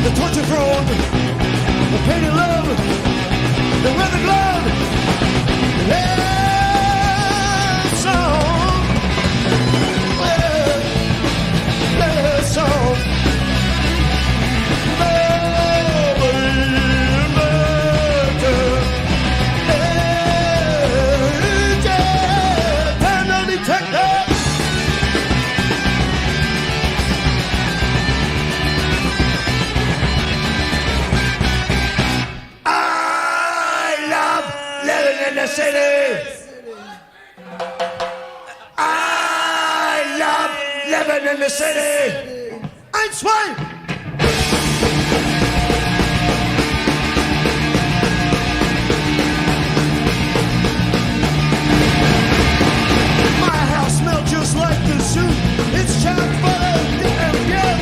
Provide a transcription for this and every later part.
the torture throne, the painted love, the weather glove, love song, love song. City. I love living in the city. I'm swine. My house smells just like the zoo. It's chock full of different gum.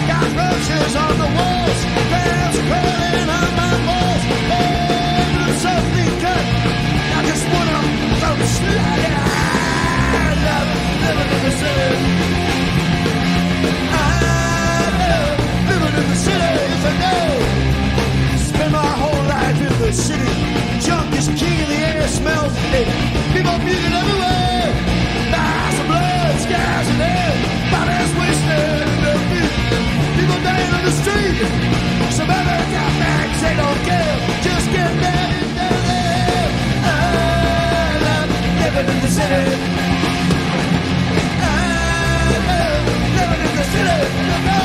Got roaches on the walls. Bears crawling on my walls. Oh, softly cut. I just wanna go slide. I love living in the city. I love living in the city. Yes, I know. Spend my whole life in the city. Junk is king, the air smells. People music everywhere. Eyes of blood, skies and air. Bodies wasted in their feet. People dying on the street. Some other got bags, they don't care. Just get mad and down there. Living in the city. I love living in the city. No.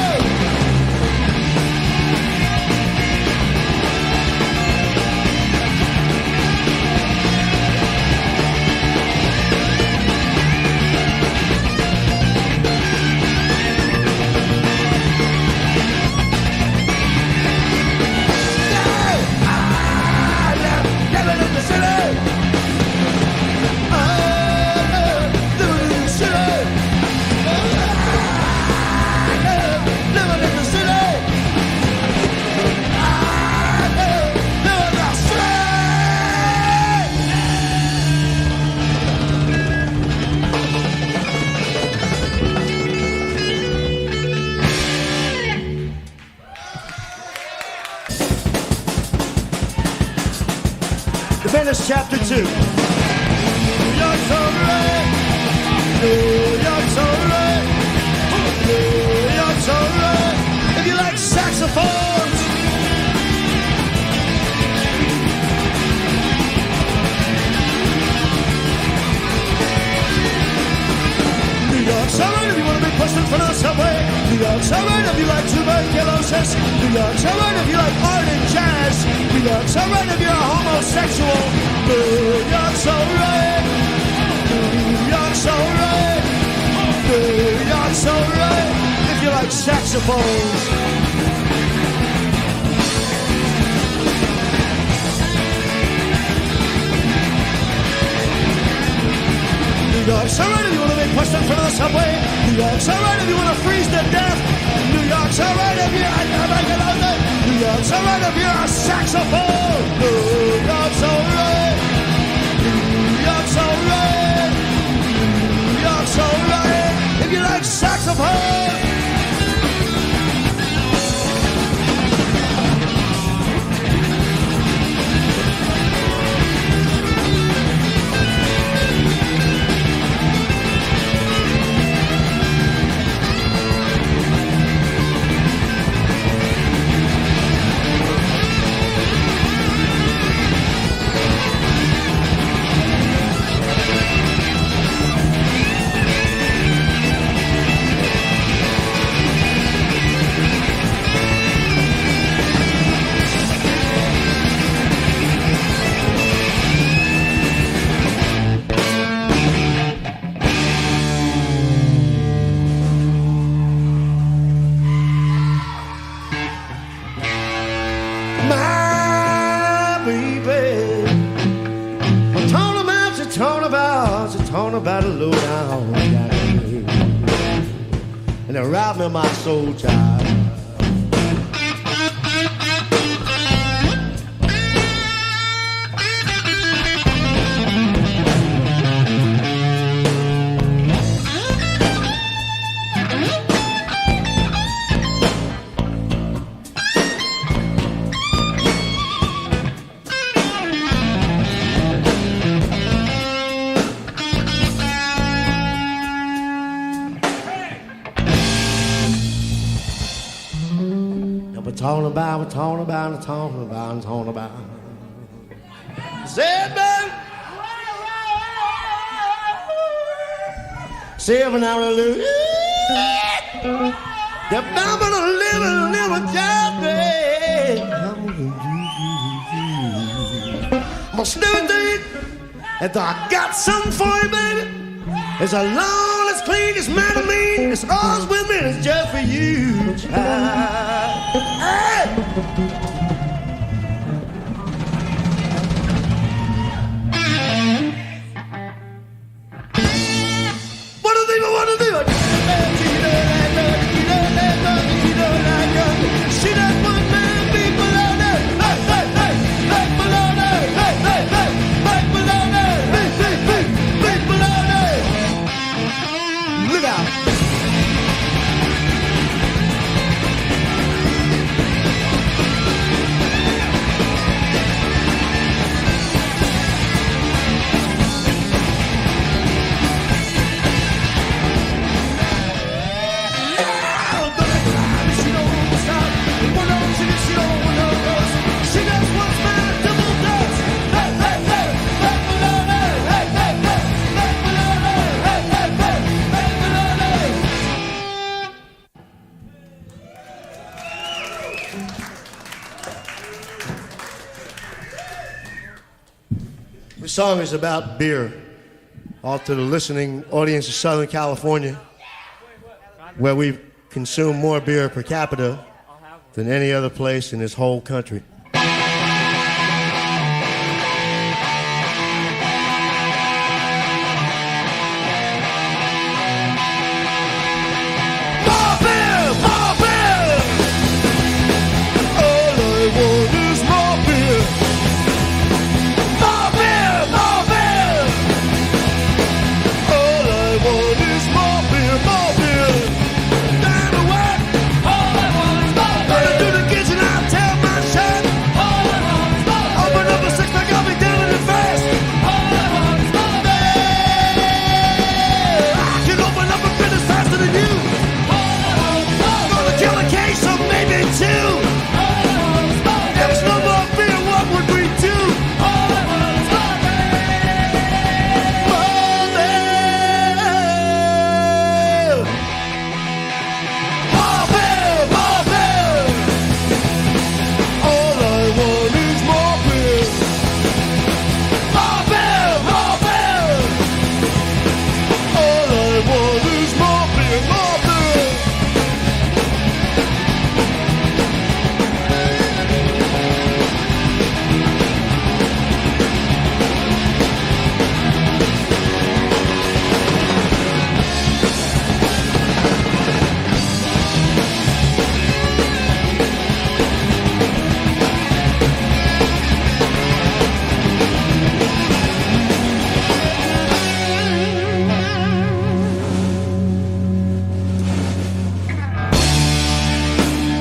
Venice chapter 2. New York's alright. New York's alright. New York's alright. If you like saxophones. New York's alright if you want to be pushed in front of the subway. New York's alright if you like tuberculosis. New York's alright if you like art and jazz. New York's alright if you're a homosexual. New York's alright. New York's alright. New York's alright if you like saxophones. New York's alright if you want to be pushed in front of the subway. New York's alright if you want to freeze to death. New York's alright if you're New York's alright if you're a saxophone. New York's alright. New York's alright. New York's alright if you like saxophone. About a low down and it robbed me of my soul, child. talking about, we're talking about, we're talking about, we're talking about. Say it, man. Say it now, little. The number of little job. I'm gonna do it, and I got something for you, baby. It's a long, it's clean, it's mad and mean. It's all's with me, it's just for you, child. Hey! The song is about beer. All to the listening audience of Southern California, where we consume more beer per capita than any other place in this whole country.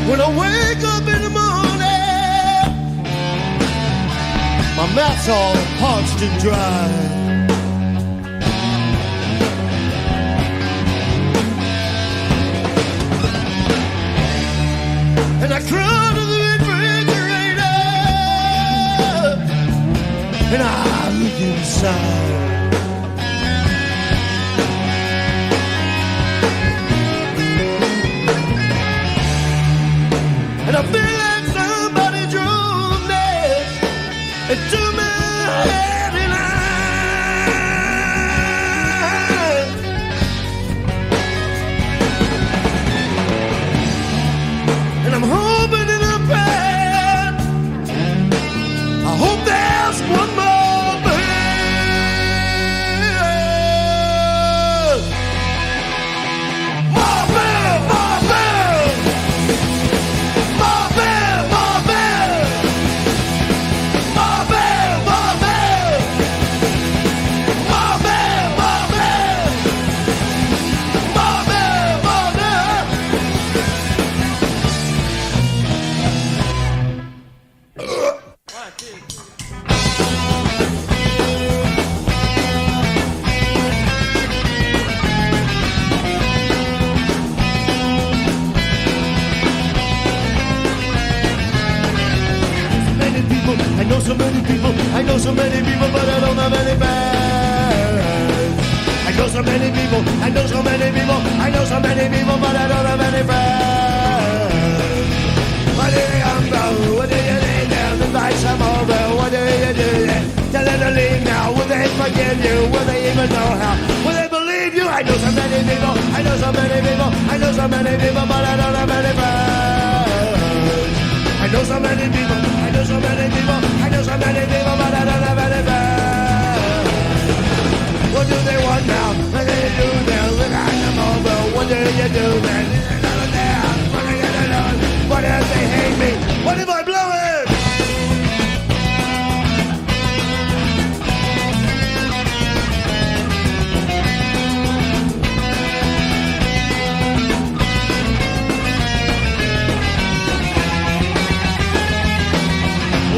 When I wake up in the morning, my mouth's all parched and dry. And I crawl to the refrigerator and I look inside. And I feel like somebody drove nails into my head and and I'm hoping and I'm praying. I hope there's one more beer. More beer, more beer. More beer, more beer. More beer, more beer. I know so many people, but I don't have any friends. I know so many people, I know so many people, I know so many people, but I don't have any friends. What do you do? What do you do now? Invite some over. What do you do? Tell them to leave now. Will they forgive you? Will they even know how? Will they believe you? I know so many people, I know so many people, I know so many people, but I don't have any friends. I know so many people, I know so many people, I know so many people, but I don't have any friends. What do they want now? What do you do now? Invite them over. What do you do then? What are you gonna do? What if they hate me? What if I blow it?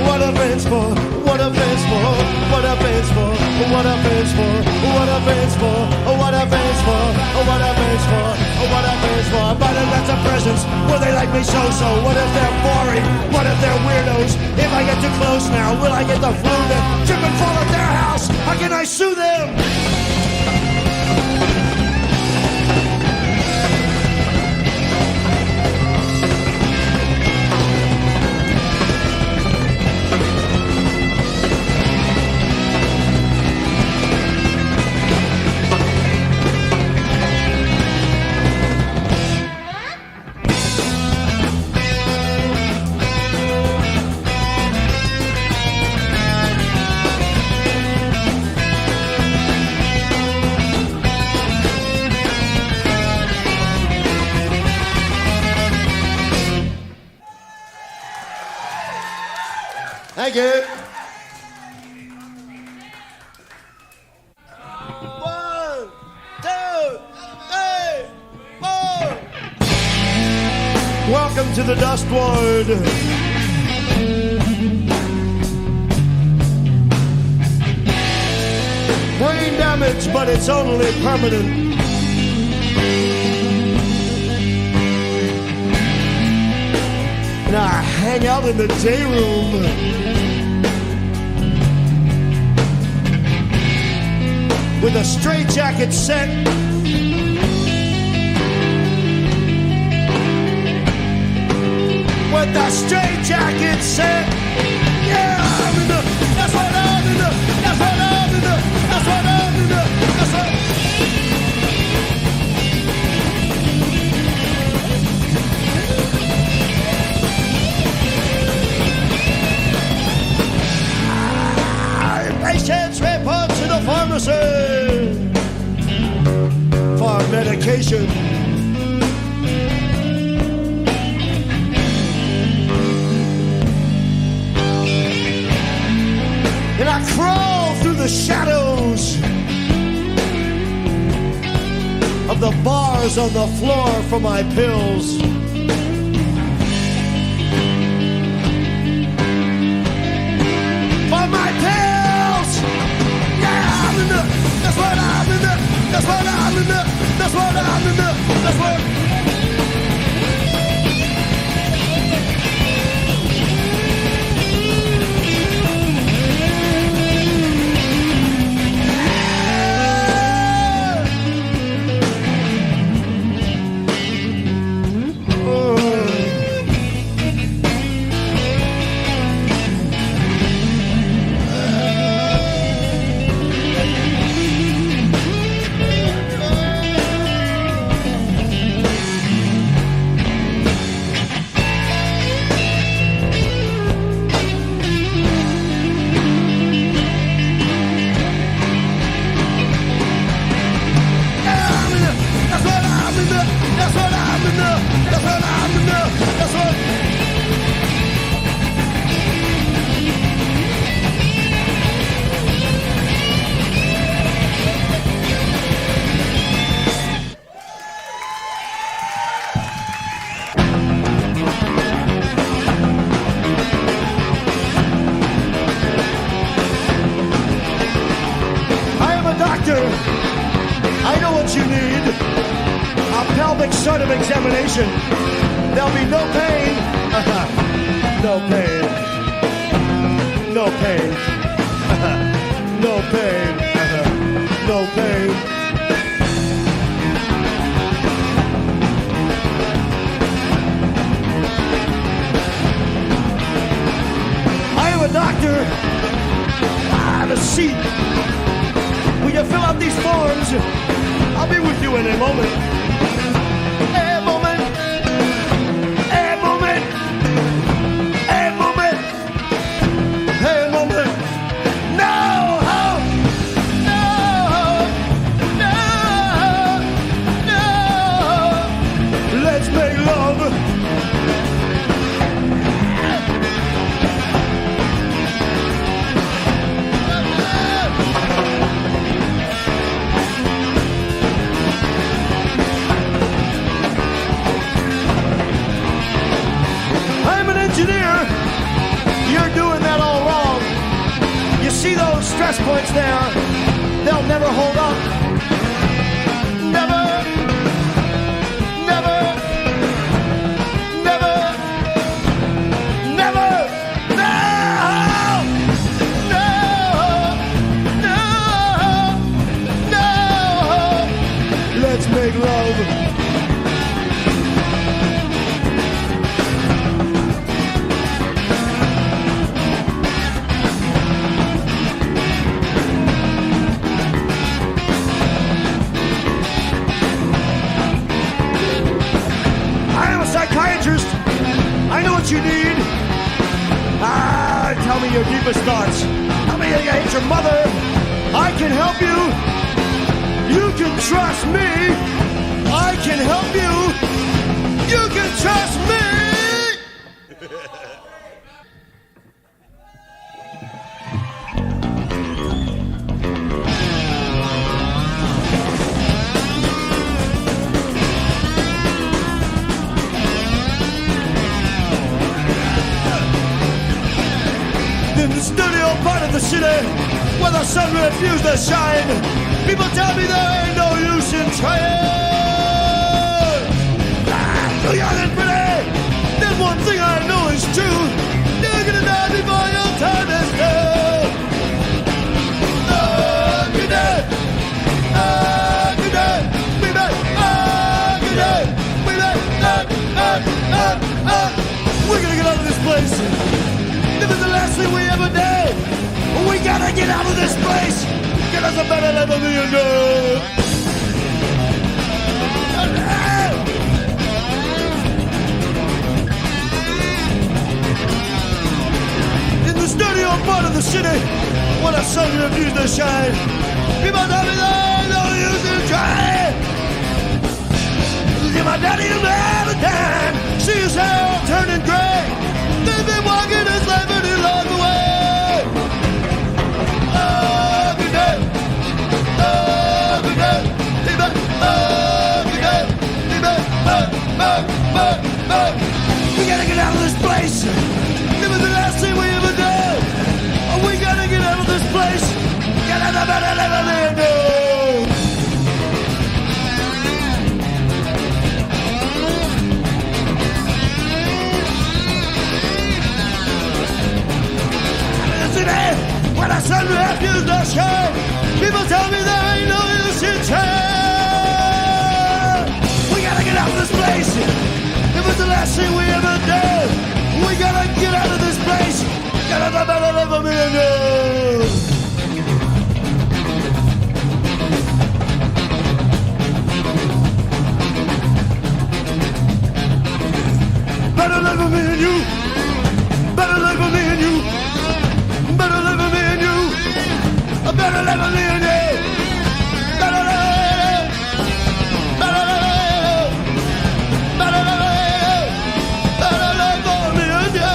What a friends for, what a friends for, what a friends for, what a friends for, what a friends for, what a friends for, what a friends for, what a friends for. But if that's a presence, will they like me so-so? What if they're boring? What if they're weirdos? If I get too close now, will I get the flu then? Trip and fall at their house, how can I sue them? Thank you. 1, 2, 3, 4. Welcome to the Dust Ward. Brain damage, but it's only permanent. And I hang out in the day room with a straitjacket set. With the straitjacket set. Yeah, I'm in the, that's what I'm in the, that's what I'm in the, that's what I'm in the, that's what. Patients report to the pharmacy for medication. And I crawl through the shadows of the bars on the floor for my pills. For my pills! Yeah, I'm in the, that's what I'm in the, that's what I'm in the, that's what I'm in the, that's what. I know what you need. A pelvic sort of examination. There'll be no pain. No pain. No pain. pain, no pain. I am a doctor. I have a seat. Will you fill out these forms? I'll be with you in a moment. A moment. A moment. A moment. A moment. No! No! No! No! Let's make love. Engineer, you're doing that all wrong. You see those stress points there? They'll never hold up. Never, never, never, never, no, no, no, no. Let's make love. Psychiatrist, I know what you need. Tell me your deepest thoughts. Tell me you hate your mother. I can help you. You can trust me. I can help you. You can trust me. In the studio part of the city where the sun refused to shine, people tell me there ain't no use in trying. So young and pretty, there's one thing I know is true. You're gonna die before your time is due. Oh, good day. Oh, good day. We met. Oh, good day. We met. We're gonna get out of this place. This is the last thing we ever did. We gotta get out of this place. Get us a better level than you know. In the studio part of the city where the sun refused to shine, people tell me there's no use in trying. My daddy had a dime. See his hair turning gray. They've been walking his life and he lost away. Oh, good day. Oh, good day. Oh, good day. We gotta get out of this place. It was the last thing we ever did. We gotta get out of this place. Get out of better than we do. When I sun refused to shine, people tell me there ain't no use in trying. We gotta get out of this place. It was the last thing we ever did. We gotta get out of this place. Gotta have a better life for me and you. Better life for me and you. Better life for me and you. Better live with me and you. A better live with me and you. Better live. Better live. Better live. Better live for me and you.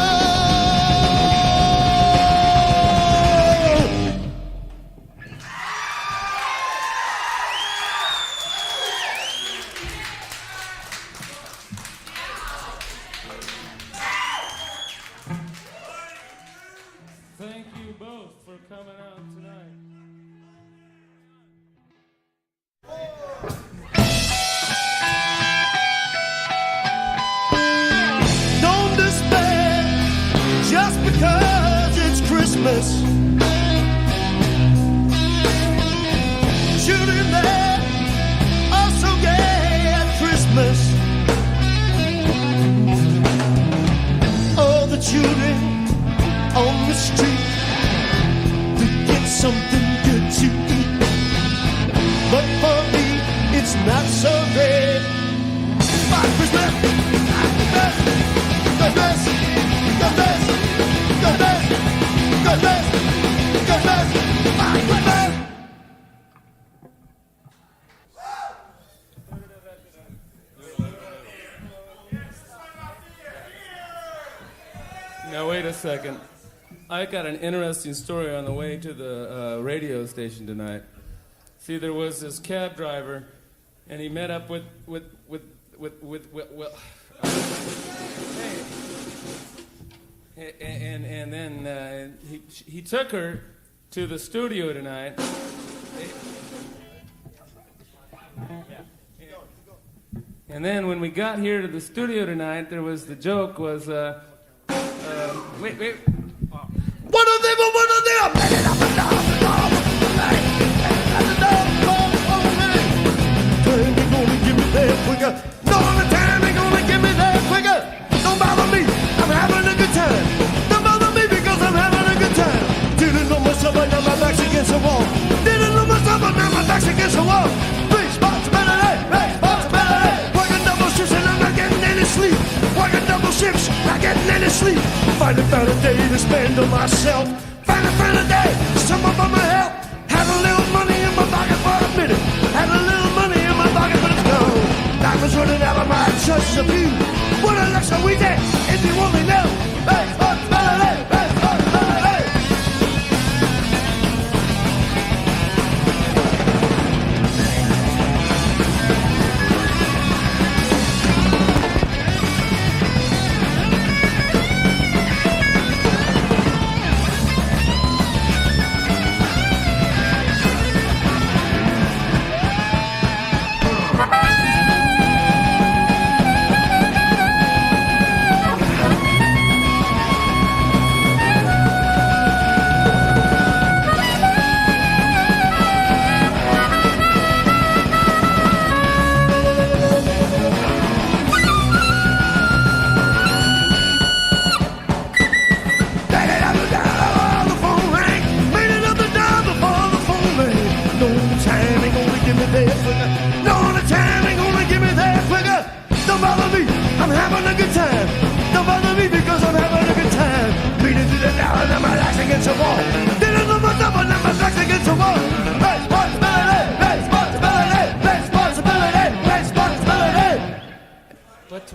Thank you both for coming out tonight. Don't despair just because it's Christmas. something good to eat. But for me, it's not so great. My Christmas, Christmas, Christmas, Christmas, Christmas, Christmas, Christmas, my Christmas. Now wait a second. I got an interesting story on the way to the radio station tonight. See, there was this cab driver, and he met up with hey, and then he took her to the studio tonight. And then when we got here to the studio tonight, there was the joke was wait. One of them. Time ain't gonna give me that quicker. No, the time ain't gonna give me that quicker. Don't bother me, I'm having a good time. Don't bother me because I'm having a good time. Didn't know myself, but now my back's against the wall. Didn't know myself, but now my back's against the wall. Responsibility. Working double shifts and I'm not getting any sleep. Working double shifts, not getting any sleep. Finally found a day to spend on myself. Finally found a day, someone for my help. Had a little money in my pocket for a minute. Had a little money in my pocket, but it's gone. Life was running out of my choices of you. What a luck so we did, if you only know. Responsibility.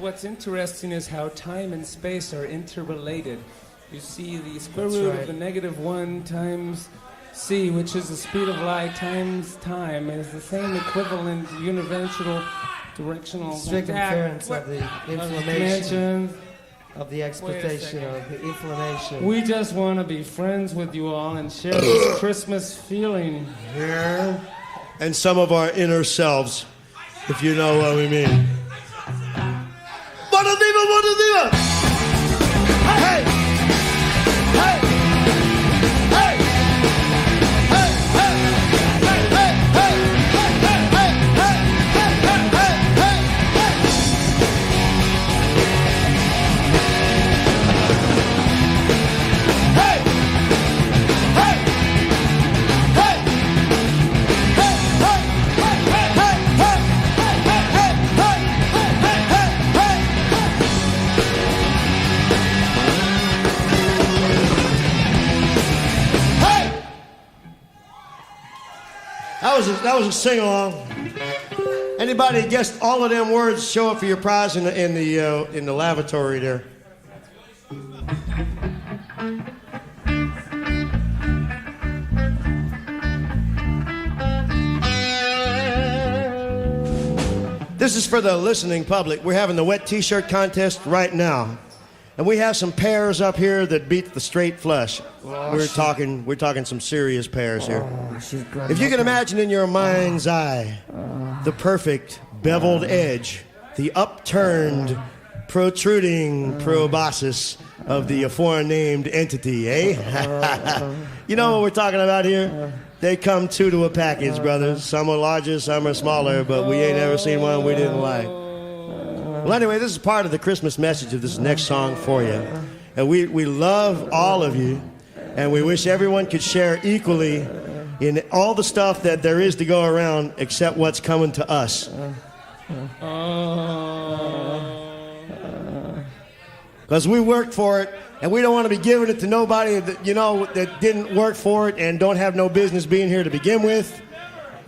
What's interesting is how time and space are interrelated. You see the square root of the -1 times c, which is the speed of light, times time, is the same equivalent universal directional strict inference of the inflammation of the expectation of the inflammation. We just want to be friends with you all and share this Christmas feeling here. And some of our inner selves, if you know what we mean. What a diva! Hey! Hey! Hey! Hey! Hey! Hey! Hey! Hey! Hey! That was a sing-along. Anybody guessed all of them words? Show up for your prize in the lavatory there. This is for the listening public. We're having the wet t-shirt contest right now. And we have some pears up here that beat the straight flush. We're talking some serious pears here. If you can imagine in your mind's eye the perfect beveled edge, the upturned, protruding proboscis of the aforenamed entity, eh? You know what we're talking about here? They come two to a package, brothers. Some are larger, some are smaller, but we ain't ever seen one we didn't like. Well, anyway, this is part of the Christmas message of this next song for you. And we love all of you. And we wish everyone could share equally in all the stuff that there is to go around except what's coming to us. Because we worked for it, and we don't want to be giving it to nobody that, you know, that didn't work for it and don't have no business being here to begin with.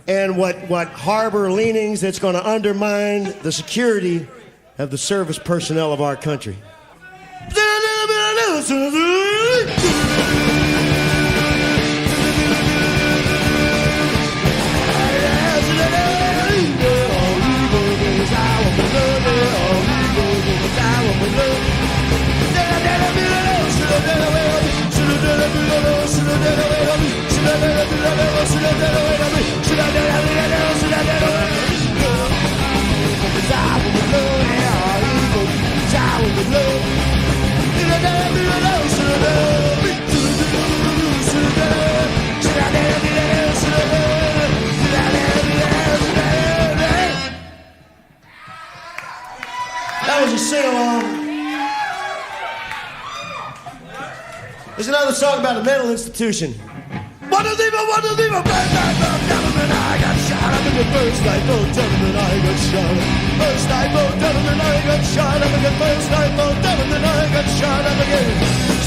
And what harbor leanings that's going to undermine the security of the service personnel of our country. That was a sing-along. There's another song about a mental institution. One of them, I got shot up in the first night, oh gentlemen, I got shot up. First night, oh gentlemen, I got shot up again. First night, oh gentlemen, I got shot up again.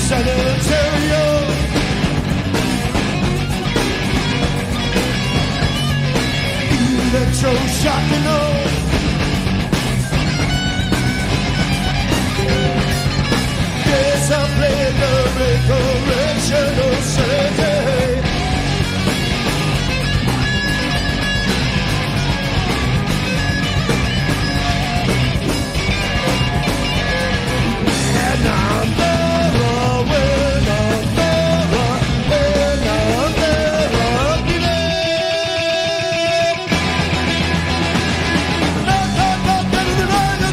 San Ontario. Electroshock, you know. Yes, I played the correctional surgery. And I'm there, when I'm there, when I'm there,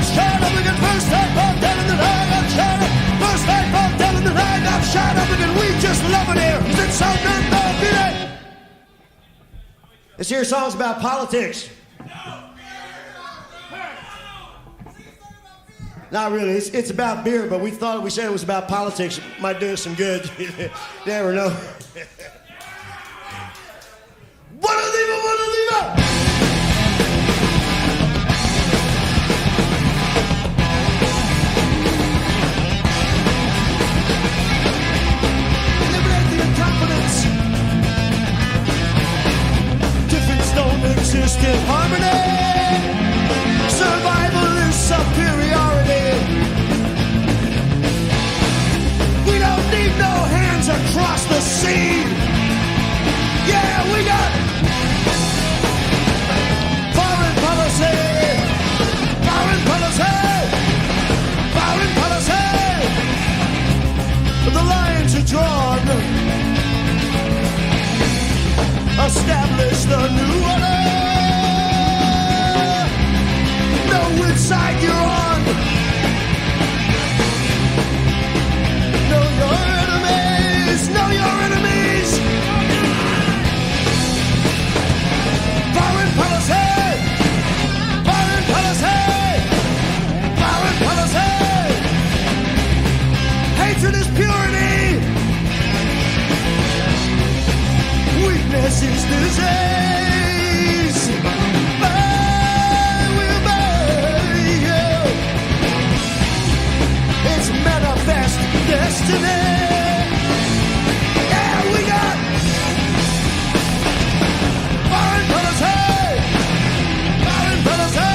shot up again, first time I'm telling that I got shot up. First time I'm telling that I got shot up again. We just love it here. Does it sound good? No, beat it. This here song's about politics. Not really. It's about beer, but we thought we said it was about politics. It might do us some good. You never know. Difference don't exist in harmony. Survival is superiority. We don't need no hands across the sea. Yeah, we got foreign policy, foreign policy, foreign policy. The lines are drawn. Establish the new order. Know which side you're on. Know your enemies. Know your enemies. Foreign policy. Foreign policy. Foreign policy. Hatred is purity. Weakness is disease. I will bury you. It's manifest destiny. Yeah, we got foreign policy, foreign policy,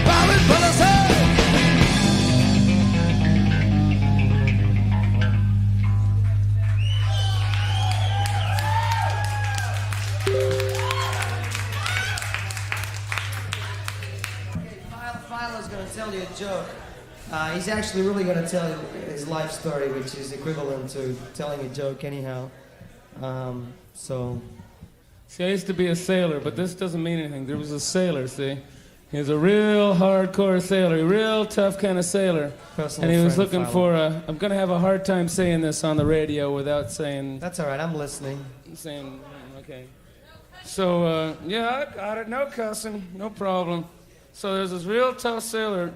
foreign policy. Philo's going to tell you a joke. He's actually really going to tell you his life story, which is equivalent to telling a joke anyhow. See, I used to be a sailor, but this doesn't mean anything. There was a sailor, see? He was a real hardcore sailor, a real tough kind of sailor. Personal and he was friend, looking Philo. for a... I'm going to have a hard time saying this on the radio without saying... That's all right, I'm listening. Saying, okay. So, yeah, I got it. No cussing, no problem. So there's this real tough sailor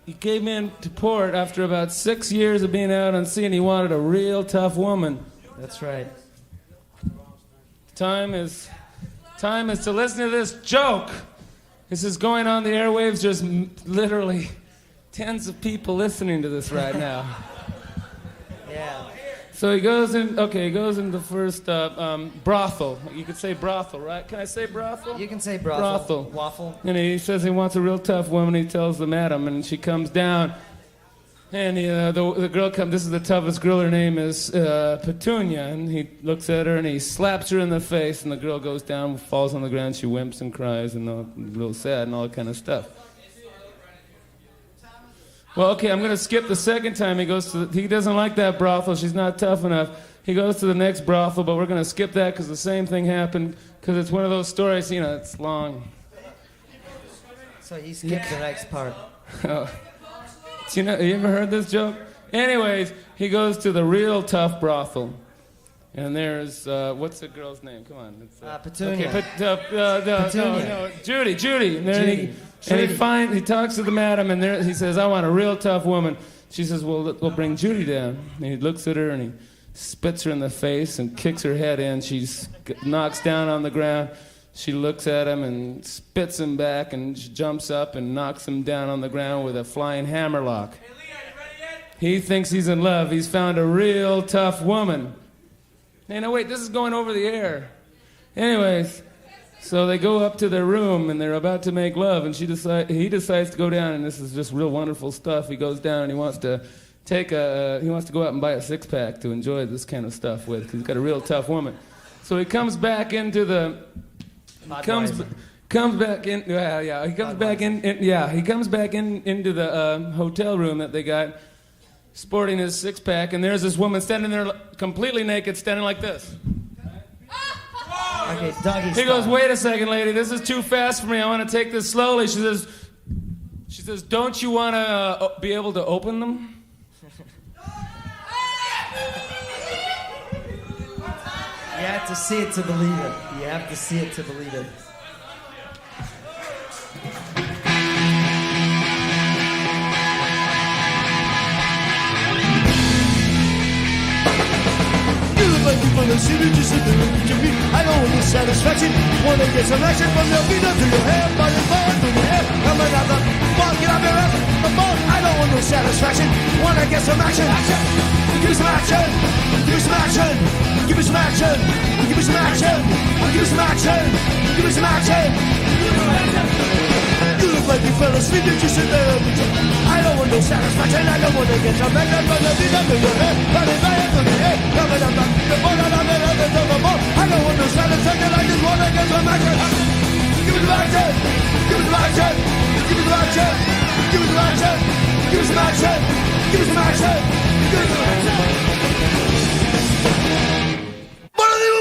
he came in to port after about 6 years of being out on sea, and he wanted a real tough woman. That's right. Time is to listen to this joke. This is going on the airwaves. There's literally tens of people listening to this right now. Yeah. So he goes in. Okay, he goes in the first brothel. You could say brothel, right? Can I say brothel? You can say brothel. Brothel. Waffle. And he says he wants a real tough woman. He tells the madam, and she comes down. And the girl comes. This is the toughest girl. Her name is Petunia. And he looks at her and he slaps her in the face. And the girl goes down, falls on the ground. She whimps and cries and real sad and all that kind of stuff. Well, okay, I'm going to skip the second time he goes to. He doesn't like that brothel. She's not tough enough. He goes to the next brothel, but we're going to skip that because the same thing happened. Because it's one of those stories. It's long. So he skipped the next part. You ever heard this joke? Anyways, he goes to the real tough brothel. And there's, what's the girl's name? Come on. It's, Petunia. Okay, no, Judy. And then Judy. he talks to the madam, and he says, I want a real tough woman. She says, well, we'll bring Judy down. And he looks at her, and he spits her in the face and kicks her head in. She knocks down on the ground. She looks at him and spits him back, and she jumps up and knocks him down on the ground with a flying hammerlock. Hey, Lee, are you ready yet? He thinks he's in love. He's found a real tough woman. Hey, no, wait, this is going over the air. Anyways, so they go up to their room, and they're about to make love, and he decides to go down, and this is just real wonderful stuff. He goes down, and he wants to go out and buy a six-pack to enjoy this kind of stuff with, because he's got a real tough woman. So he comes back into the... Comes back in. He comes back in. He comes back into the hotel room that they got, sporting his six-pack, and there's this woman standing there completely naked, standing like this. Okay, doggy He goes, wait a second, lady, this is too fast for me. I want to take this slowly. She says, don't you want to be able to open them? You have to see it to believe it. You have to see it to believe it. You look like you wanna see me just sit there and look at me. I don't want no satisfaction. Wanna get some action from your feet up to your hair, body forward through the air. Coming out the ball, get up your ass. The ball. I don't want no satisfaction. Wanna get some action. Give me some action. Give me some action. Give me some action. Give me some action. Give me some action. Give me some action. You look like you fell asleep. Did you sit there? I don't want no satisfaction. I don't want to get some action from the feet up to your hair, body forward through the air. Coming out the ball, I don't want no satisfaction. I just want to get some action. Give me some action. Give me some action. Give me some action. Give me some action. Give me some action. Give me some action. Give me some action. What are you?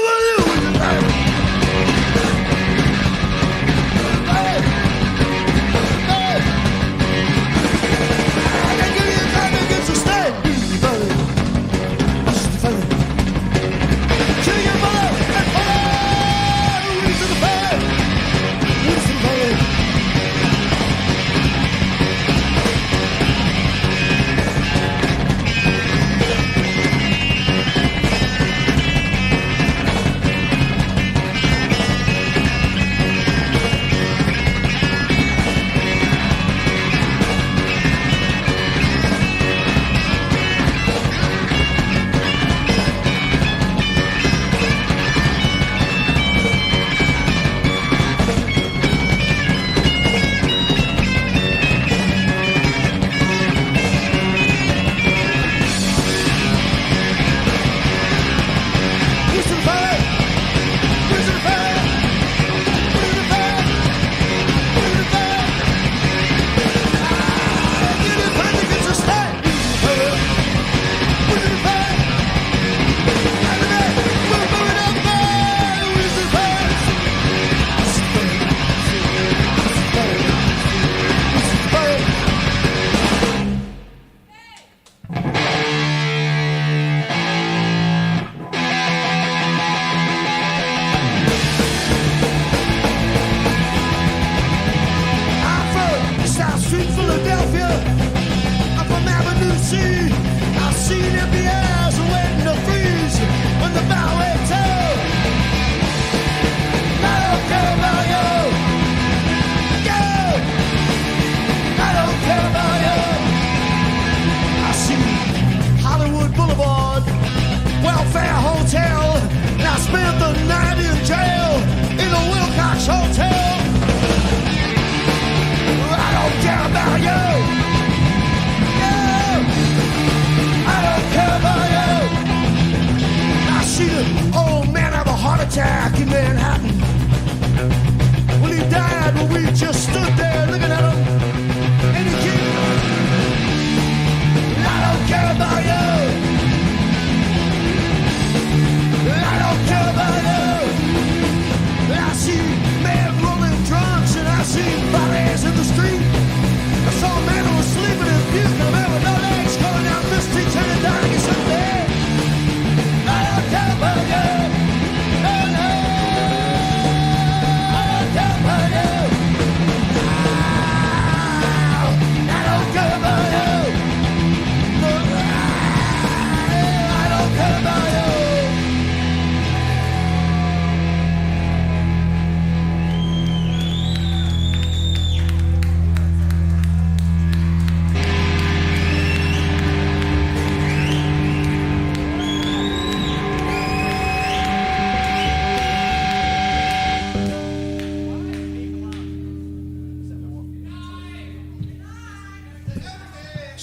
I can give you the time to get some stay. Kill your mother and follow. Reach to the fire. Reach to the fire.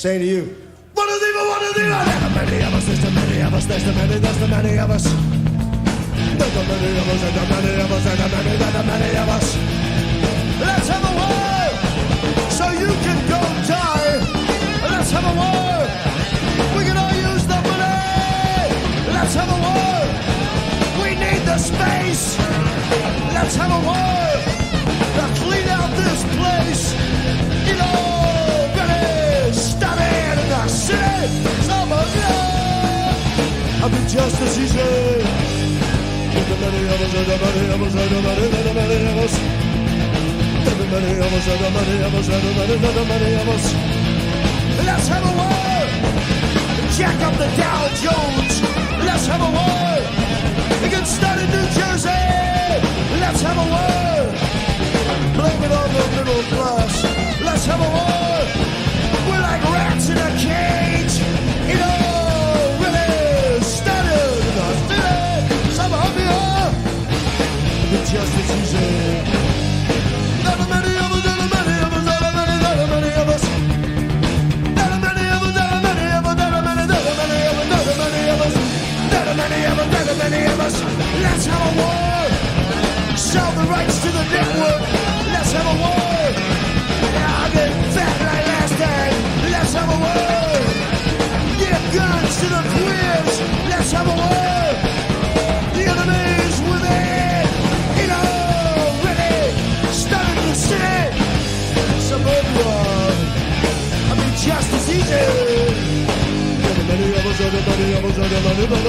say to you, one of them, there's the many of us, there's the many of us, there's the many, there's the many of us. There's the many of us, there's the many of us, there's the many of us. Let's have a word, so you can go die. Let's have a word, we can all use the money. Let's have a word, we need the space. Let's have a word, to clean out this place. You know, really started in the city. Some of you, I'll be just as easy. The many of us, the many of us, the many, the many of us. The many of us, the many of us, the many of us. Let's have a word. Jack up the Dow Jones. Let's have a word. We can start in New Jersey. Let's have a word. Blame it on the middle class. Let's have a word. We're like rats in a cage. You know, really started in the city. Some of you are. It's just as easy. Not a many of us, not a many of us, not a many, not a many of us. Not a many of us, not a many of us, not a many, not a many of us, not a many of us. Not a many of us, not a many of us. Let's have a word. Sell the rights to the network. Let's have a word. I'll get fat like last time. Let's have a word. Give guns to the queers. Let's have a word. The enemy's within. You know, really started the city. Suburbia. I mean, just as easy. The many of us, the many of us, the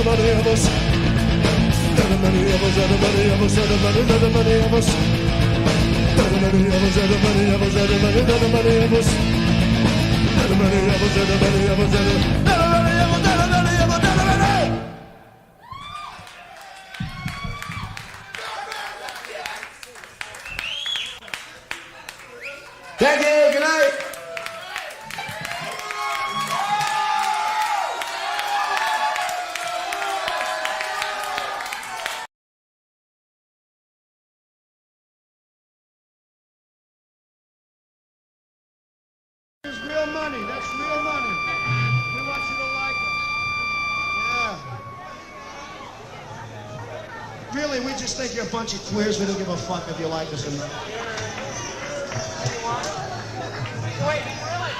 many of us. The many of us, the many of us, the many of us. The many of us, the many of us, the many of us. The many of us, the many of us, the many of us, the many of us, the many. Thank you. Good night. Real money, that's real money. We want you to like us. Yeah. Really, we just think you're a bunch of queers. We don't give a fuck if you like us or not. Wait, really?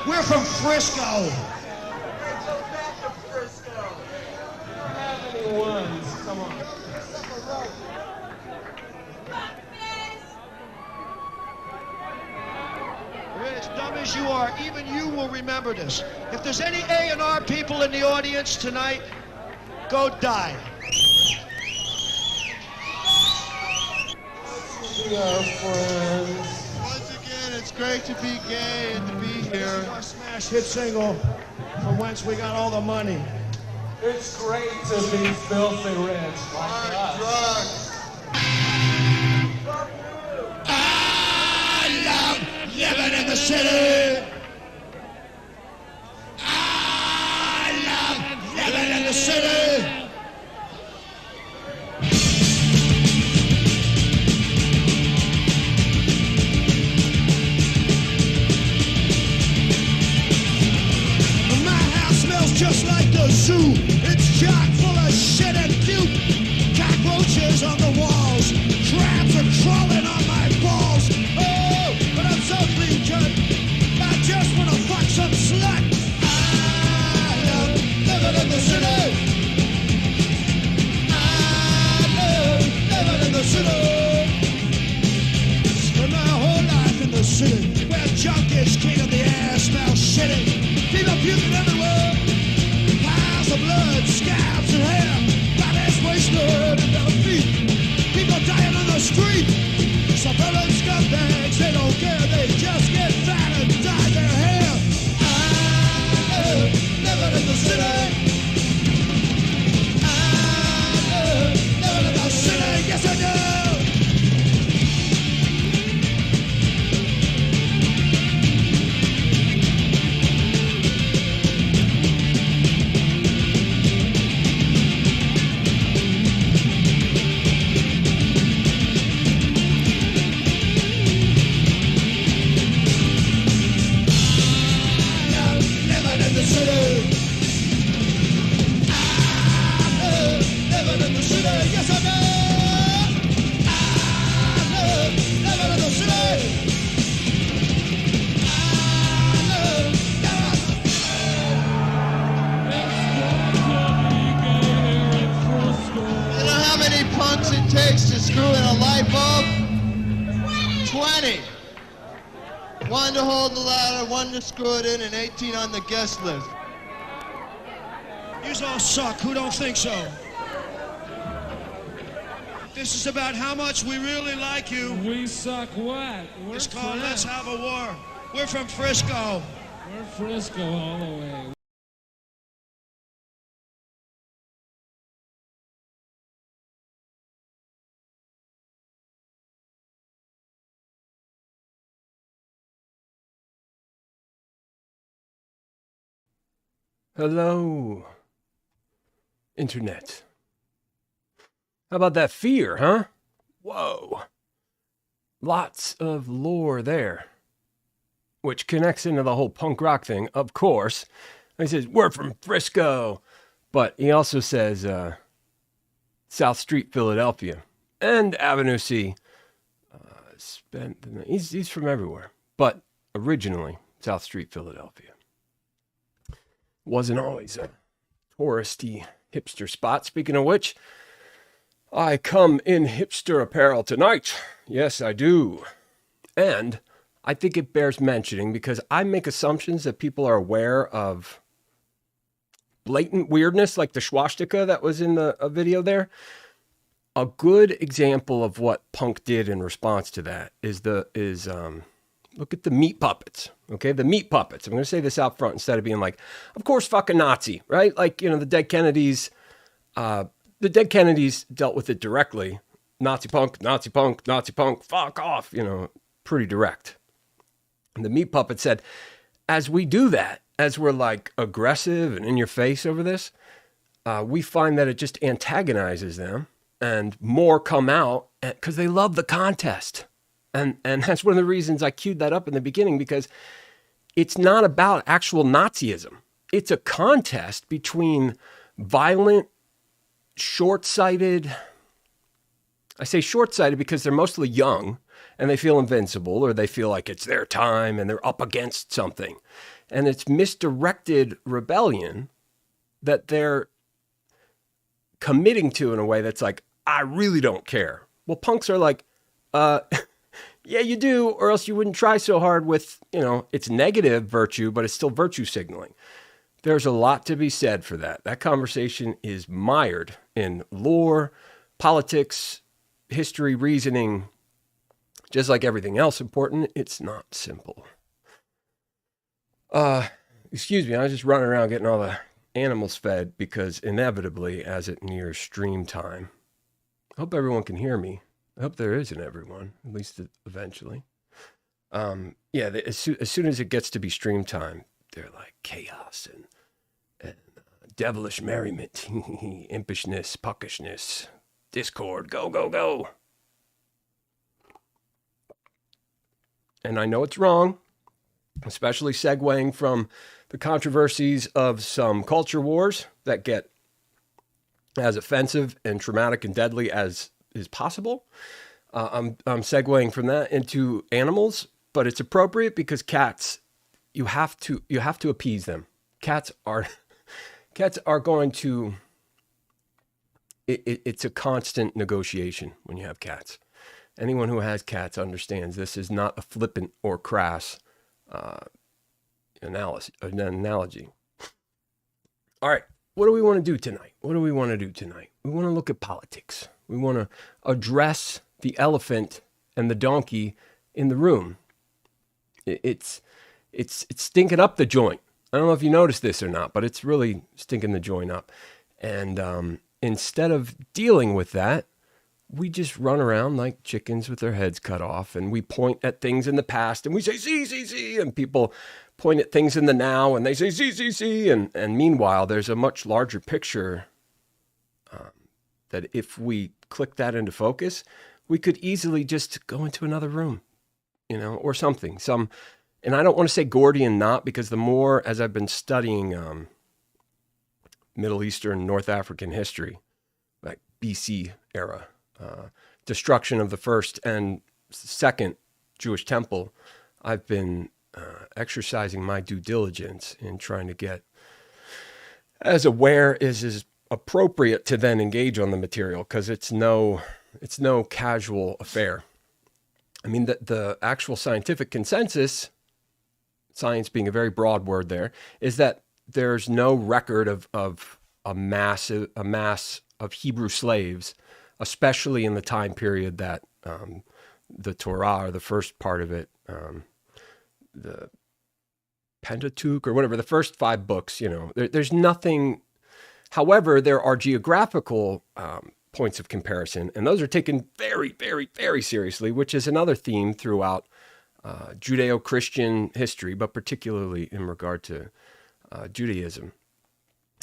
We're from Frisco. We're so back to Frisco. We don't have any ones. Come on. As dumb as you are, even you will remember this. If there's any A&R people in the audience tonight, go die. We are friends. Once again, it's great to be gay and to be here. Our smash hit single from whence we got all the money. It's great to be filthy rich like us. Drugs. I love living in the city. I love living in the city. My house smells just like the zoo. It's chock full of shit and puke. Cockroaches on the walls. Crabs are crawling on my balls. Oh, but I'm so clean cut. I just wanna fuck some slut. I love living in the city. I love living in the city. Spend my whole life in the city, where junk is king of the air, smells shitty. People puking everywhere. Piles of blood, scabs and hair. Bodies wasted in their feet. People dying on the street. Suburban scumbags, they don't care. They just get fat and dye their hair. I love living in the city. I love living in the city. Yes, I do. punks it takes to screw in a light bulb? 20. One to hold the ladder, one to screw it in, and 18 on the guest list. Yous all suck. Who don't think so? This is about how much we really like you. We suck what? It's called Let's Have a War. We're from Frisco. We're Frisco all the way. Hello, Internet. How about that fear, huh? Whoa. Lots of lore there. Which connects into the whole punk rock thing, of course. He says, we're from Frisco. But he also says South Street, Philadelphia. And Avenue C. He's from everywhere. But originally, South Street, Philadelphia. Wasn't always a touristy hipster spot. Speaking of which, I come in hipster apparel tonight. Yes, I do. And I think it bears mentioning because I make assumptions that people are aware of blatant weirdness, like the swastika that was in the video there. A good example of what punk did in response to that is look at the meat puppets, okay? The meat puppets. I'm going to say this out front instead of being like, of course, fucking Nazi, right? Like, the dead Kennedys, dealt with it directly. Nazi punk, Nazi punk, Nazi punk, fuck off, pretty direct. And the meat puppet said, as we do that, as we're like aggressive and in your face over this, we find that it just antagonizes them and more come out because they love the contest. And that's one of the reasons I queued that up in the beginning, because it's not about actual Nazism. It's a contest between violent, short-sighted. I say short-sighted because they're mostly young and they feel invincible, or they feel like it's their time and they're up against something. And it's misdirected rebellion that they're committing to in a way that's like, I really don't care. Well, punks are like, yeah, you do, or else you wouldn't try so hard with, it's negative virtue, but it's still virtue signaling. There's a lot to be said for that. That conversation is mired in lore, politics, history, reasoning. Just like everything else important, it's not simple. Excuse me, I was just running around getting all the animals fed because inevitably, as it nears stream time, I hope everyone can hear me. I hope there isn't everyone, at least eventually. As soon as it gets to be stream time, they're like chaos and devilish merriment, impishness, puckishness, discord, go, go, go. And I know it's wrong, especially segueing from the controversies of some culture wars that get as offensive and traumatic and deadly as is possible. I'm segueing from that into animals, but it's appropriate because cats, you have to appease them. Cats are going to. It's a constant negotiation when you have cats. Anyone who has cats understands this is not a flippant or crass analogy. All right, what do we want to do tonight? We want to look at politics. We want to address the elephant and the donkey in the room. It's stinking up the joint. I don't know if you noticed this or not, but it's really stinking the joint up. And instead of dealing with that, we just run around like chickens with their heads cut off, and we point at things in the past, and we say, see, and people point at things in the now, and they say, see, and meanwhile, there's a much larger picture that if we click that into focus, we could easily just go into another room, or something. And I don't want to say Gordian knot, because the more, as I've been studying Middle Eastern, North African history, like BC era, destruction of the first and second Jewish temple, I've been exercising my due diligence in trying to get as aware as is appropriate to then engage on the material because it's no casual affair. I mean, the actual scientific consensus, science being a very broad word there, is that there's no record of a mass of Hebrew slaves, especially in the time period that the Torah, or the first part of it, the Pentateuch or whatever, the first 5 books, there's nothing. However, there are geographical points of comparison, and those are taken very, very, very seriously, which is another theme throughout Judeo-Christian history, but particularly in regard to Judaism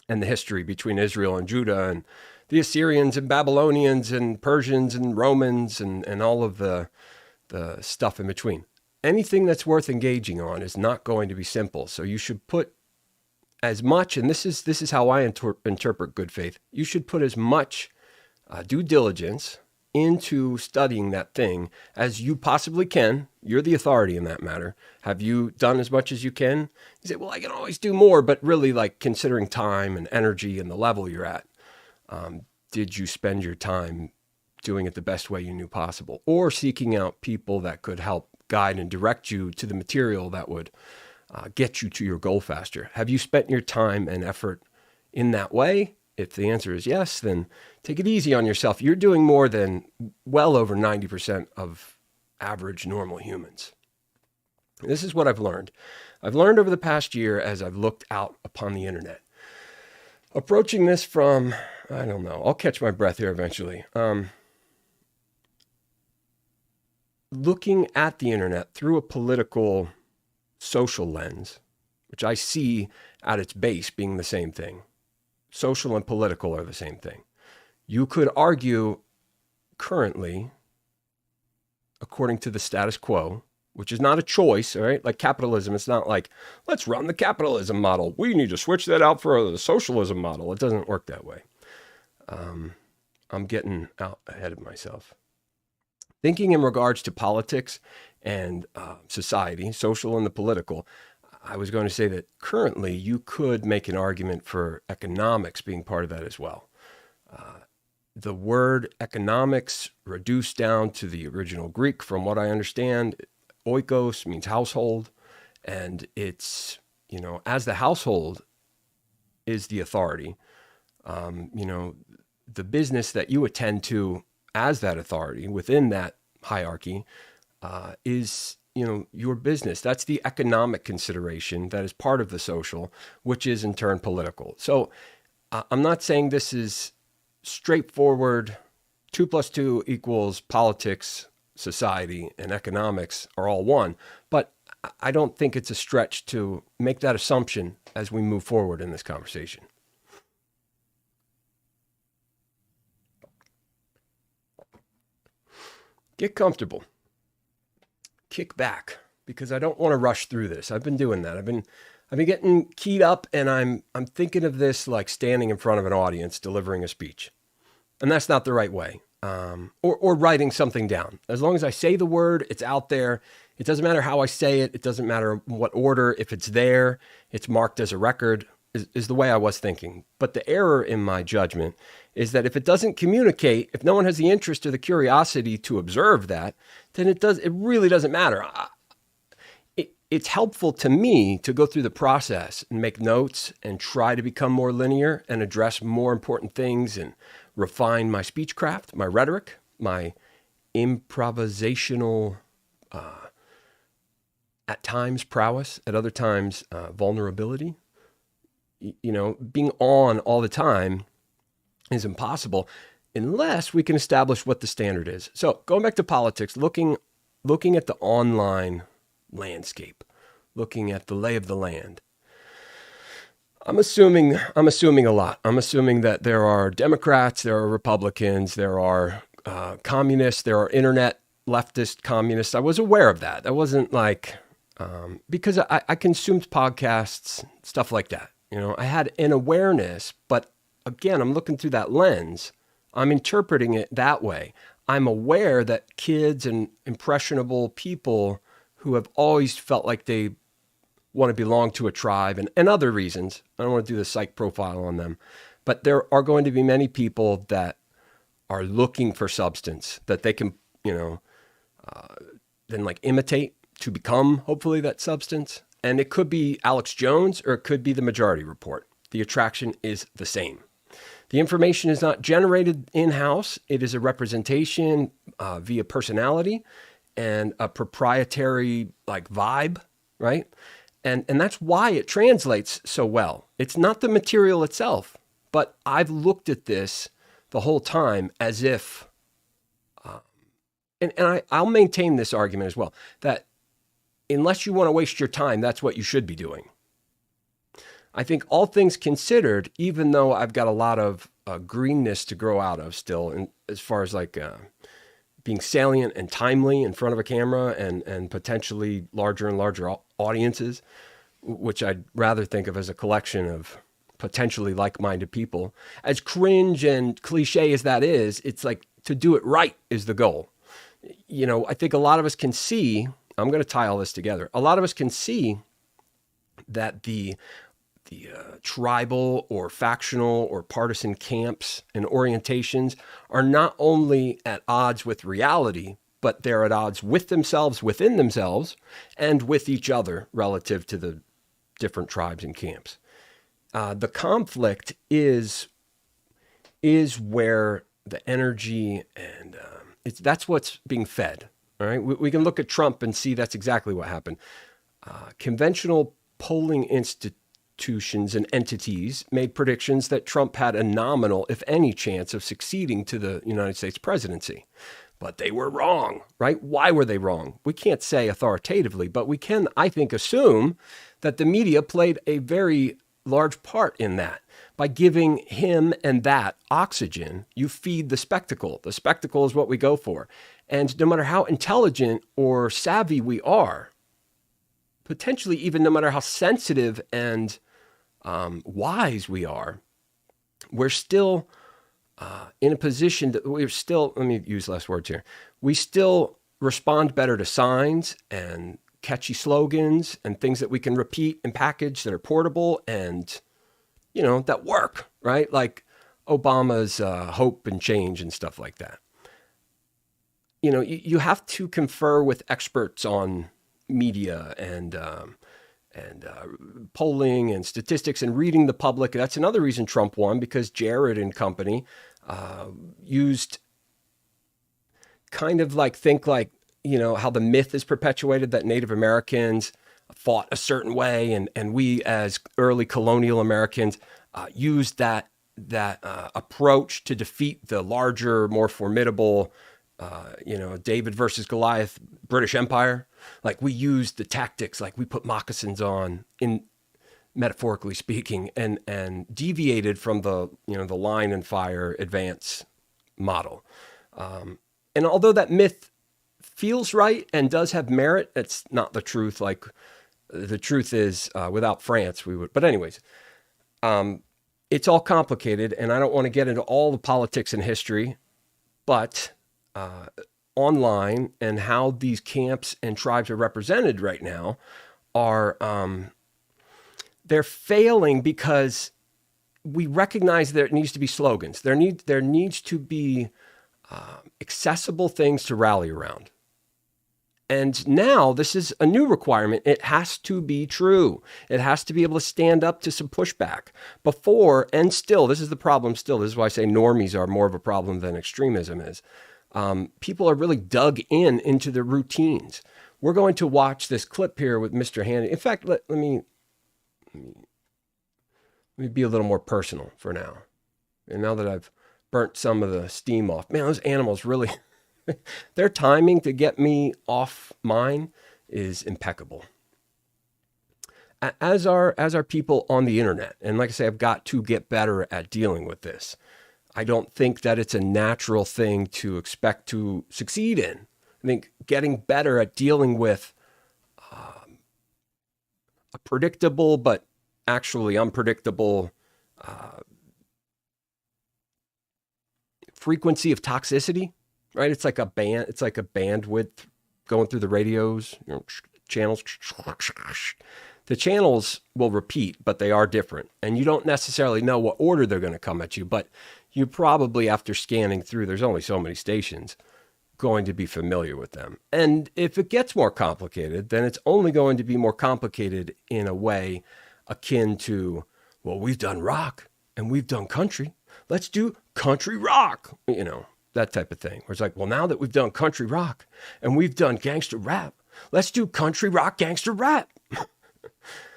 and the history between Israel and Judah and the Assyrians and Babylonians and Persians and Romans and all of the stuff in between. Anything that's worth engaging on is not going to be simple. So you should put as much, and this is how I interpret good faith, you should put as much due diligence into studying that thing as you possibly can. You're the authority in that matter. Have you done as much as you can? You say, well, I can always do more, but really, like, considering time and energy and the level you're at, did you spend your time doing it the best way you knew possible, or seeking out people that could help guide and direct you to the material that would get you to your goal faster? Have you spent your time and effort in that way? If the answer is yes, then take it easy on yourself. You're doing more than well over 90% of average normal humans. This is what I've learned. I've learned over the past year as I've looked out upon the internet. Approaching this from, I don't know, I'll catch my breath here eventually. Looking at the internet through a political, social lens, which I see at its base being the same thing. Social and political are the same thing. You could argue currently, according to the status quo, which is not a choice, all right? Like capitalism, it's not like, let's run the capitalism model. We need to switch that out for the socialism model. It doesn't work that way. I'm getting out ahead of myself. Thinking in regards to politics and society, social and the political, I was going to say that currently you could make an argument for economics being part of that as well. The word economics, reduced down to the original Greek, from what I understand, oikos means household, and it's, as the household is the authority, the business that you attend to as that authority within that hierarchy is, your business. That's the economic consideration that is part of the social, which is in turn political. So I'm not saying this is straightforward 2 + 2 = politics, society, and economics are all one, but I don't think it's a stretch to make that assumption as we move forward in this conversation. Get comfortable. Kick back, because I don't want to rush through this. I've been doing that. I've been getting keyed up, and I'm thinking of this like standing in front of an audience delivering a speech. And that's not the right way. Or writing something down. As long as I say the word, it's out there. It doesn't matter how I say it. It doesn't matter what order. If it's there, it's marked as a record, is the way I was thinking. But the error in my judgment is that if it doesn't communicate, if no one has the interest or the curiosity to observe that, then it really doesn't matter. It's helpful to me to go through the process and make notes and try to become more linear and address more important things and refine my speechcraft, my rhetoric, my improvisational, at times prowess, at other times vulnerability. Being on all the time is impossible unless we can establish what the standard is. So going back to politics, looking at the online landscape, looking at the lay of the land. I'm assuming a lot. I'm assuming that there are Democrats, there are Republicans, there are communists, there are internet leftist communists. I was aware of that. That wasn't like, because I consumed podcasts, stuff like that. I had an awareness, but again, I'm looking through that lens. I'm interpreting it that way. I'm aware that kids and impressionable people who have always felt like they want to belong to a tribe and other reasons, I don't want to do the psych profile on them, But there are going to be many people that are looking for substance that they can, then like imitate to become, hopefully, that substance. And it could be Alex Jones or it could be the Majority Report. The attraction is the same. The information is not generated in-house. It is a representation via personality and a proprietary like vibe, right? And that's why it translates so well. It's not the material itself, but I've looked at this the whole time as if, I'll maintain this argument as well, that unless you want to waste your time, that's what you should be doing. I think all things considered, even though I've got a lot of greenness to grow out of still, and as far as like being salient and timely in front of a camera and potentially larger and larger audiences, which I'd rather think of as a collection of potentially like-minded people. As cringe and cliche as that is, it's like to do it right is the goal. I think a lot of us can see, I'm going to tie all this together. A lot of us can see that the tribal or factional or partisan camps and orientations are not only at odds with reality, but they're at odds with themselves, within themselves, and with each other relative to the different tribes and camps. The conflict is where the energy and that's what's being fed. All right, we can look at Trump and see that's exactly what happened. Conventional polling institutions and entities made predictions that Trump had a nominal, if any, chance of succeeding to the United States presidency. But they were wrong, right? Why were they wrong? We can't say authoritatively, but we can, I think, assume that the media played a very large part in that. By giving him and that oxygen, you feed the spectacle. The spectacle is what we go for. And no matter how intelligent or savvy we are, potentially even no matter how sensitive and wise we are, we're still in a position that we're still, let me use less words here. We still respond better to signs and catchy slogans and things that we can repeat and package that are portable and, that work, right? Like Obama's hope and change and stuff like that. You have to confer with experts on media and polling and statistics and reading the public. That's another reason Trump won, because Jared and company used kind of like, think like, how the myth is perpetuated that Native Americans fought a certain way. And we as early colonial Americans used that approach to defeat the larger, more formidable, David versus Goliath British Empire. Like we used the tactics, like we put moccasins on, in metaphorically speaking, and deviated from the line and fire advance model. And although that myth feels right and does have merit, it's not the truth. Like the truth is, without France, we would. But anyways, it's all complicated, and I don't want to get into all the politics and history, but online and how these camps and tribes are represented right now are they're failing because we recognize there needs to be slogans. There needs to be accessible things to rally around. And now this is a new requirement. It has to be true. It has to be able to stand up to some pushback. Before, and still, this is the problem still. This is why I say normies are more of a problem than extremism is. People are really dug into their routines. We're going to watch this clip here with Mr. Hannity. In fact, let me be a little more personal for now. And now that I've burnt some of the steam off, man, those animals really... Their timing to get me off mine is impeccable. As are people on the internet. And like I say, I've got to get better at dealing with this. I don't think that it's a natural thing to expect to succeed in. I think getting better at dealing with a predictable but actually unpredictable frequency of toxicity. Right, it's like a bandwidth going through the radios, channels. The channels will repeat, but they are different. And you don't necessarily know what order they're going to come at you, but you probably, after scanning through, there's only so many stations, going to be familiar with them. And if it gets more complicated, then it's only going to be more complicated in a way akin to, well, we've done rock and we've done country. Let's do country rock, you know, that type of thing. Where it's like, well, now that we've done country rock and we've done gangster rap, let's do country rock gangster rap.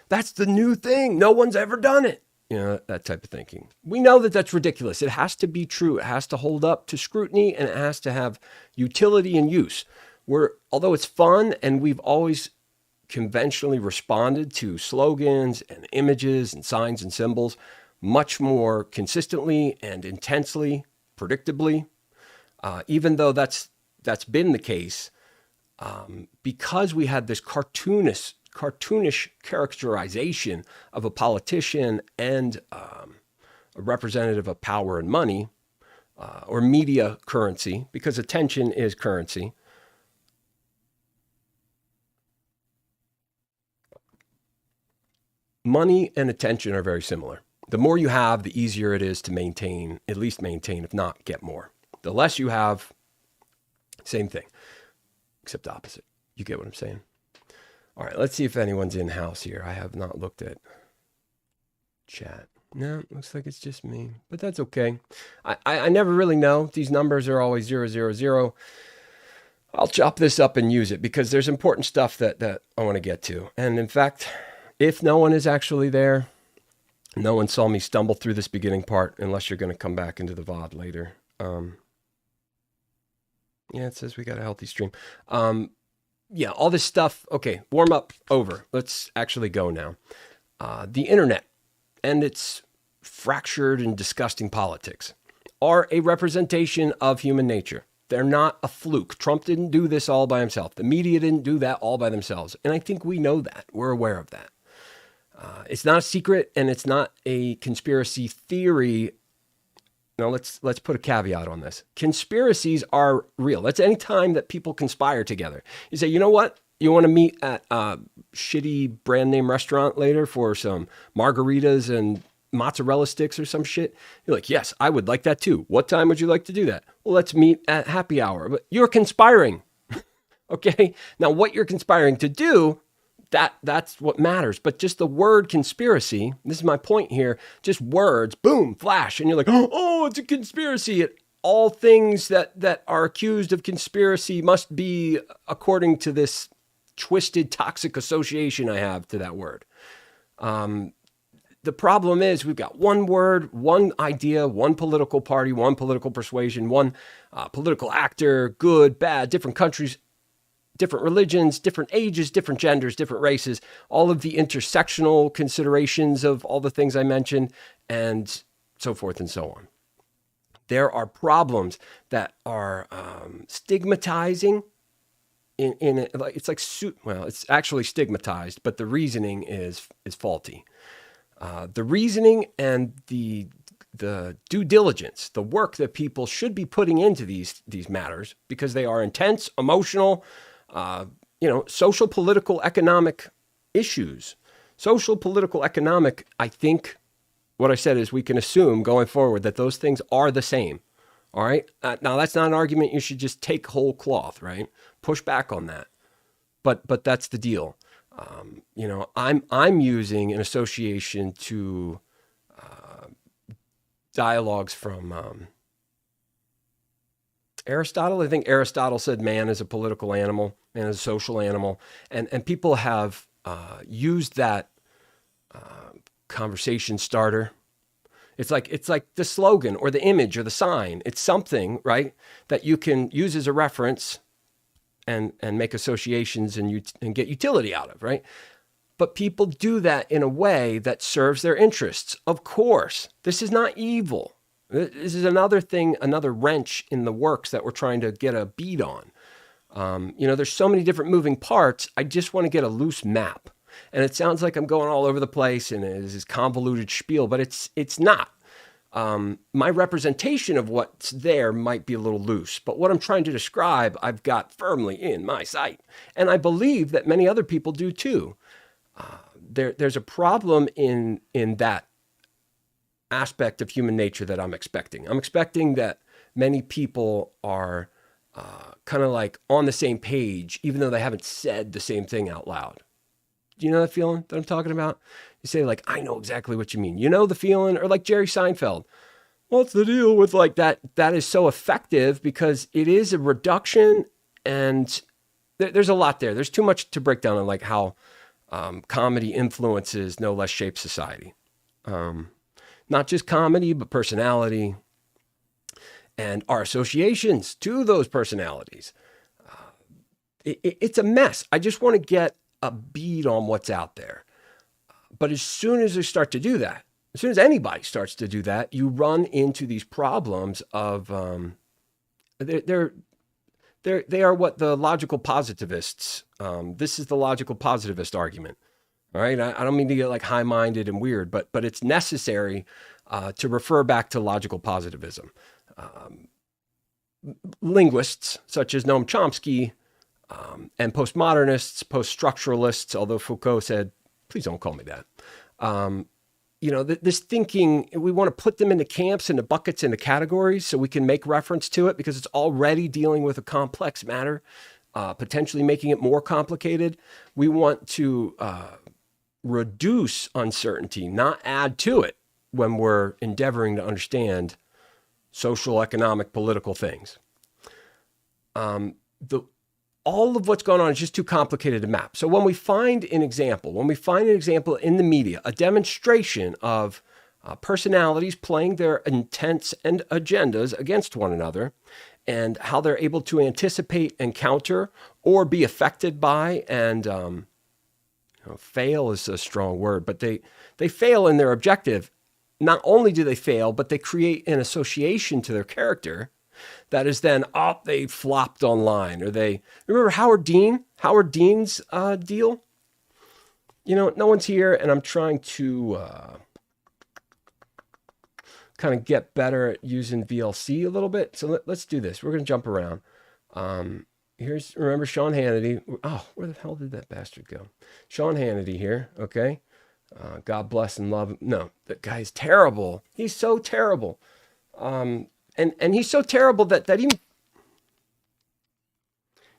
That's the new thing. No one's ever done it. You know, that type of thinking. We know that that's ridiculous. It has to be true. It has to hold up to scrutiny, and it has to have utility and use. Although it's fun, and we've always conventionally responded to slogans and images and signs and symbols much more consistently and intensely, predictably, even though that's been the case, because we had this cartoonish characterization of a politician and a representative of power and money, or media currency, because attention is currency. Money and attention are very similar. The more you have, the easier it is to maintain, at least maintain, if not get more. The less you have, same thing, except opposite. You get what I'm saying? All right, let's see if anyone's in house here. I have not looked at chat. No, looks like it's just me, but that's okay. I never really know. These numbers are always 000. I'll chop this up and use it because there's important stuff that I want to get to. And in fact, if no one is actually there, no one saw me stumble through this beginning part unless you're going to come back into the VOD later. Yeah, it says we got a healthy stream. Yeah, all this stuff. Okay, warm up over. Let's actually go now. The internet and its fractured and disgusting politics are a representation of human nature. They're not a fluke. Trump didn't do this all by himself. The media didn't do that all by themselves. And I think we know that. We're aware of that. It's not a secret, and it's not a conspiracy theory. Now, let's put a caveat on this. Conspiracies are real. That's any time that people conspire together. You say, you know what? You want to meet at a shitty brand name restaurant later for some margaritas and mozzarella sticks or some shit? You're like, yes, I would like that too. What time would you like to do that? Well, let's meet at happy hour. But you're conspiring. Okay? Now, what you're conspiring to do, that's what matters. But just the word conspiracy, this is my point here, just words, boom, flash, and you're like, oh, it's a conspiracy. All things that are accused of conspiracy must be according to this twisted, toxic association I have to that word. The problem is we've got one word, one idea, one political party, one political persuasion, one political actor, good, bad, different countries, different religions, different ages, different genders, different races, all of the intersectional considerations of all the things I mentioned, and so forth and so on. There are problems that are stigmatizing it's actually stigmatized, but the reasoning is faulty. The reasoning and the due diligence, the work that people should be putting into these matters, because they are intense, emotional, social, political, economic issues. Social, political, economic, I think what I said is we can assume going forward that those things are the same. All right. Now, that's not an argument you should just take whole cloth, right? Push back on that. But that's the deal. I'm using an association to dialogues from Aristotle. I think Aristotle said man is a political animal, man is a social animal, and people have used that conversation starter. It's like the slogan or the image or the sign. It's something, right, that you can use as a reference and make associations and get utility out of, right? But people do that in a way that serves their interests. Of course, this is not evil. This is another thing, another wrench in the works that we're trying to get a bead on. There's so many different moving parts. I just want to get a loose map. And it sounds like I'm going all over the place and it is this convoluted spiel, but it's not. My representation of what's there might be a little loose, but what I'm trying to describe, I've got firmly in my sight. And I believe that many other people do too. there's a problem in that aspect of human nature that I'm expecting. I'm expecting that many people are kind of like on the same page, even though they haven't said the same thing out loud. Do you know that feeling that I'm talking about? You say like, I know exactly what you mean. You know the feeling? Or like Jerry Seinfeld. What's the deal with like that? That is so effective because it is a reduction, and there's a lot there. There's too much to break down on like how comedy influences no less shapes society. Not just comedy, but personality and our associations to those personalities. It's a mess. I just want to get a bead on what's out there. But as soon as they start to do that, as soon as anybody starts to do that, you run into these problems of they are what the logical positivists. This is the logical positivist argument. All right, I don't mean to get like high-minded and weird, but it's necessary to refer back to logical positivism. Linguists such as Noam Chomsky and postmodernists, post-structuralists, although Foucault said, please don't call me that. This thinking, we want to put them into camps, into buckets, into categories so we can make reference to it because it's already dealing with a complex matter, potentially making it more complicated. We want to reduce uncertainty, not add to it when we're endeavoring to understand social, economic, political things. All of what's going on is just too complicated to map. So when we find an example in the media, a demonstration of personalities playing their intents and agendas against one another, and how they're able to anticipate and counter or be affected by and fail is a strong word, but they fail in their objective. Not only do they fail, but they create an association to their character that is then, they flopped online. Or they, remember Howard Dean's deal? No one's here, and I'm trying to kind of get better at using VLC a little bit. So let's do this. We're going to jump around. Remember Sean Hannity. Where the hell did that bastard go? Sean Hannity here, okay? God bless and love him. No, that guy's terrible. He's so terrible. And he's so terrible that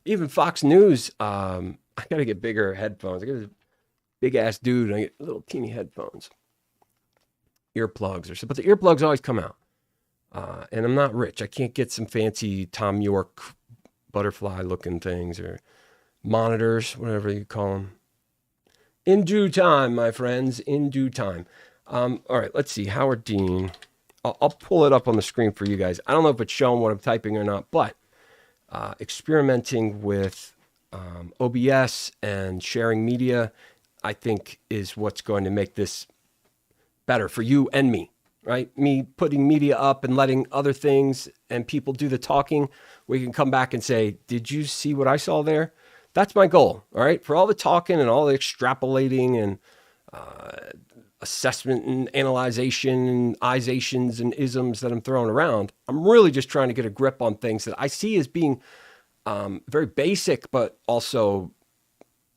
even Fox News, I got to get bigger headphones. I got this big ass dude, and I get little teeny headphones. Earplugs or something. But the earplugs always come out. And I'm not rich. I can't get some fancy Tom York butterfly looking things or monitors, whatever you call them. In due time, my friends, in due time. All right, let's see. Howard Dean. I'll pull it up on the screen for you guys. I don't know if it's showing what I'm typing or not, but experimenting with OBS and sharing media, I think, is what's going to make this better for you and me, right? Me putting media up and letting other things and people do the talking. We can come back and say, did you see what I saw there? That's my goal, all right? For all the talking and all the extrapolating and assessment and analyzation and isations and isms that I'm throwing around, I'm really just trying to get a grip on things that I see as being very basic, but also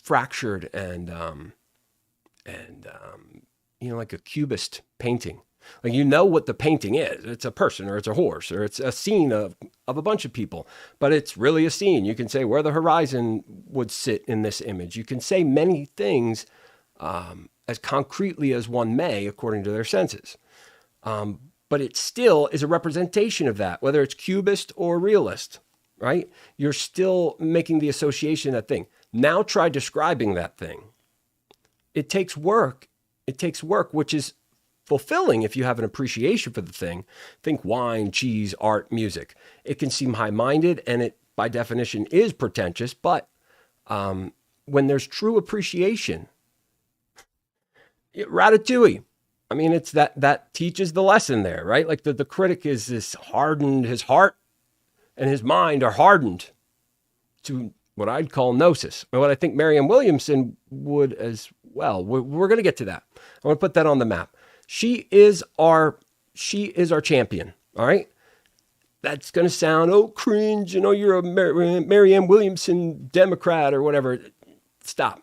fractured and like a cubist painting. Like, what the painting is. It's a person or it's a horse or it's a scene of a bunch of people, but it's really a scene. You can say where the horizon would sit in this image. You can say many things as concretely as one may, according to their senses. But it still is a representation of that, whether it's cubist or realist, right? You're still making the association of that thing. Now try describing that thing. It takes work. It takes work, which is fulfilling if you have an appreciation for the thing. Think wine, cheese, art, music. It can seem high-minded, and it, by definition, is pretentious, but when there's true appreciation, Ratatouille, I mean, it's that teaches the lesson there, right? Like the critic is this hardened, his heart and his mind are hardened to what I'd call gnosis, and what I think Marianne Williamson would as well. We're going to get to that. I want to put that on the map. She is our champion. All right. That's going to sound, cringe. You're a Marianne Williamson Democrat or whatever. Stop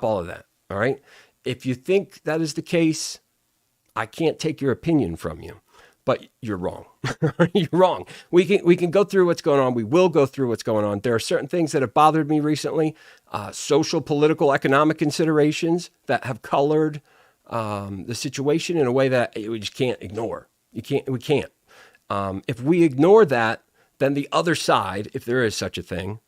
all of that. All right. If you think that is the case, I can't take your opinion from you, but you're wrong. You're wrong. We can go through what's going on. We will go through what's going on. There are certain things that have bothered me recently, social, political, economic considerations that have colored the situation in a way that we just can't ignore. We can't. If we ignore that, then the other side, if there is such a thing,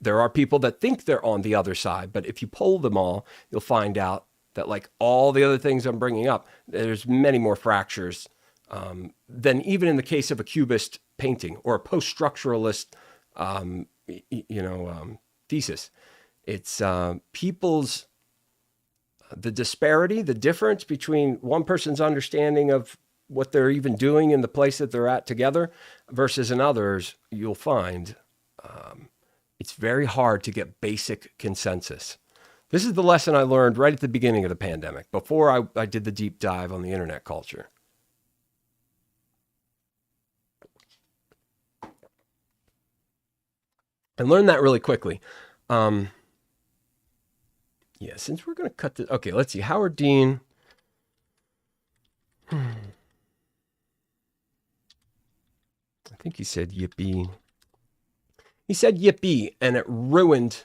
there are people that think they're on the other side, but if you poll them all, you'll find out that like all the other things I'm bringing up, there's many more fractures than even in the case of a cubist painting or a post-structuralist, thesis. It's people's, the disparity, the difference between one person's understanding of what they're even doing in the place that they're at together versus another's, you'll find it's very hard to get basic consensus. This is the lesson I learned right at the beginning of the pandemic, before I did the deep dive on the internet culture. I learned that really quickly. Yeah, since we're going to cut this. Okay, let's see. Howard Dean. I think he said yippee. He said yippee, and it ruined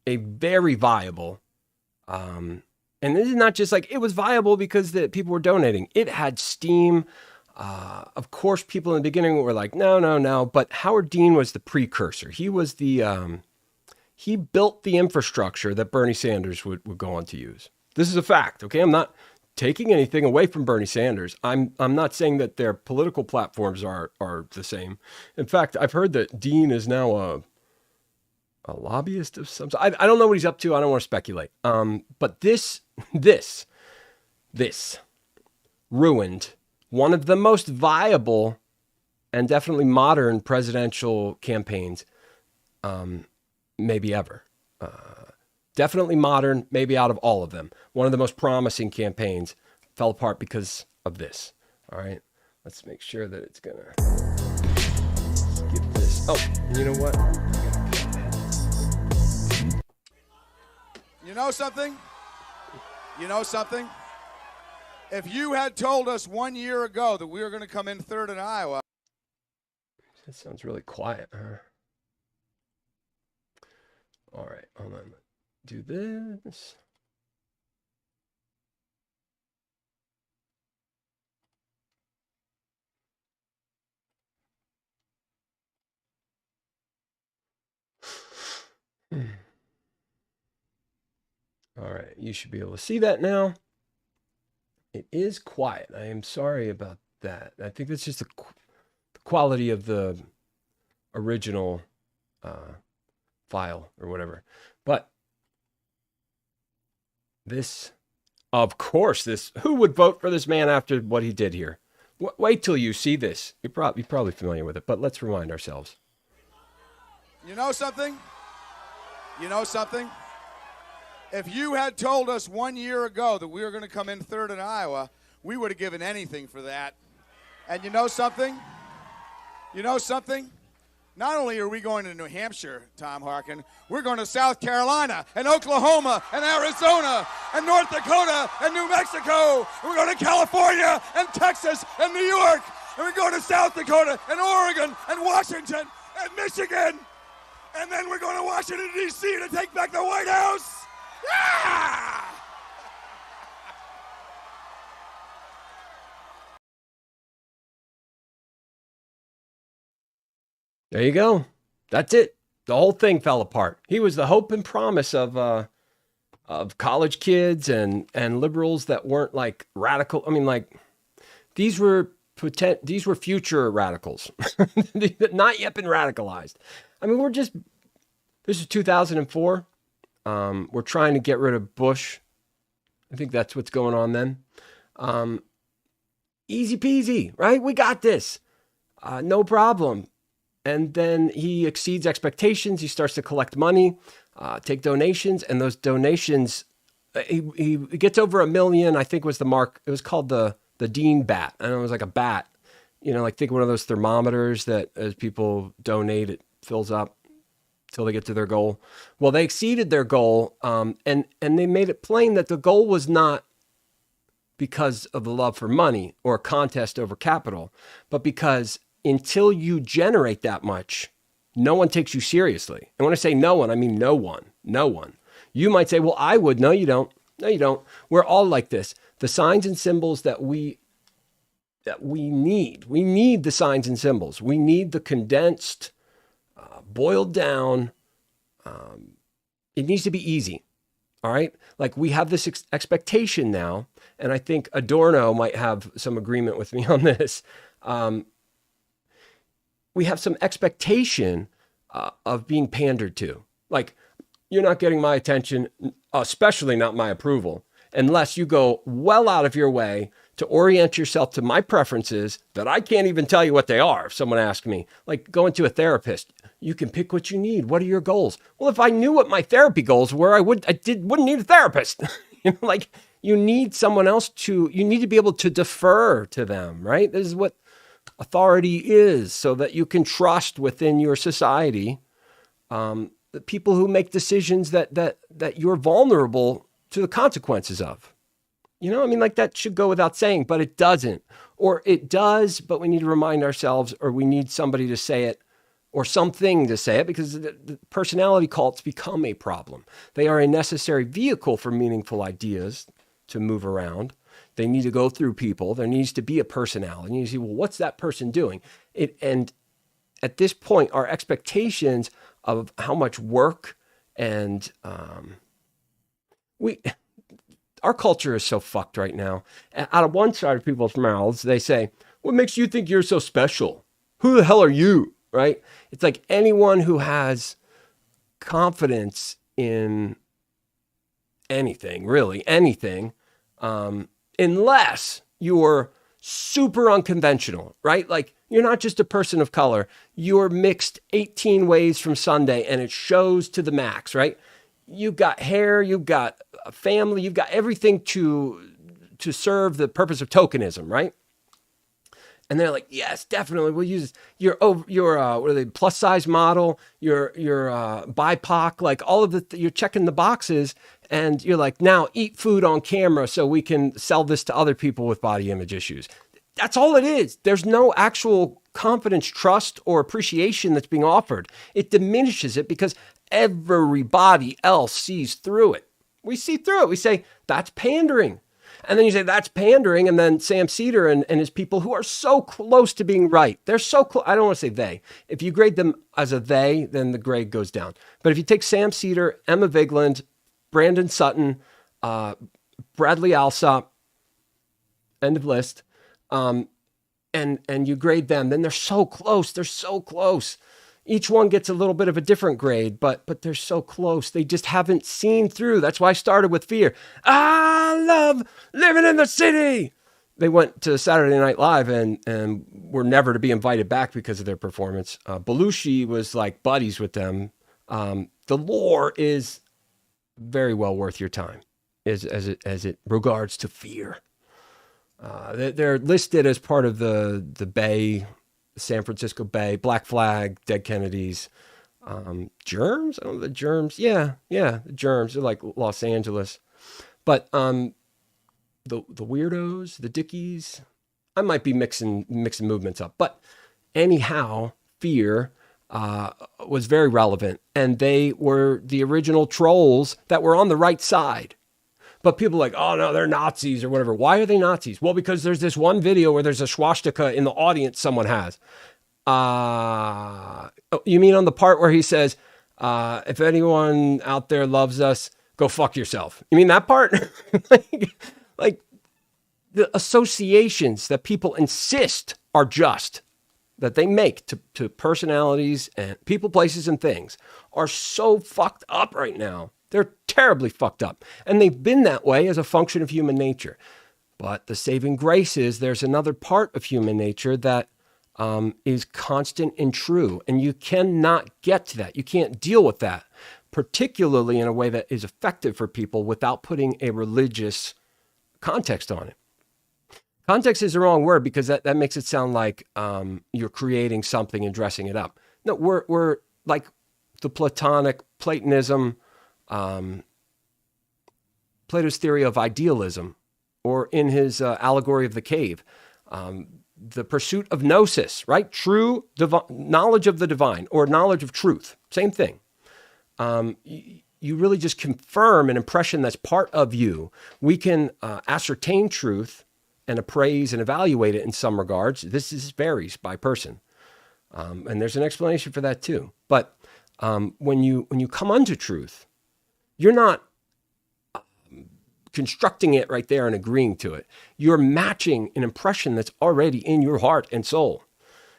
a very viable, and this is not just like it was viable because the people were donating. It had steam. Of course, people in the beginning were like, no. But Howard Dean was the precursor. He was the, he built the infrastructure that Bernie Sanders would go on to use. This is a fact. Okay. I'm not taking anything away from Bernie Sanders. I'm not saying that their political platforms are the same. In fact, I've heard that Dean is now a lobbyist of some sort. I don't know what he's up to. I don't want to speculate. But this ruined one of the most viable and definitely modern presidential campaigns, maybe ever. Definitely modern, maybe out of all of them. One of the most promising campaigns fell apart because of this. All right, let's make sure that it's gonna skip this. Oh, you know what? You know something? You know something? If you had told us 1 year ago that we were going to come in third in Iowa. That sounds really quiet, huh? All right, hold on. Do this. All right, you should be able to see that now. It is quiet. I am sorry about that. I think that's just the quality of the original file or whatever. But this, of course, who would vote for this man after what he did here? Wait till you see this. You're probably familiar with it, but let's remind ourselves. You know something? You know something? If you had told us 1 year ago that we were going to come in third in Iowa, we would have given anything for that. And you know something? You know something? Not only are we going to New Hampshire, Tom Harkin, we're going to South Carolina and Oklahoma and Arizona and North Dakota and New Mexico. And we're going to California and Texas and New York. And we're going to South Dakota and Oregon and Washington and Michigan. And then we're going to Washington, D.C. to take back the White House. Yeah! There you go. That's it. The whole thing fell apart. He was the hope and promise of college kids and liberals that weren't like radical. I mean, like these were future radicals, not yet been radicalized. I mean, this is 2004. We're trying to get rid of Bush. I think that's what's going on then. Easy peasy, right? We got this. No problem. And then he exceeds expectations. He starts to collect money, take donations, and those donations, he gets over 1 million, I think was the mark. It was called the Dean bat. I know it was like a bat, like think one of those thermometers that as people donate, it fills up. till they get to their goal. Well, they exceeded their goal, and they made it plain that the goal was not because of the love for money or a contest over capital, but because until you generate that much, no one takes you seriously. And when I say no one, I mean no one. No one. You might say, well, I would. No, you don't. No, you don't. We're all like this. The signs and symbols that we need. We need the signs and symbols. We need the condensed, boiled down. It needs to be easy. All right. Like we have this expectation now, and I think Adorno might have some agreement with me on this. We have some expectation of being pandered to. Like, you're not getting my attention, especially not my approval, unless you go well out of your way to orient yourself to my preferences that I can't even tell you what they are. If someone asks me, like going to a therapist, you can pick what you need. What are your goals? Well, if I knew what my therapy goals were, wouldn't need a therapist. Like you need someone else you need to be able to defer to them, right? This is what authority is, so that you can trust within your society the people who make decisions that you're vulnerable to the consequences of. Like that should go without saying, but it doesn't. Or it does, but we need to remind ourselves, or we need somebody to say it, or something to say it, because the personality cults become a problem. They are a necessary vehicle for meaningful ideas to move around. They need to go through people. There needs to be a personality. You see, well, what's that person doing? And at this point, our expectations of how much work and our culture is so fucked right now. Out of one side of people's mouths, they say, what makes you think you're so special? Who the hell are you? Right? It's like anyone who has confidence in anything, really anything, unless you're super unconventional, right? Like you're not just a person of color, you're mixed 18 ways from Sunday and it shows to the max, right? You've got hair, you've got a family, you've got everything to serve the purpose of tokenism, right? And they're like, yes, definitely, we'll use your what are they, plus size model, your BIPOC, like all of you're checking the boxes, and you're like, now eat food on camera so we can sell this to other people with body image issues. That's all it is. There's no actual confidence, trust, or appreciation that's being offered. It diminishes it because everybody else sees through it. We see through it. We say, that's pandering. And then you say, that's pandering. And then Sam Cedar and his people who are so close to being right. They're so close. I don't want to say they. If you grade them as a they, then the grade goes down. But if you take Sam Cedar, Emma Vigland, Brandon Sutton, Bradley Alsop, end of list, and you grade them, then they're so close. They're so close. Each one gets a little bit of a different grade, but they're so close. They just haven't seen through. That's why I started with fear. I love living in the city. They went to Saturday Night Live and were never to be invited back because of their performance. Belushi was like buddies with them. The lore is very well worth your time as it regards to fear. They're listed as part of the Bay, San Francisco Bay, Black Flag, Dead Kennedys, Germs. I don't know, the Germs. Yeah, the Germs. They're like Los Angeles, but the weirdos, the Dickies. I might be mixing movements up, but anyhow, fear was very relevant, and they were the original trolls that were on the right side. But people are like, oh no, they're Nazis or whatever. Why are they Nazis? Well, because there's this one video where there's a swastika in the audience someone has. You mean on the part where he says, if anyone out there loves us, go fuck yourself. You mean that part? like the associations that people insist are just, that they make to personalities and people, places, and things are so fucked up right now. They're terribly fucked up. And they've been that way as a function of human nature. But the saving grace is there's another part of human nature that is constant and true. And you cannot get to that. You can't deal with that, particularly in a way that is effective for people without putting a religious context on it. Context is the wrong word because that makes it sound like you're creating something and dressing it up. No, we're like the Platonism, Plato's theory of idealism, or in his allegory of the cave, the pursuit of gnosis, right? True knowledge of the divine or knowledge of truth, same thing. You really just confirm an impression that's part of you. We can ascertain truth and appraise and evaluate it in some regards. This varies by person. And there's an explanation for that too. But when you come unto truth, you're not constructing it right there and agreeing to it. You're matching an impression that's already in your heart and soul.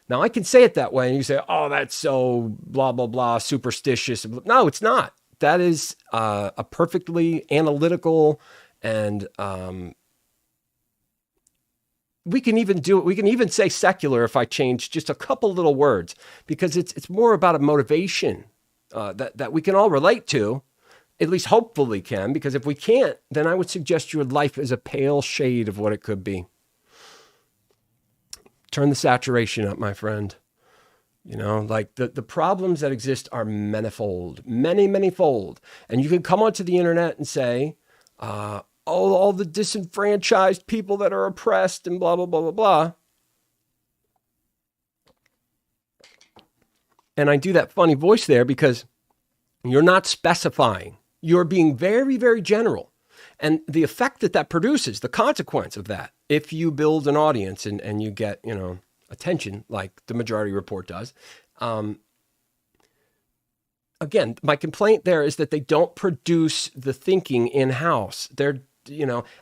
Now, I can say it that way, and you say, oh, that's so blah, blah, blah, superstitious. No, it's not. That is a perfectly analytical and we can even do it. We can even say secular if I change just a couple little words, because it's more about a motivation that we can all relate to, at least hopefully can, because if we can't, then I would suggest your life is a pale shade of what it could be. Turn the saturation up, my friend. You know, like the problems that exist are manifold, many-fold. And you can come onto the internet and say, all the disenfranchised people that are oppressed and blah, blah, blah, blah, blah. And I do that funny voice there because you're not specifying. You're being very, very general. And the effect that produces, the consequence of that, if you build an audience and you get, attention like the Majority Report does. Again, my complaint there is that they don't produce the thinking in-house. They're,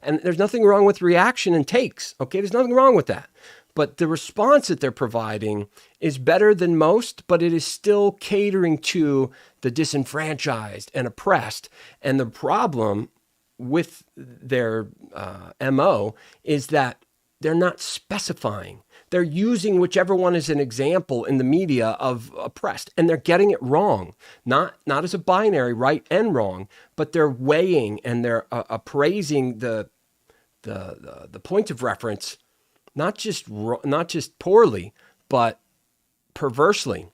and there's nothing wrong with reaction and takes. Okay, there's nothing wrong with that. But the response that they're providing is better than most, but it is still catering to the disenfranchised and oppressed. And the problem with their MO is that they're not specifying. They're using whichever one is an example in the media of oppressed, and they're getting it wrong. Not as a binary, right and wrong, but they're weighing and they're appraising the point of reference, not just poorly, but perversely.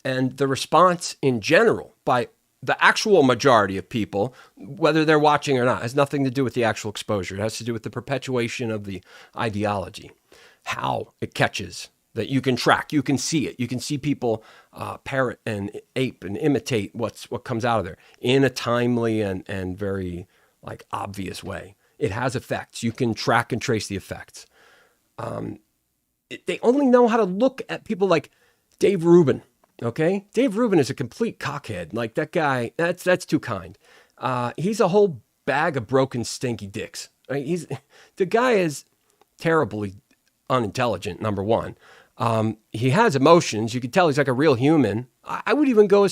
And the response in general by the actual majority of people, whether they're watching or not, has nothing to do with the actual exposure. It has to do with the perpetuation of the ideology. How it catches, that you can track, you can see it. You can see people parrot and ape and imitate what comes out of there in a timely and very obvious way. It has effects. You can track and trace the effects. They only know how to look at people like Dave Rubin. Okay, Dave Rubin is a complete cockhead. Like that guy, that's too kind. He's a whole bag of broken, stinky dicks. Right? The guy is terribly unintelligent, number one. He has emotions. You can tell he's like a real human. I would even go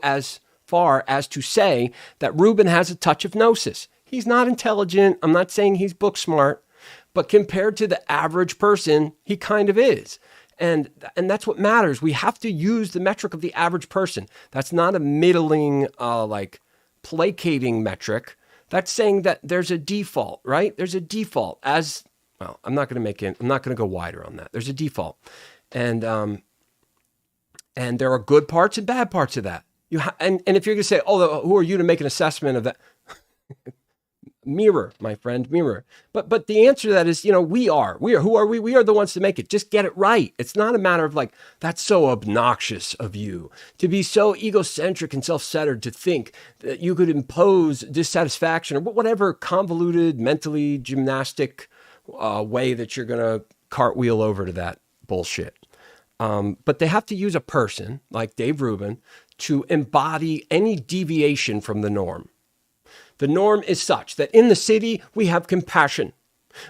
as far as to say that Rubin has a touch of gnosis. He's not intelligent. I'm not saying he's book smart, but compared to the average person, he kind of is. And that's what matters. We have to use the metric of the average person. That's not a middling, placating metric. That's saying that there's a default, right? There's a default I'm not going to go wider on that. There's a default. And there are good parts and bad parts of that. And if you're going to say, who are you to make an assessment of that? Mirror, my friend, mirror. But the answer to that is, we are. Who are we? We are the ones to make it. Just get it right. It's not a matter of that's so obnoxious of you to be so egocentric and self-centered to think that you could impose dissatisfaction or whatever convoluted, mentally gymnastic way that you're going to cartwheel over to that bullshit. But they have to use a person like Dave Rubin to embody any deviation from the norm. The norm is such that in the city, we have compassion.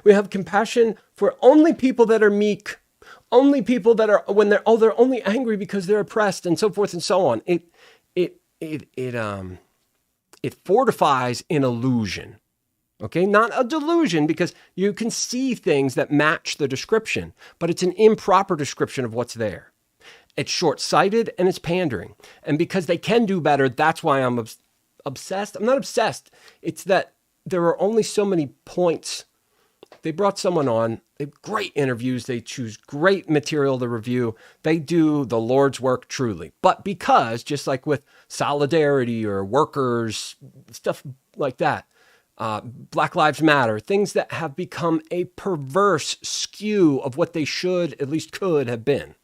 We have compassion for only people that are meek, only people that are, when they're only angry because they're oppressed and so forth and so on. It fortifies an illusion. Okay, not a delusion, because you can see things that match the description, but it's an improper description of what's there. It's short-sighted and it's pandering. And because they can do better, that's why I'm obsessed. I'm not obsessed. It's that there are only so many points they brought someone on. They have great interviews. They choose great material to review. They do the Lord's work truly. But because, just like with solidarity or workers, stuff like that, Black Lives Matter, things that have become a perverse skew of what they should, at least could have been.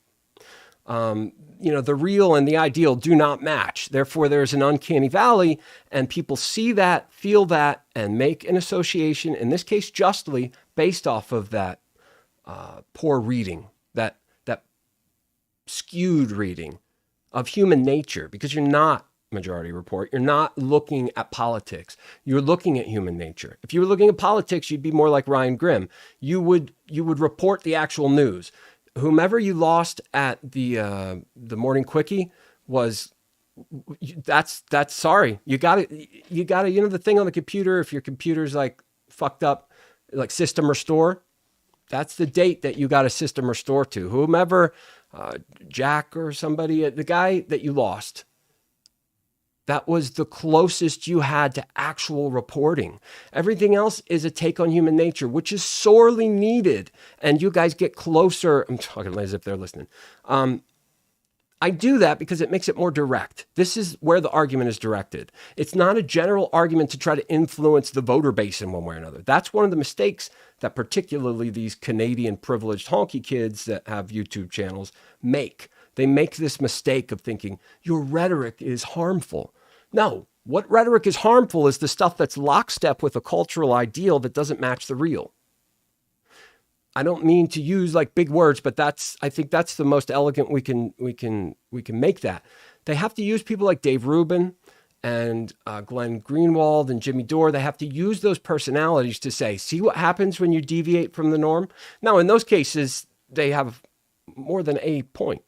The real and the ideal do not match. Therefore, there's an uncanny valley, and people see that, feel that, and make an association, in this case, justly, based off of that poor reading, that skewed reading of human nature, because you're not Majority Report. You're not looking at politics. You're looking at human nature. If you were looking at politics, you'd be more like Ryan Grimm. You would report the actual news. Whomever you lost at the morning quickie that's sorry. You gotta, the thing on the computer, if your computer's like fucked up, like system restore, that's the date that you got a system restore to. Whomever, Jack or somebody, the guy that you lost, that was the closest you had to actual reporting. Everything else is a take on human nature, which is sorely needed. And you guys get closer. I'm talking as if they're listening. I do that because it makes it more direct. This is where the argument is directed. It's not a general argument to try to influence the voter base in one way or another. That's one of the mistakes that particularly these Canadian privileged honky kids that have YouTube channels make. They make this mistake of thinking your rhetoric is harmful. No, what rhetoric is harmful is the stuff that's lockstep with a cultural ideal that doesn't match the real. I don't mean to use like big words, but I think that's the most elegant we can make that. They have to use people like Dave Rubin and Glenn Greenwald and Jimmy Dore. They have to use those personalities to say, see what happens when you deviate from the norm. Now, in those cases, they have more than a point.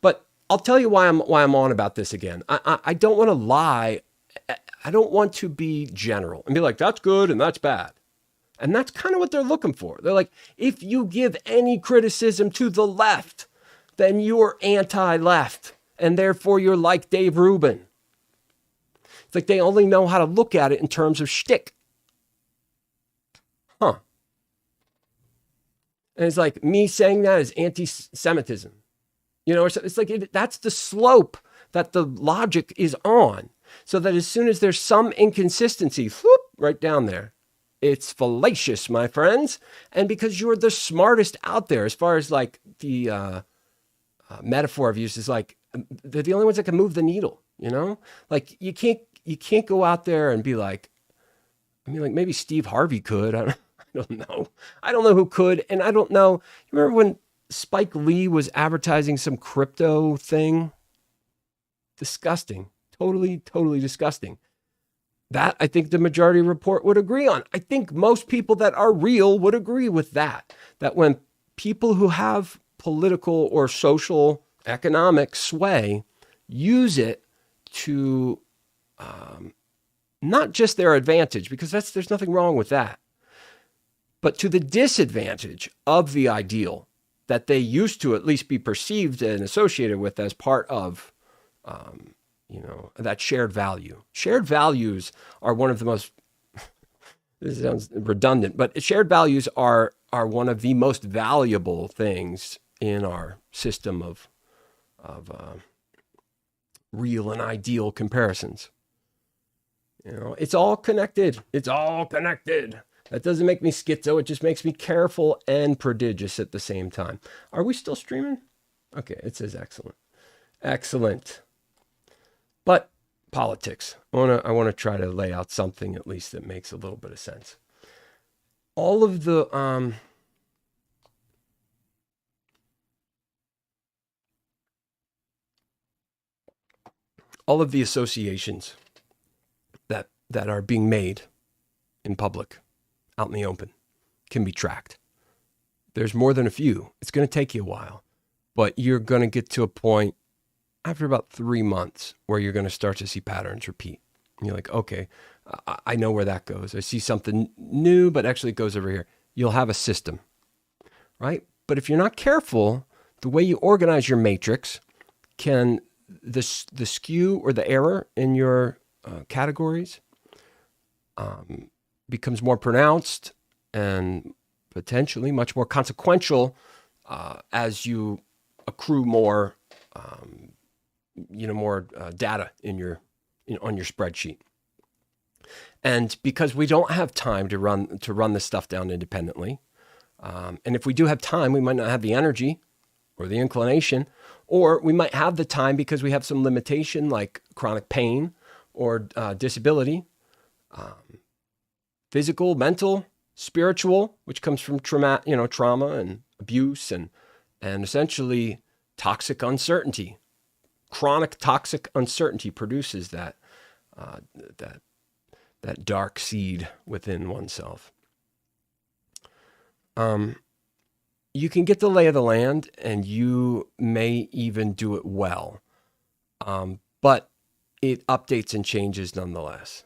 But I'll tell you why I'm on about this again. I don't want to lie. I don't want to be general and be like, that's good and that's bad. And that's kind of what they're looking for. They're like, if you give any criticism to the left, then you're anti-left. And therefore you're like Dave Rubin. It's like they only know how to look at it in terms of shtick. Huh. And it's like me saying that is anti-Semitism. It's like that's the slope that the logic is on. So that as soon as there's some inconsistency, whoop, right down there, it's fallacious, my friends. And because you're the smartest out there, as far as like the metaphor I've used is like, they're the only ones that can move the needle, Like you can't go out there and be like, like maybe Steve Harvey could. I don't know. I don't know who could. And I don't know. You remember when Spike Lee was advertising some crypto thing? Disgusting. Totally, totally disgusting. That I think the Majority Report would agree on. I think most people that are real would agree with that. That when people who have political or social economic sway use it to not just their advantage, because there's nothing wrong with that, but to the disadvantage of the ideal that they used to at least be perceived and associated with as part of, that shared value. Shared values are one of the most, this sounds redundant, but shared values are one of the most valuable things in our system of real and ideal comparisons. It's all connected. It's all connected. That doesn't make me schizo. It just makes me careful and prodigious at the same time. Are we still streaming? Okay, it says excellent. Excellent. But politics. I want to try to lay out something at least that makes a little bit of sense. All of the associations that are being made in public, out in the open, can be tracked. There's more than a few. It's going to take you a while, but you're going to get to a point after about 3 months where you're going to start to see patterns repeat. And you're like, okay, I know where that goes. I see something new, but actually it goes over here. You'll have a system, right? But if you're not careful, the way you organize your matrix can, the skew or the error in your categories becomes more pronounced and potentially much more consequential as you accrue more, more data on your spreadsheet. And because we don't have time to run this stuff down independently, and if we do have time, we might not have the energy or the inclination, or we might have the time because we have some limitation like chronic pain or disability, physical, mental, spiritual, which comes from trauma and abuse and essentially toxic uncertainty. Chronic toxic uncertainty produces that dark seed within oneself. You can get the lay of the land, and you may even do it well, but it updates and changes nonetheless,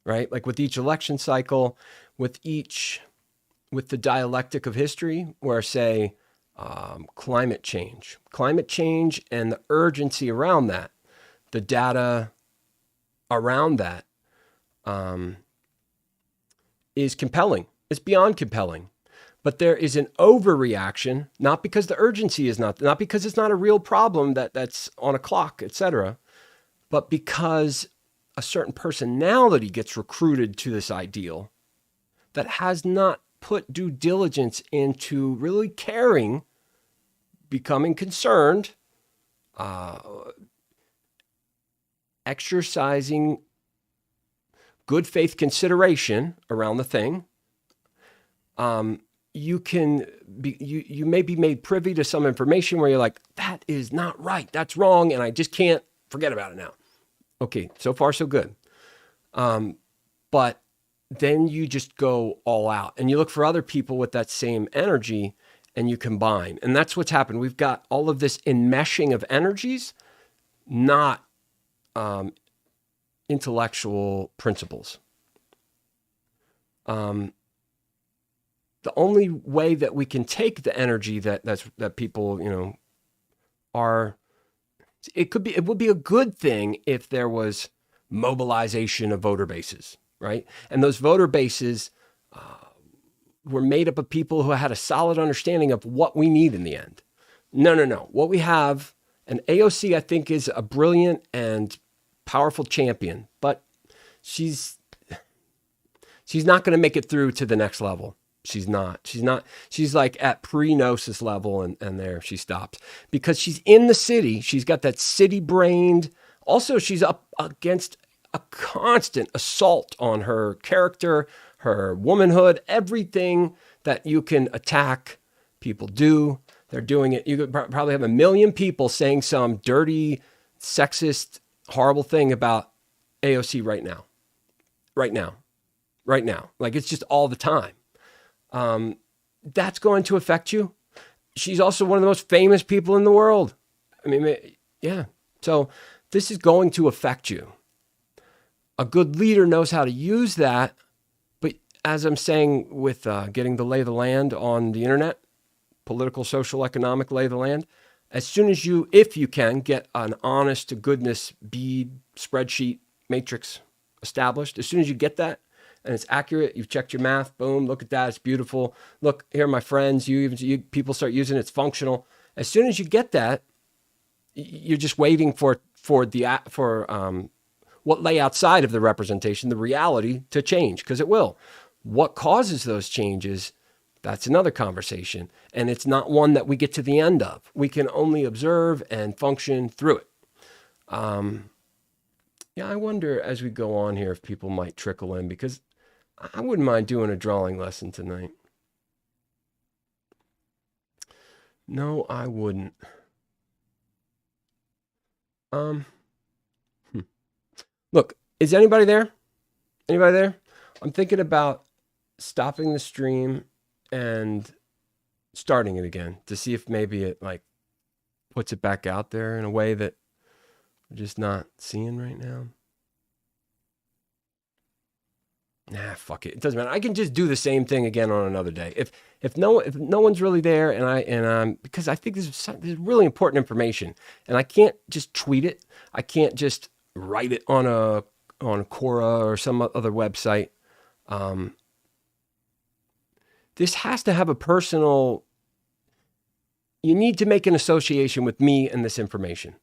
right? Like with each election cycle, with the dialectic of history, where say climate change and the urgency around that, the data around that is compelling. It's beyond compelling. But there is an overreaction, not because the urgency is not because it's not a real problem that's on a clock, etc., but because a certain personality gets recruited to this ideal that has not put due diligence into really caring, becoming concerned, exercising good faith consideration around the thing. You may be made privy to some information where you're like, that is not right, that's wrong, and I just can't forget about it now. Okay, so far so good. But then you just go all out and you look for other people with that same energy and you combine. And that's what's happened. We've got all of this enmeshing of energies, not intellectual principles. The only way that we can take the energy that people, it would be a good thing if there was mobilization of voter bases, right? And those voter bases were made up of people who had a solid understanding of what we need in the end. No. What we have, and AOC, I think, is a brilliant and powerful champion, but she's not going to make it through to the next level. She's not. She's like at pre-gnosis level, and there she stops. Because she's in the city. She's got that city-brained. Also, she's up against a constant assault on her character, her womanhood, everything that you can attack. People do. They're doing it. You could probably have 1 million people saying some dirty, sexist, horrible thing about AOC right now. Like, it's just all the time. That's going to affect you. She's also one of the most famous people in the world. I mean, yeah. So this is going to affect you. A good leader knows how to use that. But as I'm saying with getting the lay of the land on the internet, political, social, economic lay of the land, as soon as you, if you can, get an honest to goodness bead, spreadsheet, matrix established, as soon as you get that, and it's accurate, you've checked your math, boom, look at that, it's beautiful. Look, here are my friends, people start using it, it's functional. As soon as you get that, you're just waiting for what lay outside of the representation, the reality, to change, because it will. What causes those changes, that's another conversation, and it's not one that we get to the end of. We can only observe and function through it. Yeah, I wonder as we go on here if people might trickle in, because I wouldn't mind doing a drawing lesson tonight. No, I wouldn't. Look, is anybody there? Anybody there? I'm thinking about stopping the stream and starting it again to see if maybe it like puts it back out there in a way that we're just not seeing right now. Nah, fuck it. It doesn't matter. I can just do the same thing again on another day. If no one's really there, and because I think this is really important information, and I can't just tweet it. I can't just write it on Quora or some other website. this has to have a personal, you need to make an association with me and this information.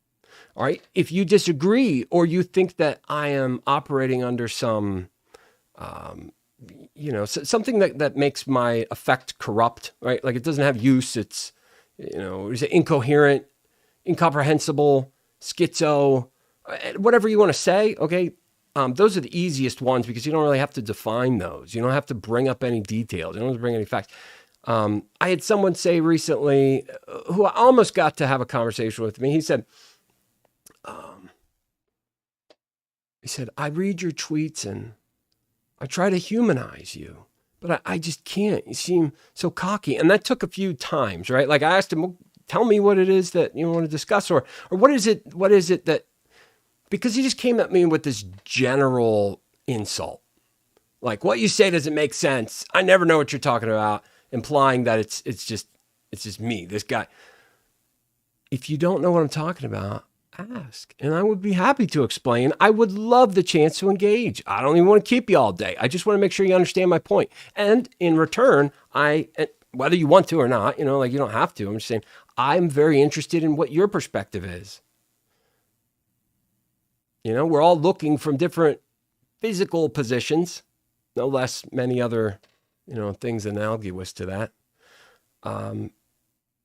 All right. If you disagree or you think that I am operating under some, something that makes my effect corrupt, right? Like it doesn't have use. It's, is it incoherent, incomprehensible, schizo, whatever you want to say. Okay. Those are the easiest ones because you don't really have to define those. You don't have to bring up any details. You don't have to bring any facts. I had someone say recently who I almost got to have a conversation with me. He said, I read your tweets and I try to humanize you, but I just can't. You seem so cocky. And that took a few times, right? Like I asked him, well, tell me what it is that you want to discuss or what is it that, because he just came at me with this general insult. Like what you say doesn't make sense. I never know what you're talking about, implying that it's just me, this guy. If you don't know what I'm talking about, ask, and I would be happy to explain. I would love the chance to engage. I don't even want to keep you all day. I just want to make sure you understand my point. And in return, whether you want to or not, you don't have to. I'm just saying, I'm very interested in what your perspective is. We're all looking from different physical positions, no less many other, things analogous to that.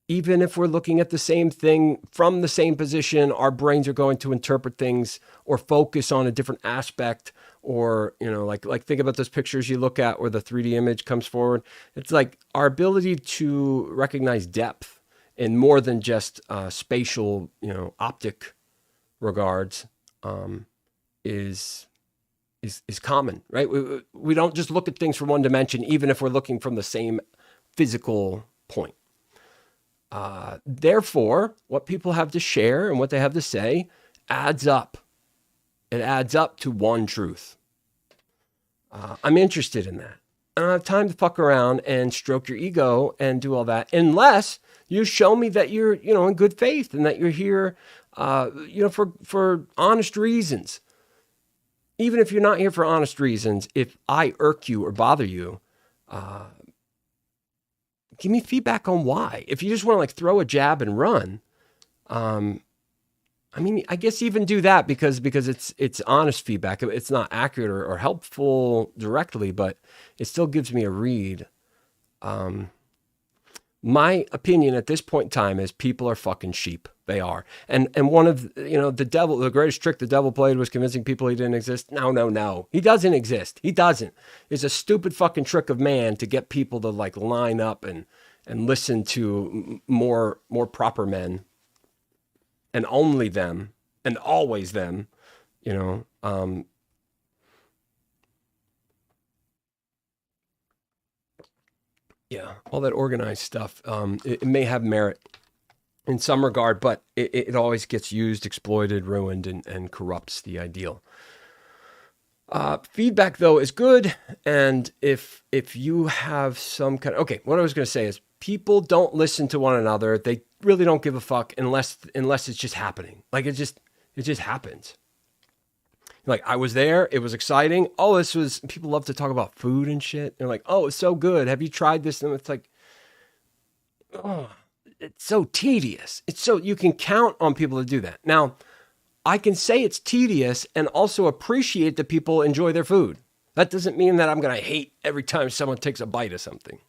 Even if we're looking at the same thing from the same position, our brains are going to interpret things or focus on a different aspect or, like think about those pictures you look at where the 3D image comes forward. It's like our ability to recognize depth in more than just spatial, optic regards is common, right? We don't just look at things from one dimension, even if we're looking from the same physical point. Therefore, what people have to share and what they have to say adds up. It adds up to one truth. I'm interested in that. I don't have time to fuck around and stroke your ego and do all that unless you show me that you're, in good faith and that you're here, for honest reasons. Even if you're not here for honest reasons, if I irk you or bother you, give me feedback on why. If you just want to throw a jab and run, I guess even do that because it's honest feedback. It's not accurate or helpful directly, but it still gives me a read. My opinion at this point in time is people are fucking sheep. They are. And one of, the greatest trick the devil played was convincing people he didn't exist. No. He doesn't exist. He doesn't. It's a stupid fucking trick of man to get people to line up and listen to more proper men and only them and always them, yeah, all that organized stuff. It may have merit in some regard, but it always gets used, exploited, ruined, and corrupts the ideal. Feedback, though, is good. And if you have some kind of... Okay, what I was going to say is people don't listen to one another. They really don't give a fuck unless it's just happening. It just happens. I was there. It was exciting. Oh, people love to talk about food and shit. They're like, oh, it's so good. Have you tried this? And it's like, oh, it's so tedious. You can count on people to do that. Now, I can say it's tedious and also appreciate that people enjoy their food. That doesn't mean that I'm going to hate every time someone takes a bite of something.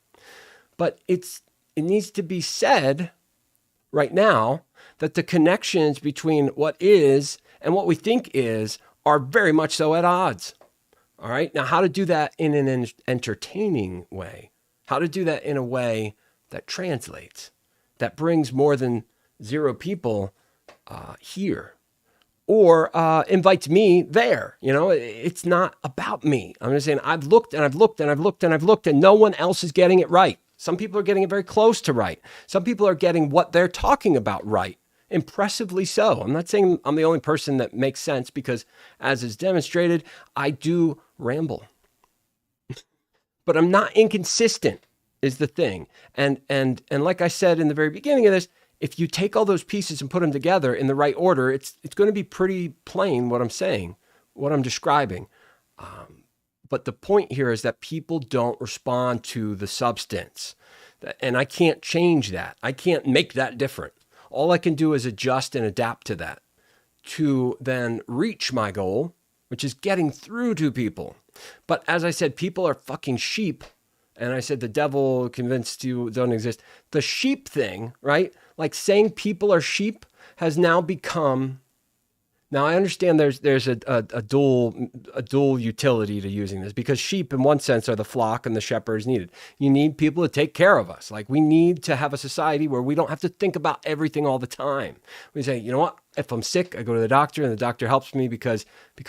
But it needs to be said right now that the connections between what is and what we think is are very much so at odds. All right. Now, how to do that in an entertaining way, how to do that in a way that translates, that brings more than 0 people here or invites me there. It's not about me. I'm just saying I've looked and I've looked and I've looked and I've looked and no one else is getting it right. Some people are getting it very close to right. Some people are getting what they're talking about right. Impressively so. I'm not saying I'm the only person that makes sense because, as is demonstrated, I do ramble. But I'm not inconsistent is the thing. And like I said in the very beginning of this, if you take all those pieces and put them together in the right order, it's going to be pretty plain what I'm saying, what I'm describing. But the point here is that people don't respond to the substance. And I can't change that. I can't make that different. All I can do is adjust and adapt to that to then reach my goal, which is getting through to people. But as I said, people are fucking sheep. And I said the devil convinced you don't exist. The sheep thing, right? Like saying people are sheep has now become... Now I understand there's a dual utility to using this, because sheep in one sense are the flock and the shepherd is needed. You need people to take care of us. Like we need to have a society where we don't have to think about everything all the time. We say, you know what? If I'm sick, I go to the doctor and the doctor helps me because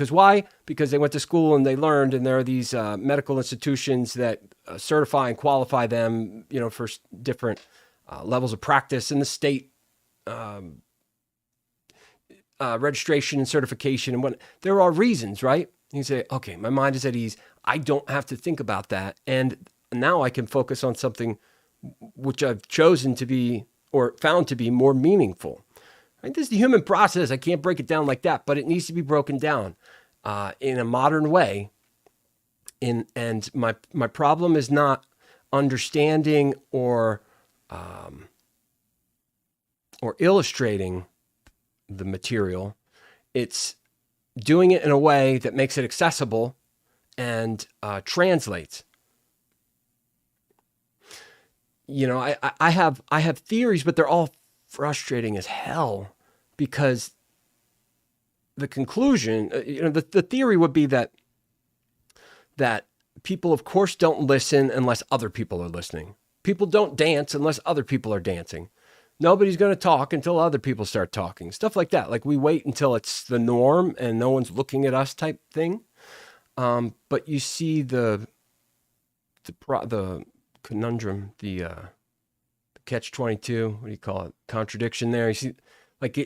why? Because they went to school and they learned, and there are these medical institutions that certify and qualify them, you know, for different levels of practice in the state. Registration and certification and what there are reasons, right? You say, okay, my mind is at ease. I don't have to think about that. And now I can focus on something which I've chosen to be or found to be more meaningful. Right? This is the human process. I can't break it down like that, but it needs to be broken down in a modern way. And my problem is not understanding or illustrating the material. It's doing it in a way that makes it accessible and translates. You know, I have theories, but they're all frustrating as hell, because the conclusion, you know, the theory would be that people, of course, don't listen unless other people are listening. People don't dance unless other people are dancing. Nobody's going to talk until other people start talking. Stuff like that. Like we wait until it's the norm and no one's looking at us type thing. But you see the conundrum, the catch-22, what do you call it? Contradiction there. You see, like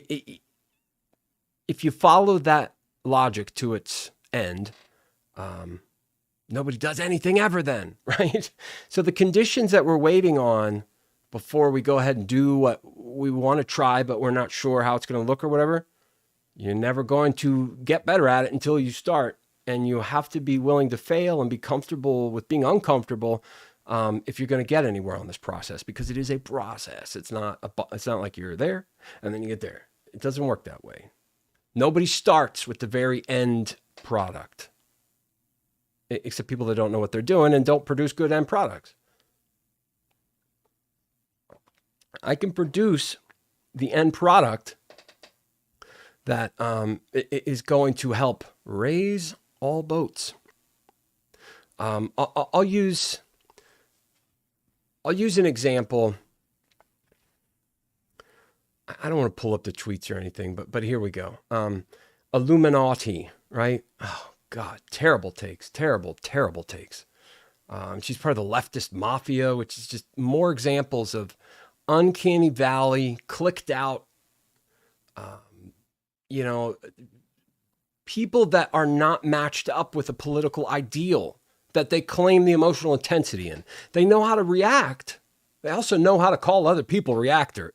if you follow that logic to its end, nobody does anything ever then, right? So the conditions that we're waiting on before we go ahead and do what we want to try, but we're not sure how it's going to look or whatever, you're never going to get better at it until you start. And you have to be willing to fail and be comfortable with being uncomfortable if you're going to get anywhere on this process, because it is a process. It's not like you're there and then you get there. It doesn't work that way. Nobody starts with the very end product, except people that don't know what they're doing and don't produce good end products. I can produce the end product that is going to help raise all boats. I'll use an example. I don't want to pull up the tweets or anything, but here we go. Illuminati, right? Oh God, terrible takes. She's part of the leftist mafia, which is just more examples of uncanny valley, clicked out, people that are not matched up with a political ideal that they claim the emotional intensity in. They know how to react. They also know how to call other people reactive,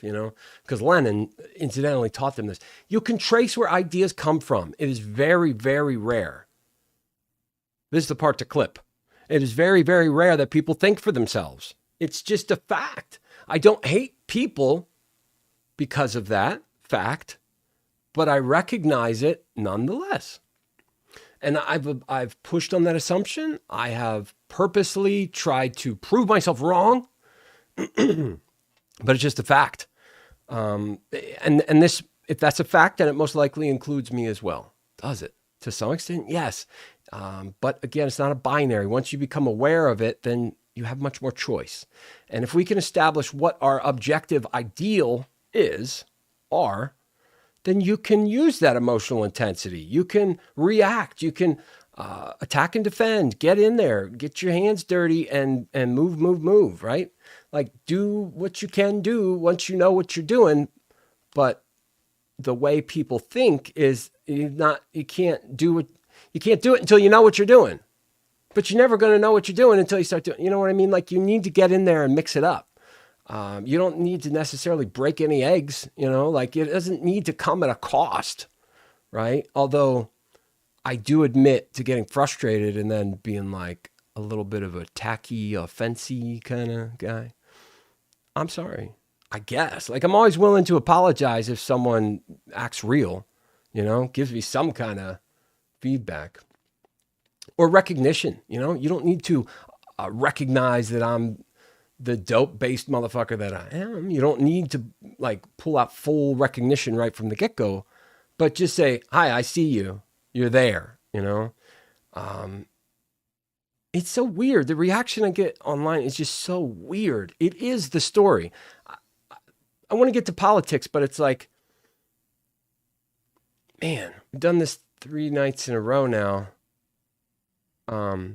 because Lenin incidentally taught them this. You can trace where ideas come from. It is very, very rare. This is the part to clip. It is very, very rare that people think for themselves. It's just a fact. I don't hate people because of that fact, but I recognize it nonetheless. And I've pushed on that assumption. I have purposely tried to prove myself wrong, but it's just a fact. And this, if that's a fact, then it most likely includes me as well. Does it? To some extent, yes. But again, it's not a binary. Once you become aware of it, then you have much more choice. And if we can establish what our objective ideal are, then you can use that emotional intensity. You can react. You can attack and defend. Get in there. Get your hands dirty and move, right? Like do what you can do once you know what you're doing. But the way people think is you can't do it until you know what you're doing. But you're never going to know what you're doing until you start doing. You know what I mean? Like you need to get in there and mix it up. You don't need to necessarily break any eggs. Like it doesn't need to come at a cost, right? Although I do admit to getting frustrated and then being like a little bit of a tacky, offensy kind of guy. I'm sorry, I guess. Like, I'm always willing to apologize if someone acts real, you know, gives me some kind of feedback or recognition. You know, you don't need to recognize that I'm the dope-based motherfucker that I am. You don't need to like pull out full recognition right from the get-go, but just say, hi, I see you. You're there, you know? It's so weird. The reaction I get online is just so weird. It is the story. I want to get to politics, but it's like, man, we've done this 3 nights in a row now. I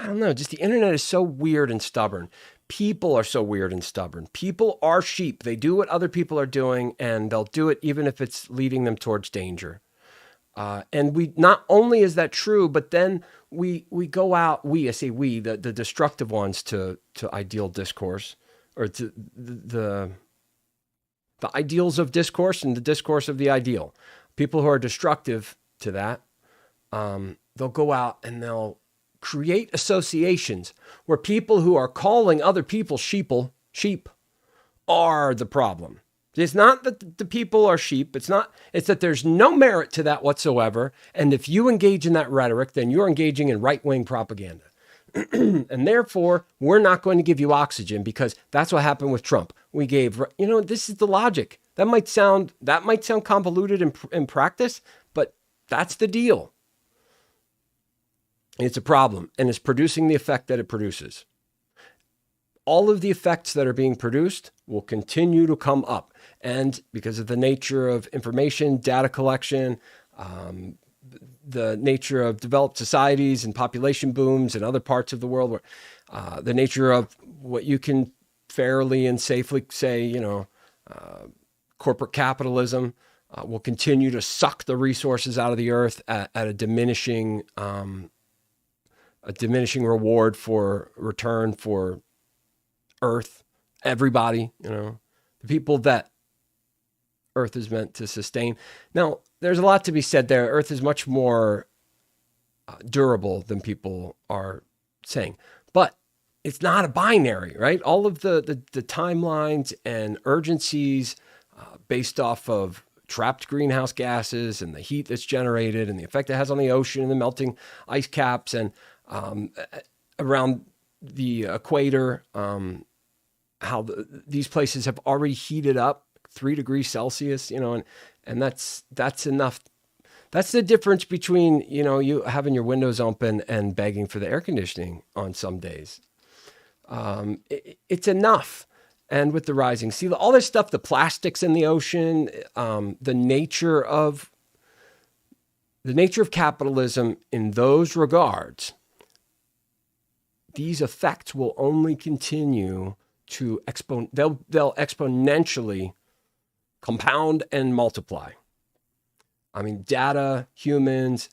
don't know, just the internet is so weird and stubborn. People are so weird and stubborn. People are sheep. They do what other people are doing, and they'll do it even if it's leading them towards danger. And we, not only is that true, but then we go out, the destructive ones to ideal discourse, or to the ideals of discourse and the discourse of the ideal. People who are destructive to that, they'll go out and they'll create associations where people who are calling other people sheep are the problem. It's not that the people are sheep. It's that there's no merit to that whatsoever. And if you engage in that rhetoric, then you're engaging in right-wing propaganda. And therefore, we're not going to give you oxygen, because that's what happened with Trump. We gave, this is the logic. That might sound convoluted in practice, but that's the deal. It's a problem, and it's producing the effect that it produces. All of the effects that are being produced will continue to come up. And because of the nature of information, data collection, the nature of developed societies and population booms in other parts of the world, where the nature of what you can fairly and safely say, corporate capitalism will continue to suck the resources out of the earth at a diminishing reward for return for Earth, everybody, the people that Earth is meant to sustain. Now, there's a lot to be said there. Earth is much more durable than people are saying, but it's not a binary, right? All of the timelines and urgencies based off of trapped greenhouse gases and the heat that's generated and the effect it has on the ocean and the melting ice caps and around the equator, how these places have already heated up 3 degrees Celsius, and that's enough. That's the difference between, you having your windows open and begging for the air conditioning on some days. It's enough. And with the rising sea, all this stuff, the plastics in the ocean, the nature of capitalism in those regards, these effects will only continue to they'll exponentially compound and multiply. I mean, data, humans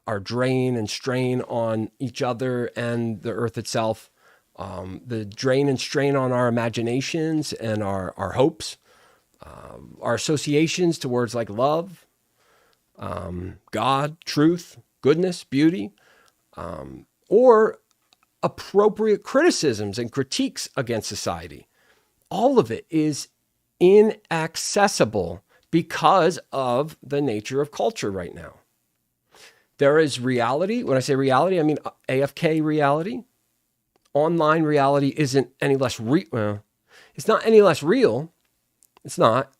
are drain and strain on each other and the earth itself. The drain and strain on our imaginations and our hopes, our associations to words like love, God, truth, goodness, beauty, or appropriate criticisms and critiques against society. All of it is inaccessible because of the nature of culture right now. There is reality. When I say reality, I mean AFK reality. Online reality isn't any less real. It's not any less real. It's not,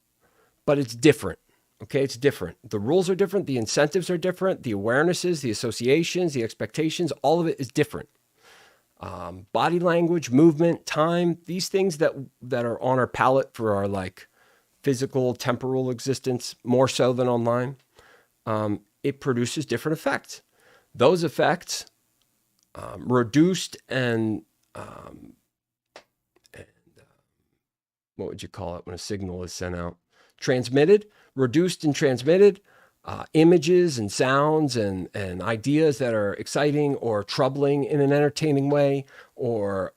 but it's different. Okay, it's different. The rules are different. The incentives are different. The awarenesses, the associations, the expectations, all of it is different. Body language, movement, time, these things that are on our palette for our like physical, temporal existence, more so than online, it produces different effects. Those effects, reduced and what would you call it when a signal is sent out? Transmitted, reduced and transmitted, images and sounds and ideas that are exciting or troubling in an entertaining way, or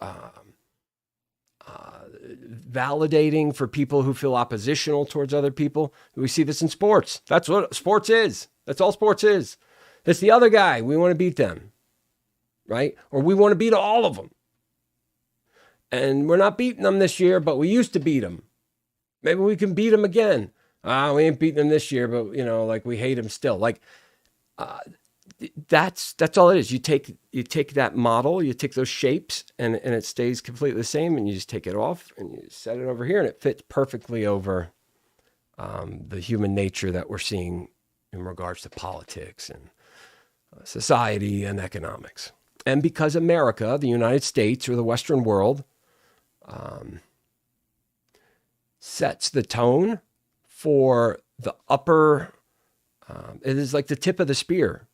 validating for people who feel oppositional towards other people. We see this in sports. That's what sports is. That's all sports is. It's the other guy. We want to beat them, right? Or we want to beat all of them. And we're not beating them this year, but we used to beat them. Maybe we can beat them again. We ain't beating them this year, but like we hate them still. Like that's all it is. You take that model, you take those shapes, and it stays completely the same, and you just take it off and you set it over here, and it fits perfectly over the human nature that we're seeing in regards to politics and society and economics. And because America, the United States, or the Western world, sets the tone for the upper, it is like the tip of the spear,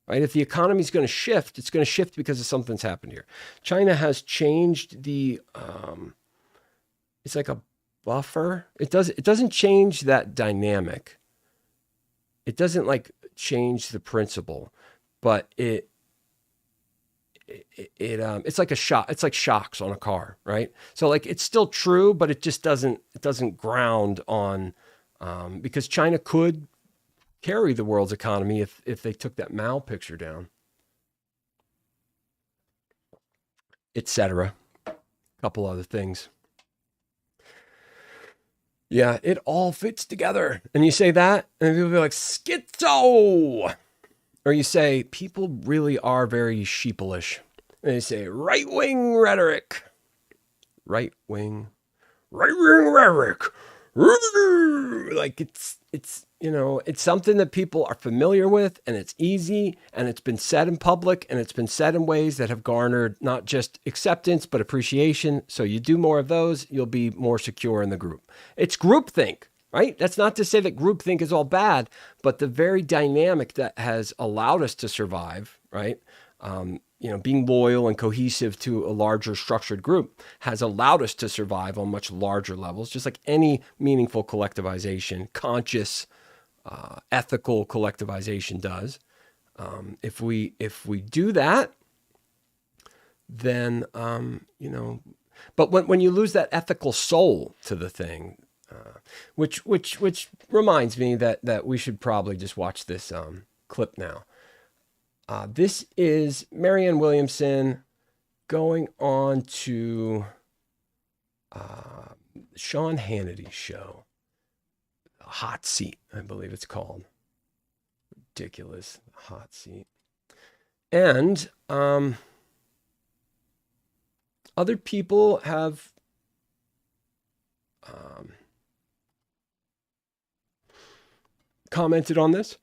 right? If the economy is going to shift, it's going to shift because of something's happened here. China has changed it's like a buffer. It doesn't change that dynamic. It doesn't like change the principle, but it's like a shock. It's like shocks on a car, right? So like it's still true, but it just doesn't ground on, because China could carry the world's economy if they took that Mao picture down, etc. A couple other things. Yeah, it all fits together. And you say that, and people be like, schizo. Or you say, people really are very sheepleish. And they say, right-wing rhetoric. Right-wing rhetoric. Like it's something that people are familiar with, and it's easy, and it's been said in public, and it's been said in ways that have garnered not just acceptance, but appreciation. So you do more of those, you'll be more secure in the group. It's groupthink. Right? That's not to say that groupthink is all bad, but the very dynamic that has allowed us to survive, right? Being loyal and cohesive to a larger structured group has allowed us to survive on much larger levels, just like any meaningful collectivization, conscious, ethical collectivization does. If we do that, then, but when you lose that ethical soul to the thing, which reminds me that we should probably just watch this clip now. This is Marianne Williamson going on to Sean Hannity's show, Hot Seat, I believe it's called. Ridiculous, Hot Seat. And other people have commented on this.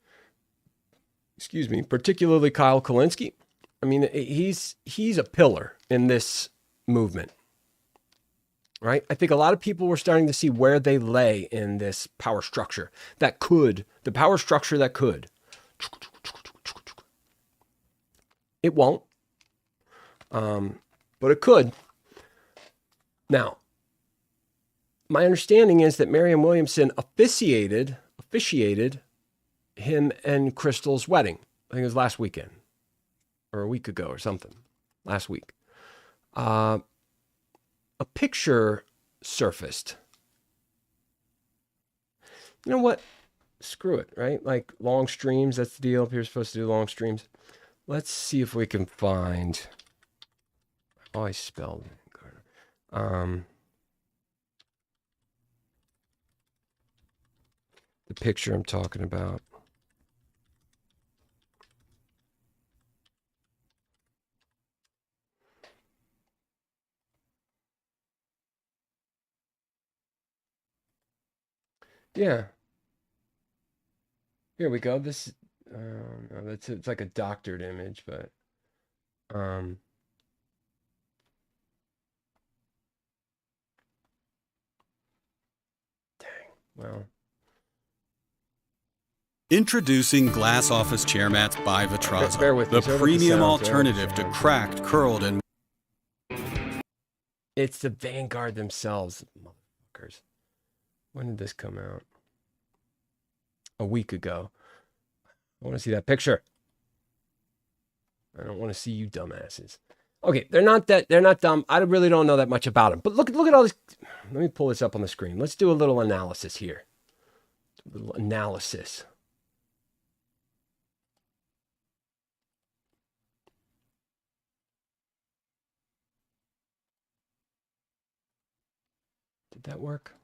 Excuse me, particularly Kyle Kulinski. I mean, he's a pillar in this movement, right? I think a lot of people were starting to see where they lay in this power structure the power structure that could. It won't, but it could. Now, my understanding is that Marianne Williamson officiated him and Crystal's wedding. I think it was last weekend or a week ago or something. Last week. A picture surfaced. You know what? Screw it, right? Like long streams, that's the deal. You're supposed to do long streams. Let's see if we can find. Oh, I spelled it. The picture I'm talking about. Yeah. Here we go. This, no, it's like a doctored image, but, dang, well. Introducing Glass Office Chair Mats by Vitraza, Bear with me. the Sorry about the premium sound. Sorry about the alternative to sound. cracked, curled, and It's the Vanguard themselves, motherfuckers. When did this come out? A week ago. I want to see that picture. I don't want to see you dumbasses. Okay, they're not dumb. I really don't know that much about them. But look at all this. Let me pull this up on the screen. Let's do a little analysis here. A little analysis. Did that work?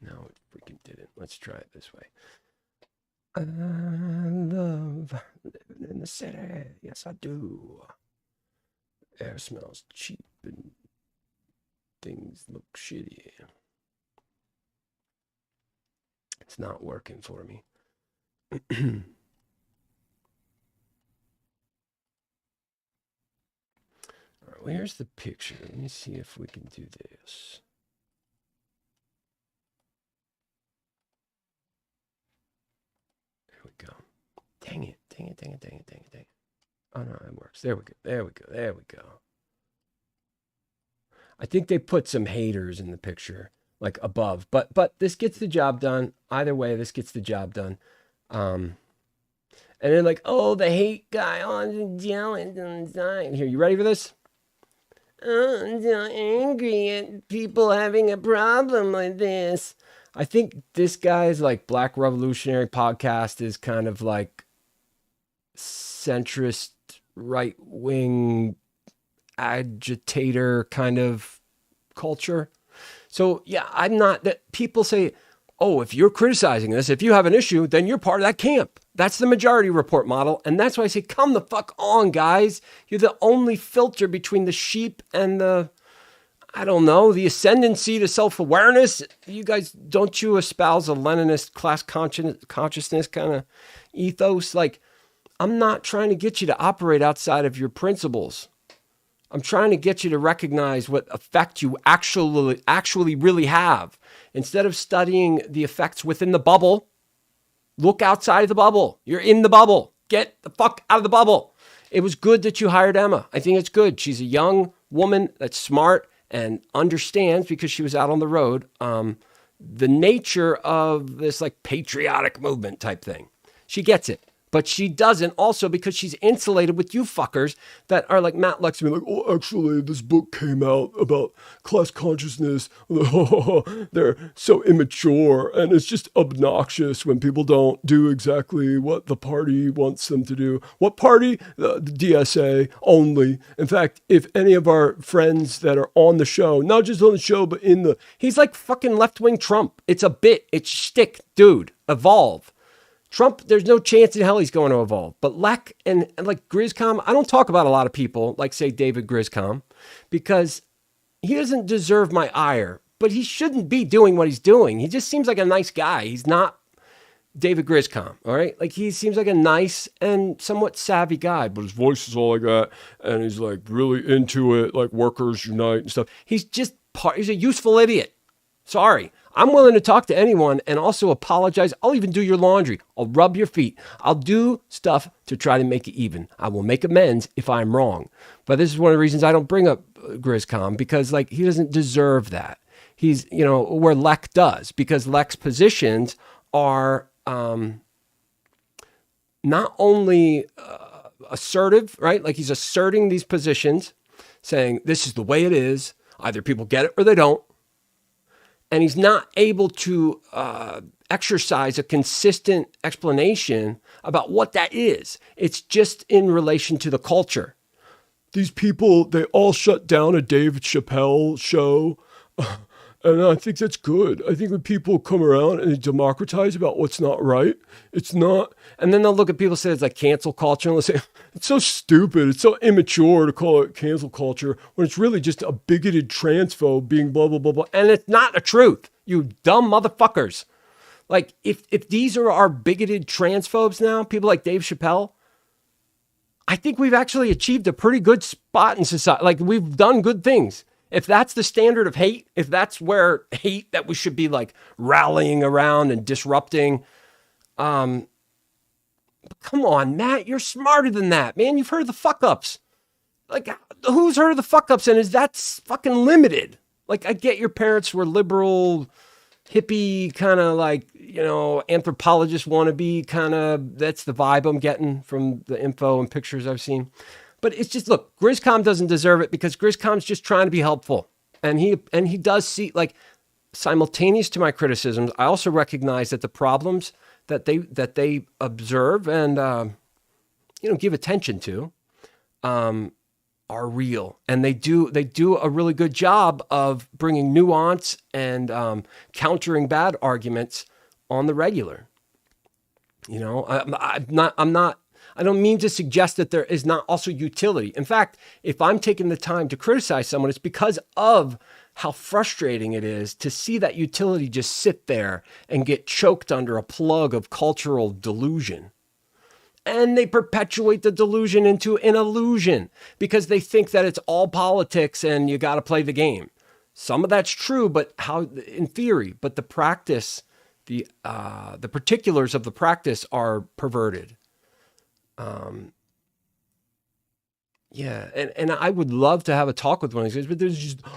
No, it freaking didn't. Let's try it this way. I love living in the city. Yes, I do. Air smells cheap and things look shitty. It's not working for me. All right, well, here's the picture. Let me see if we can do this. There we go. Dang it. Oh, no, it works. There we go. I think they put some haters in the picture, like above. But this gets the job done. Either way, this gets the job done. And then like, oh, the hate guy. Oh, I'm so jealous. I'm dying. Here, you ready for this? Oh, I'm so angry at people having a problem like this. I think this guy's like Black Revolutionary podcast is kind of like centrist, right-wing agitator kind of culture. So yeah, I'm not that people say, oh, if you're criticizing this, if you have an issue, then you're part of that camp. That's the Majority Report model. And that's why I say, come the fuck on, guys. You're the only filter between the sheep and the, I don't know, the ascendancy to self-awareness. You guys, don't you espouse a Leninist class consciousness kind of ethos? Like, I'm not trying to get you to operate outside of your principles. I'm trying to get you to recognize what effect you actually really have. Instead of studying the effects within the bubble, look outside the bubble. You're in the bubble. Get the fuck out of the bubble. It was good that you hired Emma. I think it's good. She's a young woman that's smart and understands, because she was out on the road, the nature of this like patriotic movement type thing. She gets it. But she doesn't also because she's insulated with you fuckers that are like Matt Lexman, like, oh, actually, this book came out about class consciousness. They're so immature, and it's just obnoxious when people don't do exactly what the party wants them to do. What party? The DSA only. In fact, if any of our friends that are on the show, not just on the show, but he's like fucking left-wing Trump. It's a bit. It's shtick. Dude, evolve. Trump, there's no chance in hell he's going to evolve. But Lek and like Griscom, I don't talk about a lot of people like, say, David Griscom, because he doesn't deserve my ire, but he shouldn't be doing what he's doing. He just seems like a nice guy. He's not David Griscom, all right? Like, he seems like a nice and somewhat savvy guy, but his voice is all I got, and he's like really into it, like Workers Unite and stuff. He's a useful idiot. Sorry. I'm willing to talk to anyone and also apologize. I'll even do your laundry. I'll rub your feet. I'll do stuff to try to make it even. I will make amends if I'm wrong. But this is one of the reasons I don't bring up Griscom, because like he doesn't deserve that. He's, where Lek does, because Lek's positions are not only assertive, right? Like he's asserting these positions, saying this is the way it is. Either people get it or they don't. And he's not able to exercise a consistent explanation about what that is. It's just in relation to the culture. These people, they all shut down a Dave Chappelle show. And I think that's good. I think when people come around and they democratize about what's not right, it's not. And then they'll look at people and say it's like cancel culture. And they'll say, it's so stupid. It's so immature to call it cancel culture when it's really just a bigoted transphobe being blah, blah, blah, blah. And it's not the truth, you dumb motherfuckers. Like, if these are our bigoted transphobes now, people like Dave Chappelle, I think we've actually achieved a pretty good spot in society. Like, we've done good things. If that's the standard of hate, if that's where hate that we should be like rallying around and disrupting, come on, Matt, you're smarter than that, man. You've heard the fuck ups. Like, who's heard of the fuck ups? And is that fucking limited? Like, I get your parents were liberal, hippie, kind of like, anthropologist wannabe kind of. That's the vibe I'm getting from the info and pictures I've seen. But it's just, look, Grizzcom doesn't deserve it because Grizzcom's just trying to be helpful. And he does see, like, simultaneous to my criticisms, I also recognize that the problems that they observe and, give attention to, are real. And they do a really good job of bringing nuance and countering bad arguments on the regular. I don't mean to suggest that there is not also utility. In fact, if I'm taking the time to criticize someone, it's because of how frustrating it is to see that utility just sit there and get choked under a plug of cultural delusion. And they perpetuate the delusion into an illusion because they think that it's all politics and you got to play the game. Some of that's true, but how in theory, but the practice, the particulars of the practice are perverted. And I would love to have a talk with one of these guys, but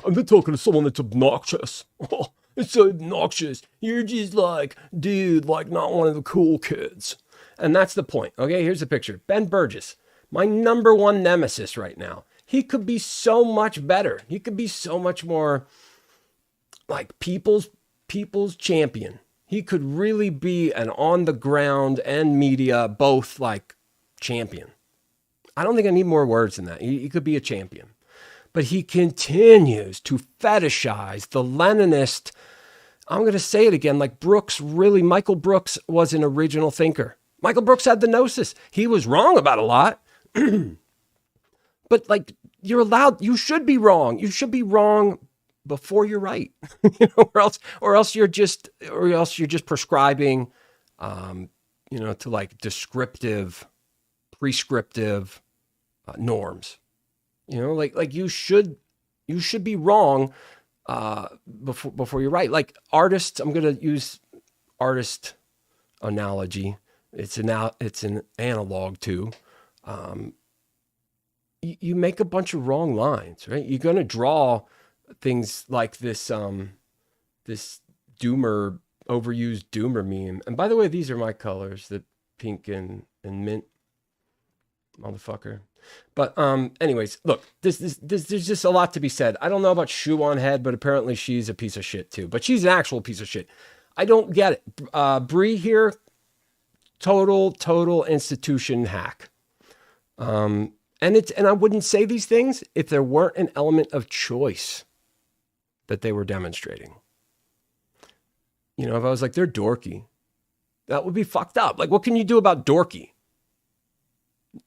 I'm not talking to someone that's obnoxious. Oh, it's so obnoxious. You're just like, dude, like not one of the cool kids. And that's the point. Okay, here's the picture. Ben Burgess, my number one nemesis right now. He could be so much better. He could be so much more like people's champion. He could really be an on the ground and media, both like champion. I don't think I need more words than that. He could be a champion. But he continues to fetishize the Leninist. I'm going to say it again, like Michael Brooks was an original thinker. Michael Brooks had the gnosis. He was wrong about a lot. But like, you should be wrong. You should be wrong before you're right. Or else you're just prescribing, to like prescriptive norms. Like you should be wrong before you're right. Like artists, I'm going to use artist analogy. It's an analog to, you make a bunch of wrong lines, right? You're going to draw things like this doomer, overused doomer meme. And by the way, these are my colors, the pink and mint, motherfucker. But anyways, look, there's just a lot to be said. I don't know about Shoe on Head, but apparently she's a piece of shit too. But she's an actual piece of shit. I don't get it. Bree here, total institution hack. And I wouldn't say these things if there weren't an element of choice that they were demonstrating. If I was like, they're dorky, that would be fucked up. Like, what can you do about dorky?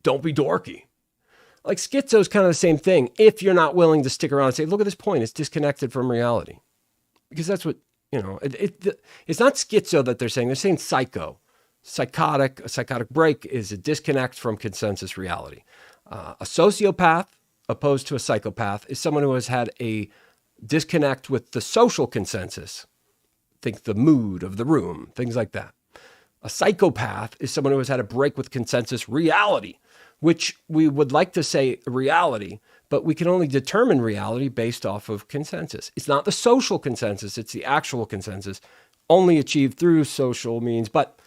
Don't be dorky. Like schizo is kind of the same thing. If you're not willing to stick around and say, look at this point, it's disconnected from reality. Because that's what, it's not schizo that they're saying psycho. A psychotic break is a disconnect from consensus reality. A sociopath, opposed to a psychopath, is someone who has had a disconnect with the social consensus. Think the mood of the room, things like that. A psychopath is someone who has had a break with consensus reality, which we would like to say reality, but we can only determine reality based off of consensus. It's not the social consensus, it's the actual consensus, only achieved through social means, but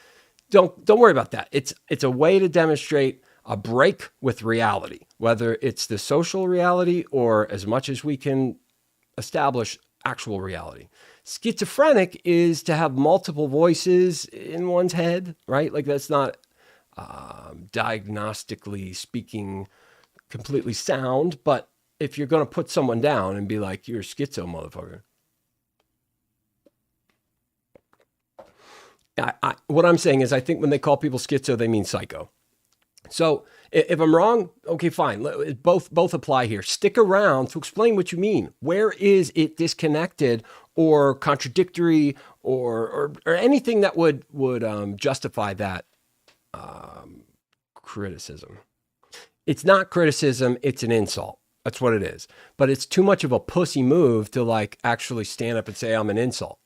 don't worry about that. It's a way to demonstrate a break with reality, whether it's the social reality or as much as we can establish actual reality. Schizophrenic is to have multiple voices in one's head, right? Like that's not diagnostically speaking completely sound, but if you're going to put someone down and be like, you're a schizo motherfucker. What I'm saying is I think when they call people schizo, they mean psycho. So if I'm wrong, okay, fine. Both apply here. Stick around to explain what you mean. Where is it disconnected or contradictory or anything that would justify that criticism? It's not criticism. It's an insult. That's what it is. But it's too much of a pussy move to like actually stand up and say I'm an insult.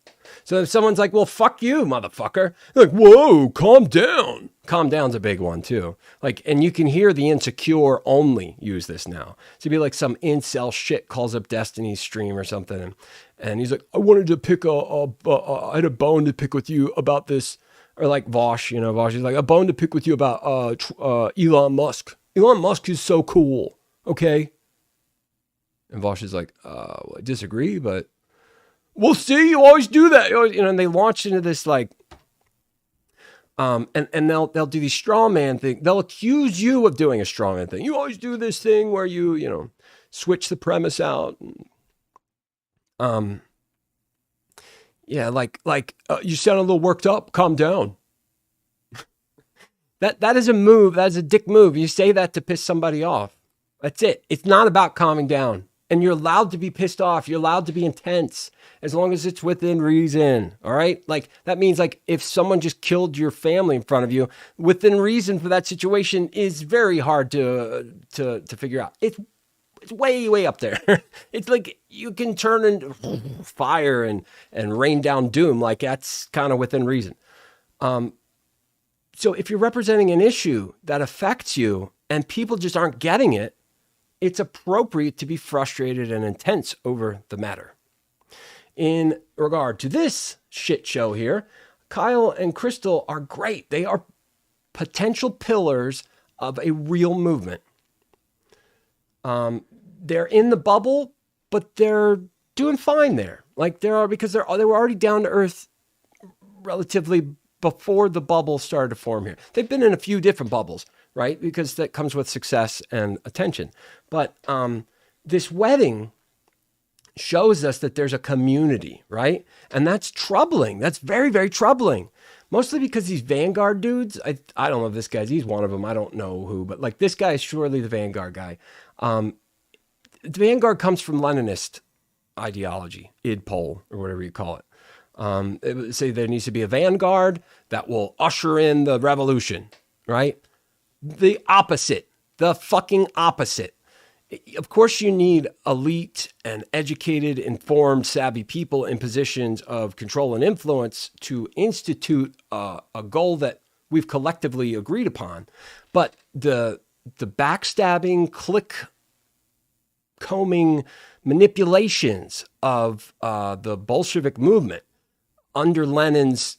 So if someone's like, well, fuck you, motherfucker. Like, whoa, calm down. Calm down's a big one too. Like, and you can hear the insecure only use this now. So it'd be like some incel shit calls up Destiny's stream or something. And he's like, I wanted to pick I had a bone to pick with you about this. Or like Vosh, Vosh is like, a bone to pick with you about Elon Musk. Elon Musk is so cool. Okay. And Vosh is like, well, I disagree, but we'll see. You always do that. And they launch into this like, and they'll do these straw man thing. They'll accuse you of doing a straw man thing. You always do this thing where you switch the premise out. Yeah, like you sound a little worked up. Calm down. That is a move. That's a dick move. You say that to piss somebody off. That's it. It's not about calming down. And you're allowed to be pissed off. You're allowed to be intense as long as it's within reason. All right. Like that means like if someone just killed your family in front of you, within reason for that situation is very hard to figure out. It's way, way up there. It's like you can turn into fire and rain down doom. Like that's kind of within reason. So if you're representing an issue that affects you and people just aren't getting it, it's appropriate to be frustrated and intense over the matter. In regard to this shit show here, Kyle and Crystal are great. They are potential pillars of a real movement. They're in the bubble, but they're doing fine there. Like they were already down to earth relatively before the bubble started to form here. They've been in a few different bubbles, right? Because that comes with success and attention. But this wedding shows us that there's a community, right? And that's troubling. That's very, very troubling. Mostly because these vanguard dudes, I don't know if this guy's, he's one of them. I don't know who, but like this guy is surely the vanguard guy. The vanguard comes from Leninist ideology, id-pol, or whatever you call it. It would say there needs to be a vanguard that will usher in the revolution, right? The opposite, the fucking opposite. Of course, you need elite and educated, informed, savvy people in positions of control and influence to institute a goal that we've collectively agreed upon. But the backstabbing, click combing manipulations of the Bolshevik movement under Lenin's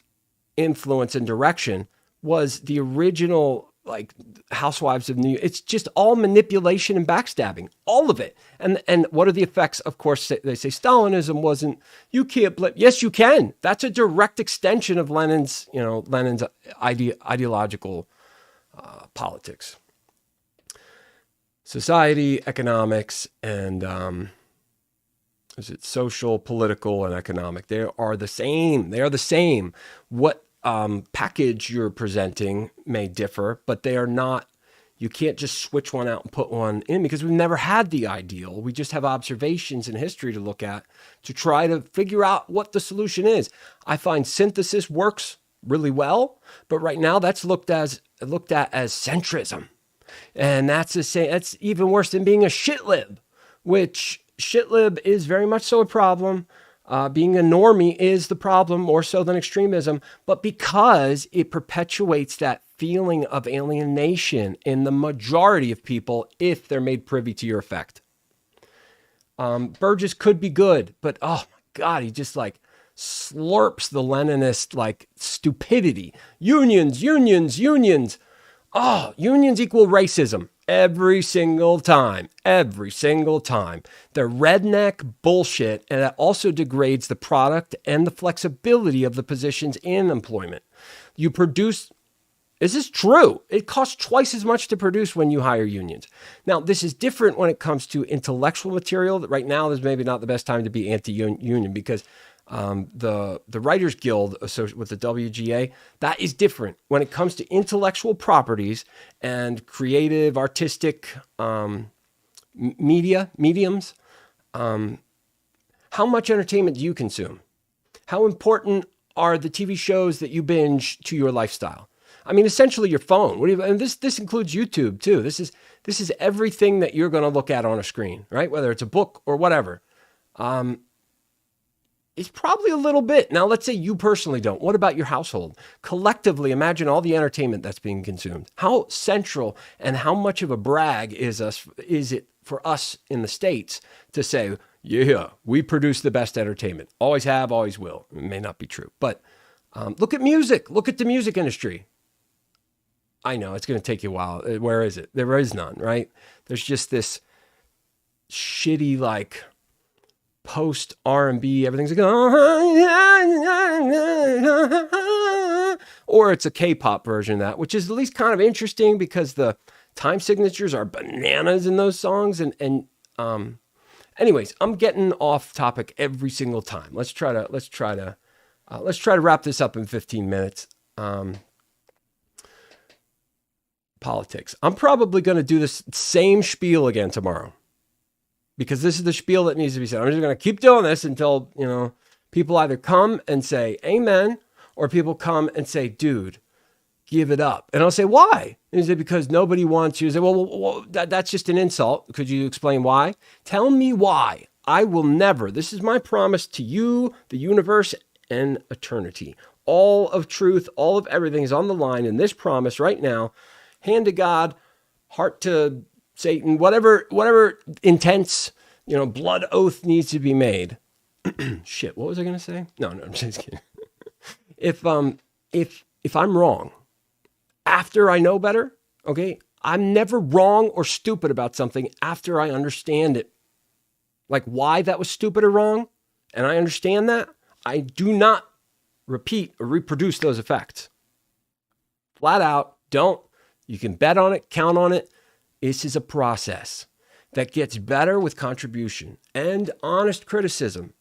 influence and direction was the original like Housewives of New York. It's just all manipulation and backstabbing, all of it. And what are the effects? Of course, they say Stalinism wasn't, you can't blame. Yes, you can. That's a direct extension of Lenin's ideological politics. Society, economics, and is it social, political, and economic? They are the same. They are the same. What package you're presenting may differ, but they are not, you can't just switch one out and put one in because we've never had the ideal. We just have observations in history to look at to try to figure out what the solution is. I find synthesis works really well, but right now that's looked at as centrism. And that's even worse than being a shitlib, which shitlib is very much so a problem. Being a normie is the problem more so than extremism, but because it perpetuates that feeling of alienation in the majority of people if they're made privy to your effect. Burgess could be good, but oh my God, he just like slurps the Leninist like stupidity. Unions. Oh, unions equal racism. Every single time. The redneck bullshit, and that also degrades the product and the flexibility of the positions in employment. You produce, this is true. It costs twice as much to produce when you hire unions. Now, this is different when it comes to intellectual material. Right now, there's maybe not the best time to be anti-union because the Writers Guild with the WGA, that is different when it comes to intellectual properties and creative, artistic mediums. How much entertainment do you consume? How important are the TV shows that you binge to your lifestyle? I mean, essentially your phone. And this includes YouTube too. This is everything that you're going to look at on a screen, right? Whether it's a book or whatever. It's probably a little bit. Now, let's say you personally don't. What about your household? Collectively, imagine all the entertainment that's being consumed. How central and how much of a brag is it for us in the States to say, yeah, we produce the best entertainment. Always have, always will. It may not be true. But look at music. Look at the music industry. I know, it's going to take you a while. Where is it? There is none, right? There's just this shitty, like, post R&B, everything's like, or it's a K-pop version of that, which is at least kind of interesting because the time signatures are bananas in those songs. Anyways, I'm getting off topic every single time. Let's try to wrap this up in 15 minutes. Politics. I'm probably going to do this same spiel again tomorrow, because this is the spiel that needs to be said. I'm just going to keep doing this until, people either come and say amen, or people come and say, dude, give it up. And I'll say, why? And you say, because nobody wants you. You say, well, that's just an insult. Could you explain why? Tell me why. I will never. This is my promise to you, the universe, and eternity. All of truth, all of everything is on the line in this promise right now. Hand to God, heart to Satan, whatever intense, blood oath needs to be made. Shit, what was I going to say? No, I'm just kidding. If I'm wrong, after I know better, okay, I'm never wrong or stupid about something after I understand it. Like why that was stupid or wrong, and I understand that, I do not repeat or reproduce those effects. Flat out, don't. You can bet on it, count on it. This is a process that gets better with contribution and honest criticism.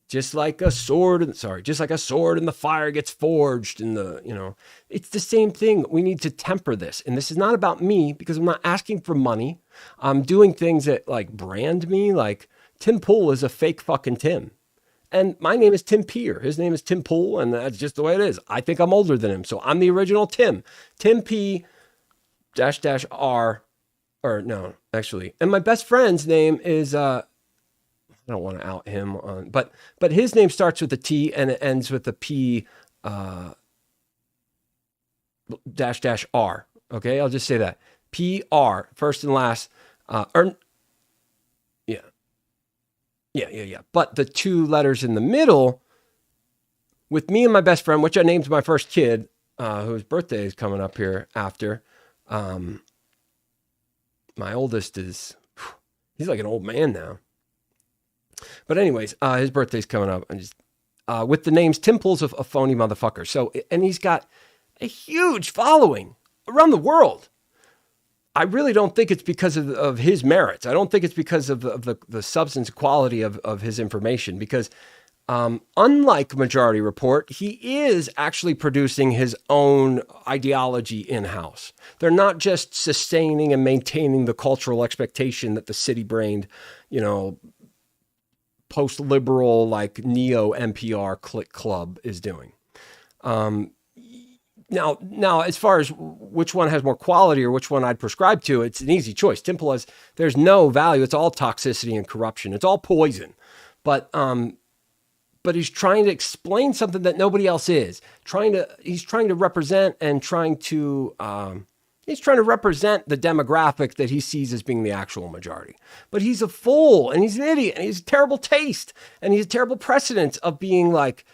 Just like a sword in the fire gets forged it's the same thing. We need to temper this. And this is not about me, because I'm not asking for money. I'm doing things that like brand me. Like Tim Pool is a fake fucking Tim. And my name is Tim Peer. His name is Tim Pool, and that's just the way it is. I think I'm older than him, so I'm the original Tim. Tim P --R, or no, actually. And my best friend's name is I don't want to out him on, but his name starts with a T and it ends with a P --R. Okay, I'll just say that. PR, first and last. Yeah. But the two letters in the middle, with me and my best friend, which I named my first kid, whose birthday is coming up here after. My oldest he's like an old man now. But anyways, his birthday's coming up, and just with the names Tim Pool's a phony motherfucker. So, and he's got a huge following around the world. I really don't think it's because of his merits. I don't think it's because of the substance quality of his information, because unlike Majority Report, he is actually producing his own ideology in-house. They're not just sustaining and maintaining the cultural expectation that the city-brained, post-liberal, like neo-NPR click club is doing. Now, as far as which one has more quality or which one I'd prescribe to, it's an easy choice. Simple as there's no value. It's all toxicity and corruption. It's all poison. But he's trying to explain something that nobody else is. He's trying to represent and he's trying to represent the demographic that he sees as being the actual majority. But he's a fool, and he's an idiot, and he's a terrible taste, and he's a terrible precedent of being like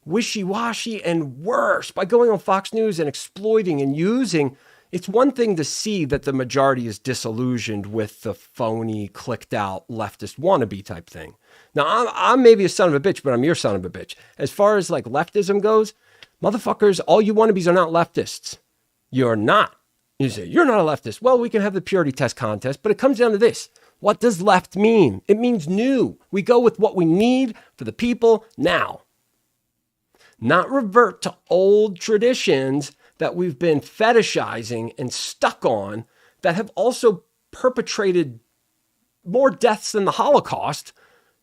wishy-washy and worse by going on Fox News and exploiting and using. It's one thing to see that the majority is disillusioned with the phony, clicked out leftist wannabe type thing. Now, I'm maybe a son of a bitch, but I'm your son of a bitch. As far as like leftism goes, motherfuckers, all you wannabes are not leftists. You're not. You say, you're not a leftist. Well, we can have the purity test contest, but it comes down to this. What does left mean? It means new. We go with what we need for the people now. Not revert to old traditions that we've been fetishizing and stuck on that have also perpetrated more deaths than the Holocaust.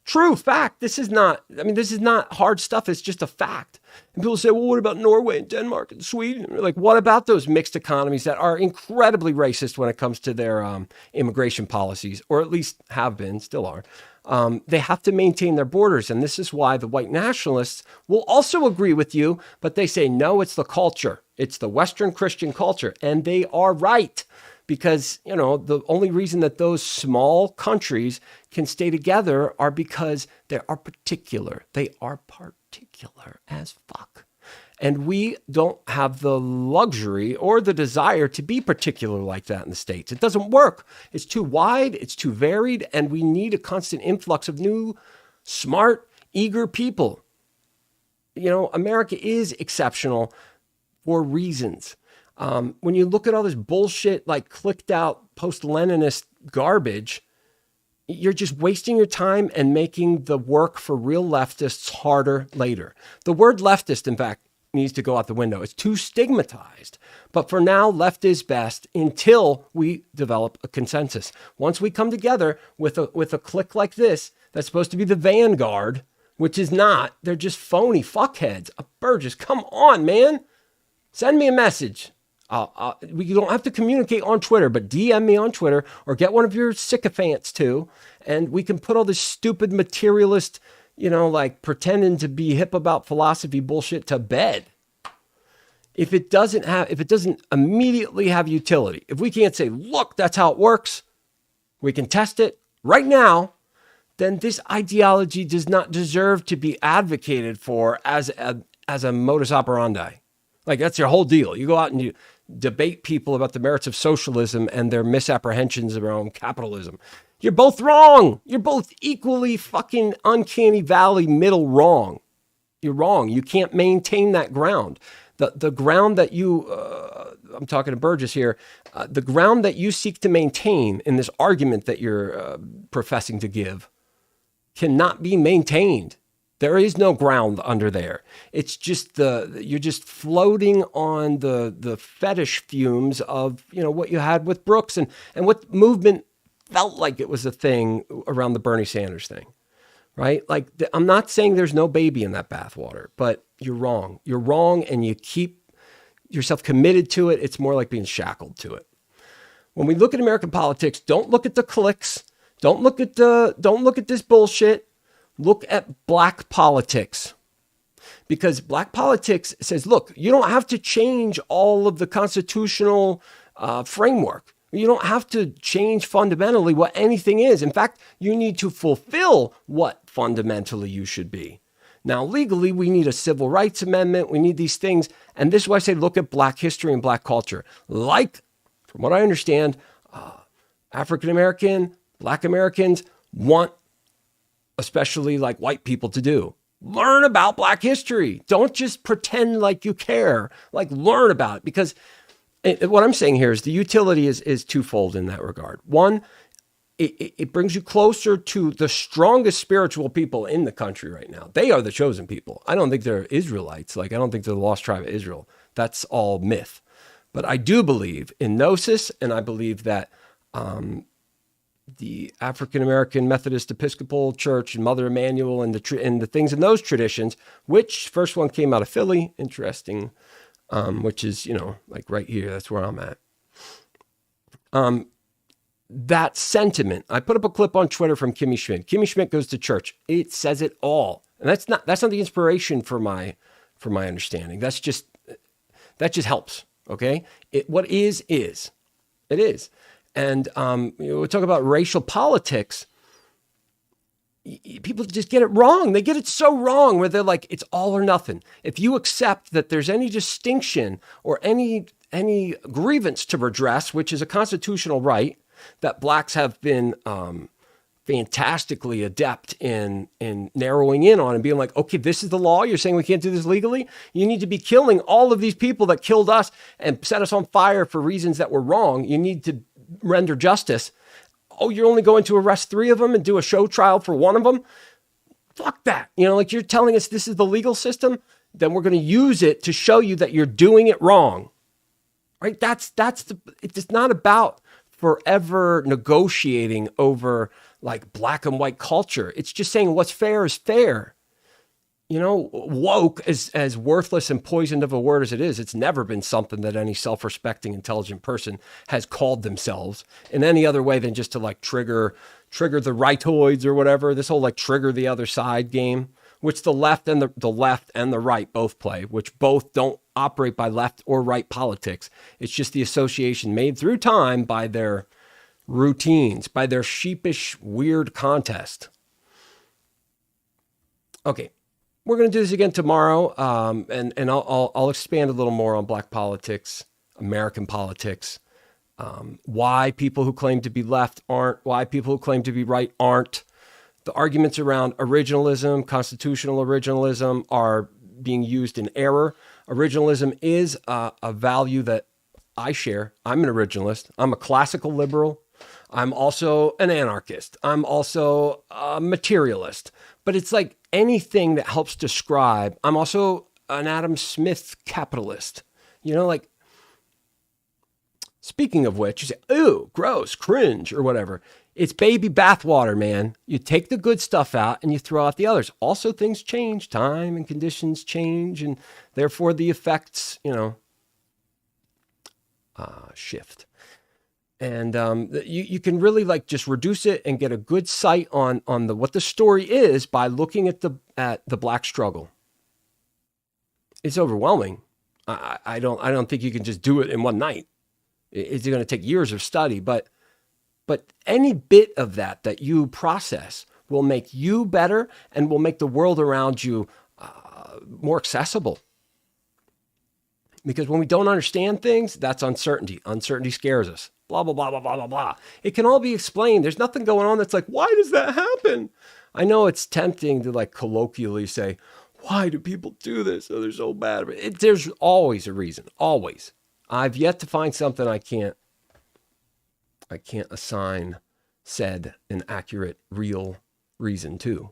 True fact. This is not hard stuff. It's just a fact. And people say, well, what about Norway and Denmark and Sweden? Like, what about those mixed economies that are incredibly racist when it comes to their immigration policies, or at least have been, still are. They have to maintain their borders. And this is why the white nationalists will also agree with you, but they say, no, it's the culture. It's the Western Christian culture. And they are right. Because, the only reason that those small countries can stay together are because they are particular. They are particular as fuck. And we don't have the luxury or the desire to be particular like that in the States. It doesn't work. It's too wide, it's too varied, and we need a constant influx of new, smart, eager people. You know, America is exceptional for reasons. When you look at all this bullshit, like clicked out post-Leninist garbage, you're just wasting your time and making the work for real leftists harder later. The word leftist, in fact, needs to go out the window. It's too stigmatized. But for now, left is best until we develop a consensus. Once we come together with a clique like this, that's supposed to be the vanguard, which is not. They're just phony fuckheads. Burgess, come on, man. Send me a message. We don't have to communicate on Twitter, but DM me on Twitter or get one of your sycophants too. And we can put all this stupid materialist, you know, like pretending to be hip about philosophy bullshit to bed. If it doesn't immediately have utility, if we can't say, look, that's how it works, we can test it right now, then this ideology does not deserve to be advocated for as a modus operandi. Like, that's your whole deal. You go out and you debate people about the merits of socialism and their misapprehensions around capitalism. You're both wrong. You're both equally fucking uncanny valley middle wrong. You're wrong. You can't maintain that ground. The ground that you, I'm talking to Burgess here, the ground that you seek to maintain in this argument that you're professing to give cannot be maintained. There is no ground under there. It's just you're just floating on the fetish fumes of, you know, what you had with Brooks and what movement felt like it was a thing around the Bernie Sanders thing, right? Like, I'm not saying there's no baby in that bathwater, but you're wrong. You're wrong, and you keep yourself committed to it. It's more like being shackled to it. When we look at American politics, don't look at the cliques. Don't look at this bullshit. Look at black politics, because black politics says, look, you don't have to change all of the constitutional framework. You don't have to change fundamentally what anything is. In fact, you need to fulfill what fundamentally you should be. Now, legally, we need a civil rights amendment. We need these things. And this is why I say look at black history and black culture. Like, from what I understand, African-American, black Americans want, especially like white people, to do. Learn about black history. Don't just pretend like you care. Like, learn about it. Because what I'm saying here is the utility is twofold in that regard. One, it brings you closer to the strongest spiritual people in the country right now. They are the chosen people. I don't think they're Israelites. Like, I don't think they're the lost tribe of Israel. That's all myth. But I do believe in gnosis, and I believe that the African-American Methodist Episcopal Church and Mother Emanuel and the things in those traditions, which first one came out of Philly, interesting, which is, you know, like right here, that's where I'm at. That sentiment, I put up a clip on Twitter from Kimmy Schmidt. Kimmy Schmidt goes to church. It says it all. And that's not the inspiration for my understanding. That just helps. Okay. What is. It is. And we talk about racial politics. People just get it wrong. They get it so wrong where they're like, it's all or nothing. If you accept that there's any distinction or any grievance to redress, which is a constitutional right that blacks have been fantastically adept in narrowing in on and being like, okay, this is the law. You're saying we can't do this legally. You need to be killing all of these people that killed us and set us on fire for reasons that were wrong. You need to render justice. Oh, you're only going to arrest 3 of them and do a show trial for 1 of them? Fuck that. You know, like, you're telling us this is the legal system, then we're going to use it to show you that you're doing it wrong. Right? It's not about forever negotiating over like black and white culture. It's just saying what's fair is fair. You know, woke, as worthless and poisoned of a word as it is, it's never been something that any self-respecting, intelligent person has called themselves in any other way than just to like trigger the rightoids or whatever. This whole like trigger the other side game, which the left and the right both play, which both don't operate by left or right politics. It's just the association made through time by their routines, by their sheepish, weird contest. Okay. we're going to do this again tomorrow. And I'll expand a little more on black politics, American politics, why people who claim to be left aren't, why people who claim to be right aren't. The arguments around originalism, constitutional originalism are being used in error. Originalism is a value that I share. I'm an originalist. I'm a classical liberal. I'm also an anarchist. I'm also a materialist. But it's like anything that helps describe. I'm also an Adam Smith capitalist. You know, like, speaking of which, you say, ooh, gross, cringe, or whatever. It's baby bathwater, man. You take the good stuff out and you throw out the others. Also, things change. Time and conditions change, and therefore the effects, shift. And you can really like just reduce it and get a good sight on what the story is by looking at the black struggle. It's overwhelming. I don't think you can just do it in one night. It's going to take years of study, but any bit of that you process will make you better and will make the world around you more accessible. Because when we don't understand things, that's uncertainty. Uncertainty scares us. Blah, blah, blah, blah, blah, blah, blah. It can all be explained. There's nothing going on that's like, why does that happen? I know it's tempting to like colloquially say, why do people do this? Oh, they're so bad. There's always a reason. Always. I've yet to find something I can't assign said an accurate, real reason to.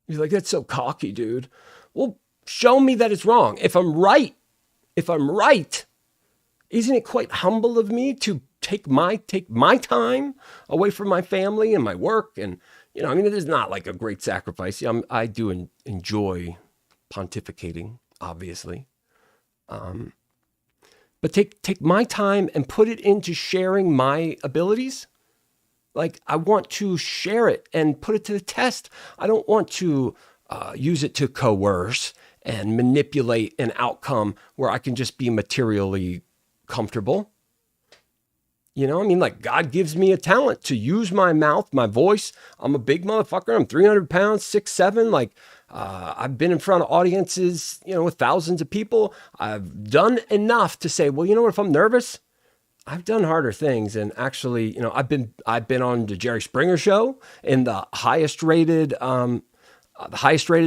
You're like, that's so cocky, dude. Well, show me that it's wrong. If I'm right, isn't it quite humble of me to take my time away from my family and my work? And, it is not like a great sacrifice. I do enjoy pontificating, obviously. But take my time and put it into sharing my abilities. Like, I want to share it and put it to the test. I don't want to use it to coerce and manipulate an outcome where I can just be materially comfortable. Like, God gives me a talent to use my mouth, my voice. I'm a big motherfucker. I'm 300 pounds, 6'7". Like, I've been in front of audiences, with thousands of people. I've done enough to say, well, you know what, if I'm nervous, I've done harder things. And actually, I've been on the Jerry Springer show in the highest rated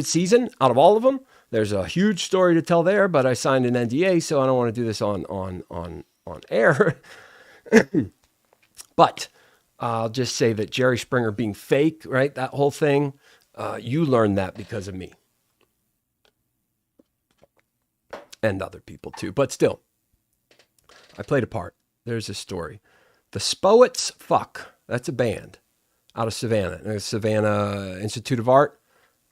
season out of all of them. There's a huge story to tell there, but I signed an NDA, so I don't want to do this on air. But I'll just say that Jerry Springer being fake, right? That whole thing, you learned that because of me. And other people too. But still, I played a part. There's a story. The Spoets Fuck. That's a band out of Savannah. Savannah Institute of Art.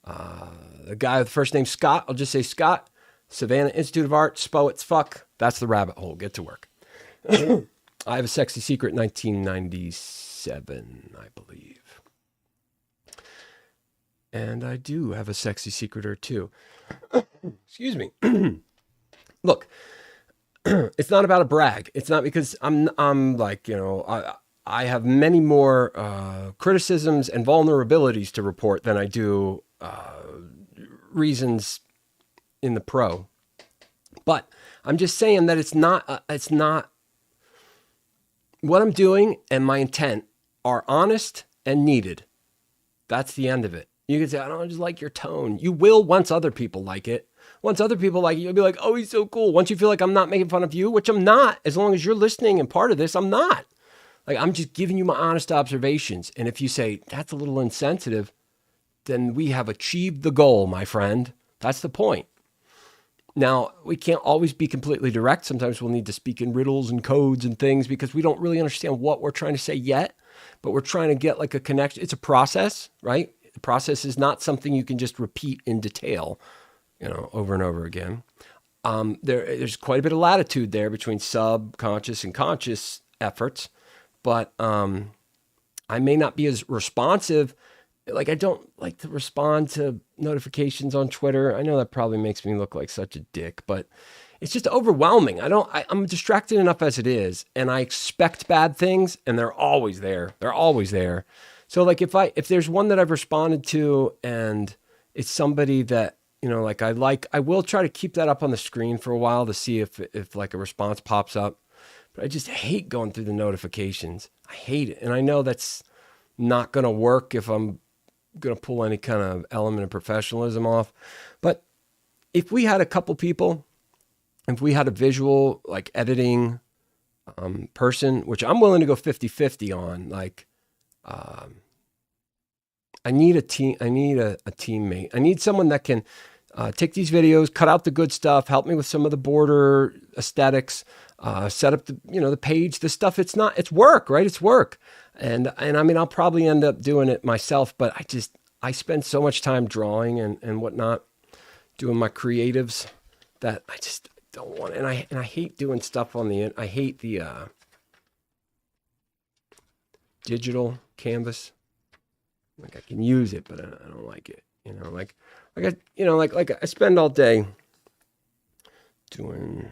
The guy with the first name Scott, I'll just say Scott. Savannah Institute of Art, Spoets Fuck. That's the rabbit hole. Get to work. I Have a Sexy Secret, 1997, I believe. And I do have a sexy secret or two. Excuse me. Look, it's not about a brag. It's not because I'm like, I have many more criticisms and vulnerabilities to report than I do reasons in the pro. But I'm just saying that it's not what I'm doing and my intent are honest and needed. That's the end of it. You can say, I don't just like your tone. You will once other people like it. Once other people like it, you'll be like, oh, he's so cool. Once you feel like I'm not making fun of you, which I'm not, as long as you're listening and part of this, I'm not. Like, I'm just giving you my honest observations. And if you say, that's a little insensitive, then we have achieved the goal, my friend. That's the point. Now, we can't always be completely direct. Sometimes we'll need to speak in riddles and codes and things because we don't really understand what we're trying to say yet, but we're trying to get like a connection. It's a process, right? The process is not something you can just repeat in detail, over and over again. There's quite a bit of latitude there between subconscious and conscious efforts, but I may not be as responsive. Like, I don't like to respond to notifications on Twitter. I know that probably makes me look like such a dick, but it's just overwhelming. I'm distracted enough as it is, and I expect bad things, and they're always there. They're always there. So like if there's one that I've responded to and it's somebody that, You know, like I will try to keep that up on the screen for a while to see if like a response pops up. But I just hate going through the notifications. I hate it. And I know that's not going to work if I'm going to pull any kind of element of professionalism off. But if we had a couple people, if we had a visual like editing person, which I'm willing to go 50-50 on, like I need a team. I need a teammate. I need someone that can take these videos, cut out the good stuff, help me with some of the border aesthetics, set up the page, the stuff. It's work, right? It's work. And I mean, I'll probably end up doing it myself, but I spend so much time drawing and whatnot, doing my creatives that I just don't want. And I hate doing stuff on I hate the digital canvas. Like I can use it, but I don't like it. I spend all day doing,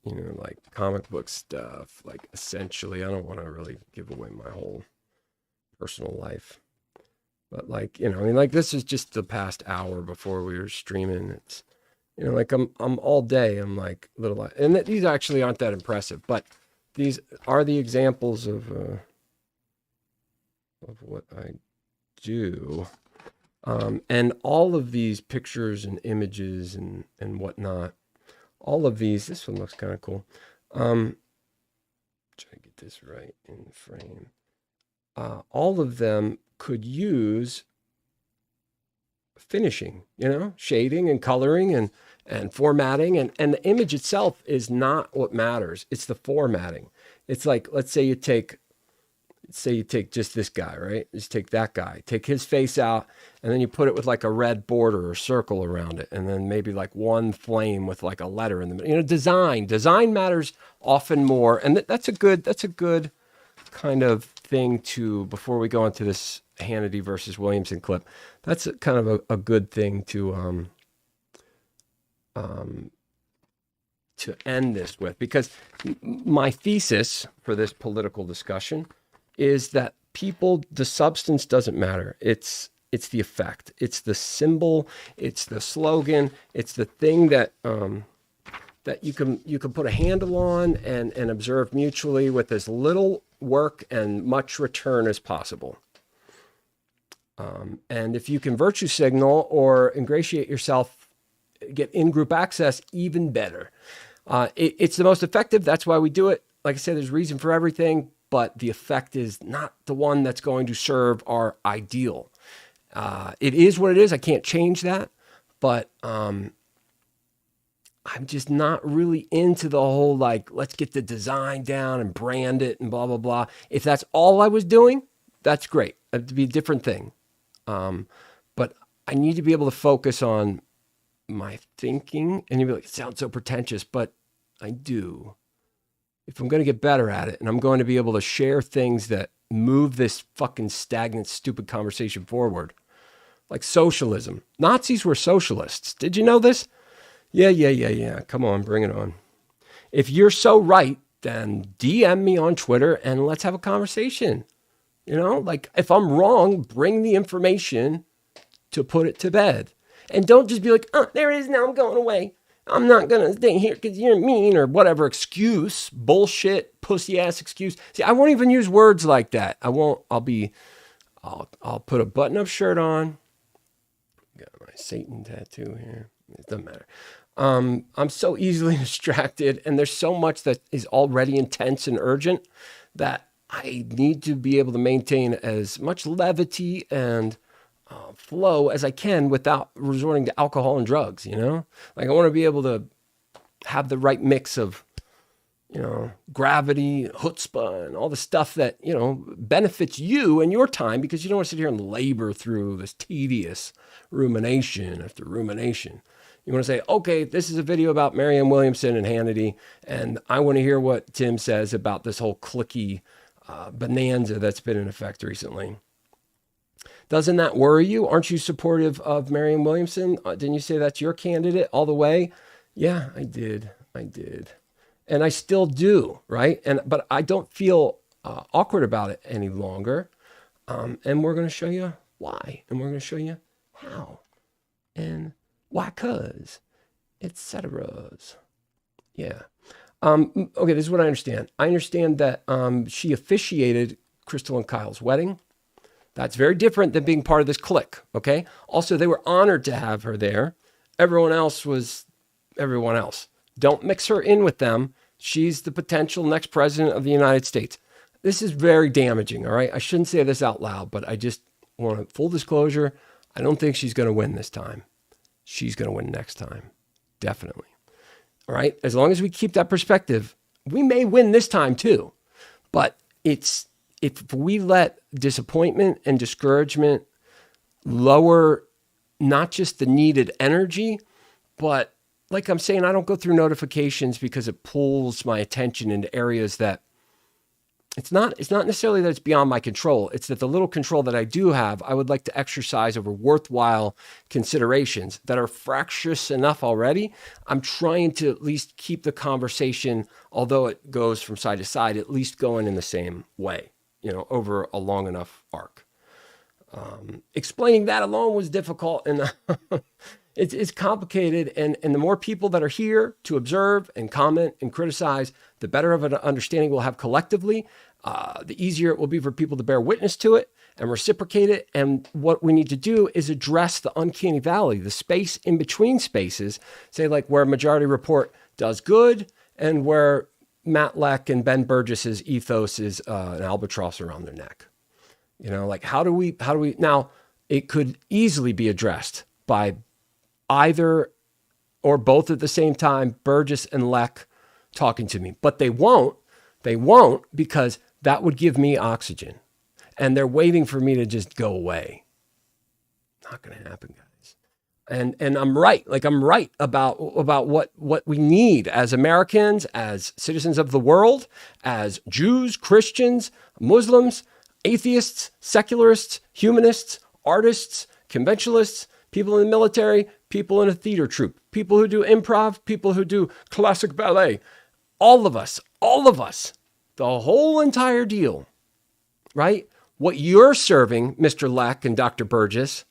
like comic book stuff. Like essentially, I don't want to really give away my whole personal life, but this is just the past hour before we were streaming. It's, I'm all day. I'm like and these actually aren't that impressive, but these are the examples of what I do. And all of these pictures and images and whatnot, all of these, this one looks kind of cool. Try to get this right in the frame. All of them could use finishing, shading and coloring and formatting. And the image itself is not what matters. It's the formatting. It's like, let's say you take just this guy, right? Just take that guy, take his face out, and then you put it with like a red border or circle around it. And then maybe like one flame with like a letter in the middle. Design matters often more. And that's a good kind of thing before we go into this Hannity versus Williamson clip. That's kind of a good thing to end this with, because my thesis for this political discussion is that the substance doesn't matter. It's the effect. It's the symbol. It's the slogan. It's the thing that you can put a handle on and observe mutually with as little work and much return as possible. And if you can virtue signal or ingratiate yourself, get in-group access, even better. It's the most effective. That's why we do it. Like I said, there's reason for everything, but the effect is not the one that's going to serve our ideal. It is what it is. I can't change that, but I'm just not really into the whole, like, let's get the design down and brand it and blah, blah, blah. If that's all I was doing, that's great. It'd be a different thing. But I need to be able to focus on my thinking, and you'll be like, it sounds so pretentious, but I do. If I'm going to get better at it, and I'm going to be able to share things that move this fucking stagnant, stupid conversation forward, like socialism. Nazis were socialists. Did you know this? Yeah. Come on, bring it on. If you're so right, then DM me on Twitter and let's have a conversation. Like if I'm wrong, bring the information to put it to bed. And don't just be like, oh, there it is, now I'm going away. I'm not going to stay here because you're mean, or whatever excuse, bullshit, pussy ass excuse. See, I won't even use words like that. I'll put a button up shirt on. Got my Satan tattoo here. It doesn't matter. I'm so easily distracted, and there's so much that is already intense and urgent that I need to be able to maintain as much levity and flow as I can without resorting to alcohol and drugs, Like I want to be able to have the right mix of, gravity, chutzpah, and all the stuff that, benefits you and your time, because you don't want to sit here and labor through this tedious rumination after rumination. You want to say, okay, this is a video about Marianne Williamson and Hannity, and I want to hear what Tim says about this whole cliquey bonanza that's been in effect recently. Doesn't that worry you? Aren't you supportive of Marianne Williamson? Didn't you say that's your candidate all the way? Yeah, I did. And I still do, right? But I don't feel awkward about it any longer. And we're going to show you why. And we're going to show you how. and why cuz, etc. Yeah. Okay, this is what I understand. I understand that she officiated Crystal and Kyle's wedding. That's very different than being part of this clique, okay? Also, they were honored to have her there. Everyone else was everyone else. Don't mix her in with them. She's the potential next president of the United States. This is very damaging, all right? I shouldn't say this out loud, but I just want full disclosure. I don't think she's going to win this time. She's going to win next time. Definitely. All right? As long as we keep that perspective, we may win this time too. But if we let disappointment and discouragement lower not just the needed energy, but like I'm saying, I don't go through notifications because it pulls my attention into areas that it's not necessarily that it's beyond my control. It's that the little control that I do have, I would like to exercise over worthwhile considerations that are fractious enough already. I'm trying to at least keep the conversation, although it goes from side to side, at least going in the same way, over a long enough arc. Explaining that alone was difficult, and it's complicated. And the more people that are here to observe and comment and criticize, the better of an understanding we'll have collectively. The easier it will be for people to bear witness to it and reciprocate it. And what we need to do is address the uncanny valley, the space in between spaces, say like where Majority Report does good and where Matt Leck and Ben Burgess's ethos is an albatross around their neck. Like how do we now? It could easily be addressed by either or both at the same time, Burgess and Leck talking to me, but they won't because that would give me oxygen, and they're waiting for me to just go away. Not going to happen, guys. And I'm right. Like I'm right about what we need as Americans, as citizens of the world, as Jews, Christians, Muslims, atheists, secularists, humanists, artists, conventionalists, people in the military, people in a theater troupe, people who do improv, people who do classic ballet. All of us, the whole entire deal, right? What you're serving, Mr. Leck and Dr. Burgess,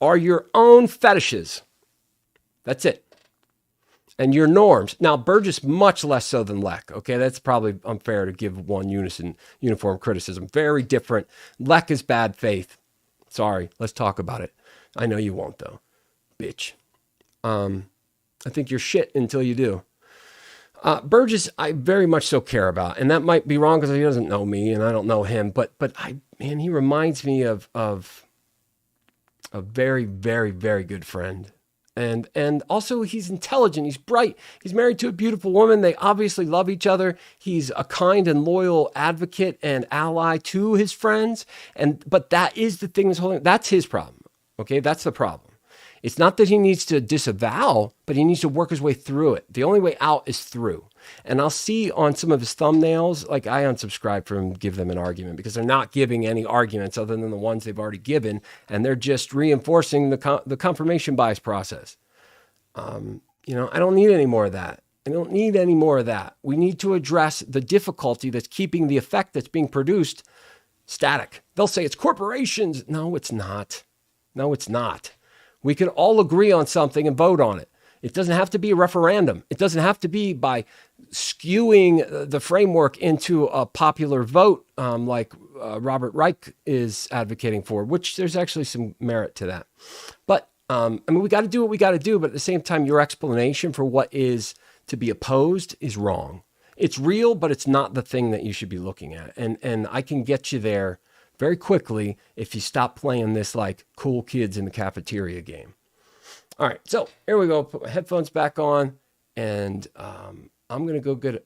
are your own fetishes. That's it. And your norms. Now, Burgess, much less so than Leck. Okay, that's probably unfair to give one uniform criticism. Very different. Leck is bad faith. Sorry, let's talk about it. I know you won't, though. Bitch. I think you're shit until you do. Burgess, I very much so care about, and that might be wrong because he doesn't know me and I don't know him. But he reminds me of a very, very, very good friend, and also he's intelligent, he's bright, he's married to a beautiful woman. They obviously love each other. He's a kind and loyal advocate and ally to his friends, but that is the thing that's his problem. Okay, that's the problem. It's not that he needs to disavow, but he needs to work his way through it. The only way out is through. And I'll see on some of his thumbnails, like I unsubscribe from Give Them an Argument because they're not giving any arguments other than the ones they've already given. And they're just reinforcing the confirmation bias process. I don't need any more of that. I don't need any more of that. We need to address the difficulty that's keeping the effect that's being produced static. They'll say it's corporations. No, it's not. No, it's not. We can all agree on something and vote on it. It doesn't have to be a referendum. It doesn't have to be by skewing the framework into a popular vote like Robert Reich is advocating for, which there's actually some merit to that. But we got to do what we got to do. But at the same time, your explanation for what is to be opposed is wrong. It's real, but it's not the thing that you should be looking at. And I can get you there very quickly if you stop playing this like cool kids in the cafeteria game. All right, so here we go. Put my headphones back on, and I'm gonna go get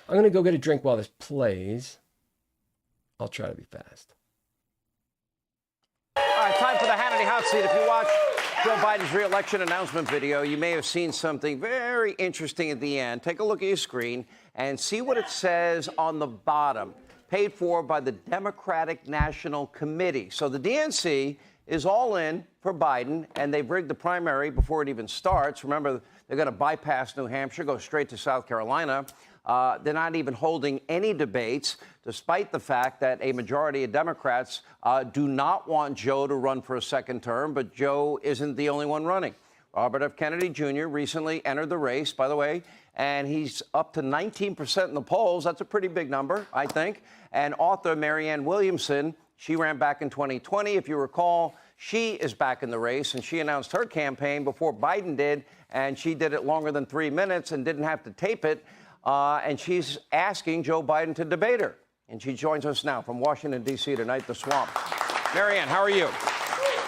a drink while this plays. I'll try to be fast. All right, time for the Hannity Hot Seat. If you watch Joe Biden's re-election announcement video, you may have seen something very interesting at the end. Take a look at your screen and see what it says on the bottom. Paid for by the Democratic National Committee. So the DNC is all in for Biden, and they've rigged the primary before it even starts. Remember, They're going to bypass New Hampshire, go straight to South Carolina. They're not even holding any debates, despite the fact that a majority of Democrats do not want Joe to run for a second term, but Joe isn't the only one running. Robert F. Kennedy Jr. recently entered the race, by the way, and he's up to 19% in the polls. That's a pretty big number, I think. And author Marianne Williamson, she ran back in 2020. If you recall, she is back in the race, and she announced her campaign before Biden did, and she did it longer than 3 minutes and didn't have to tape it. And she's asking Joe Biden to debate her. And she joins us now from Washington, D.C. tonight, the swamp. Marianne, how are you?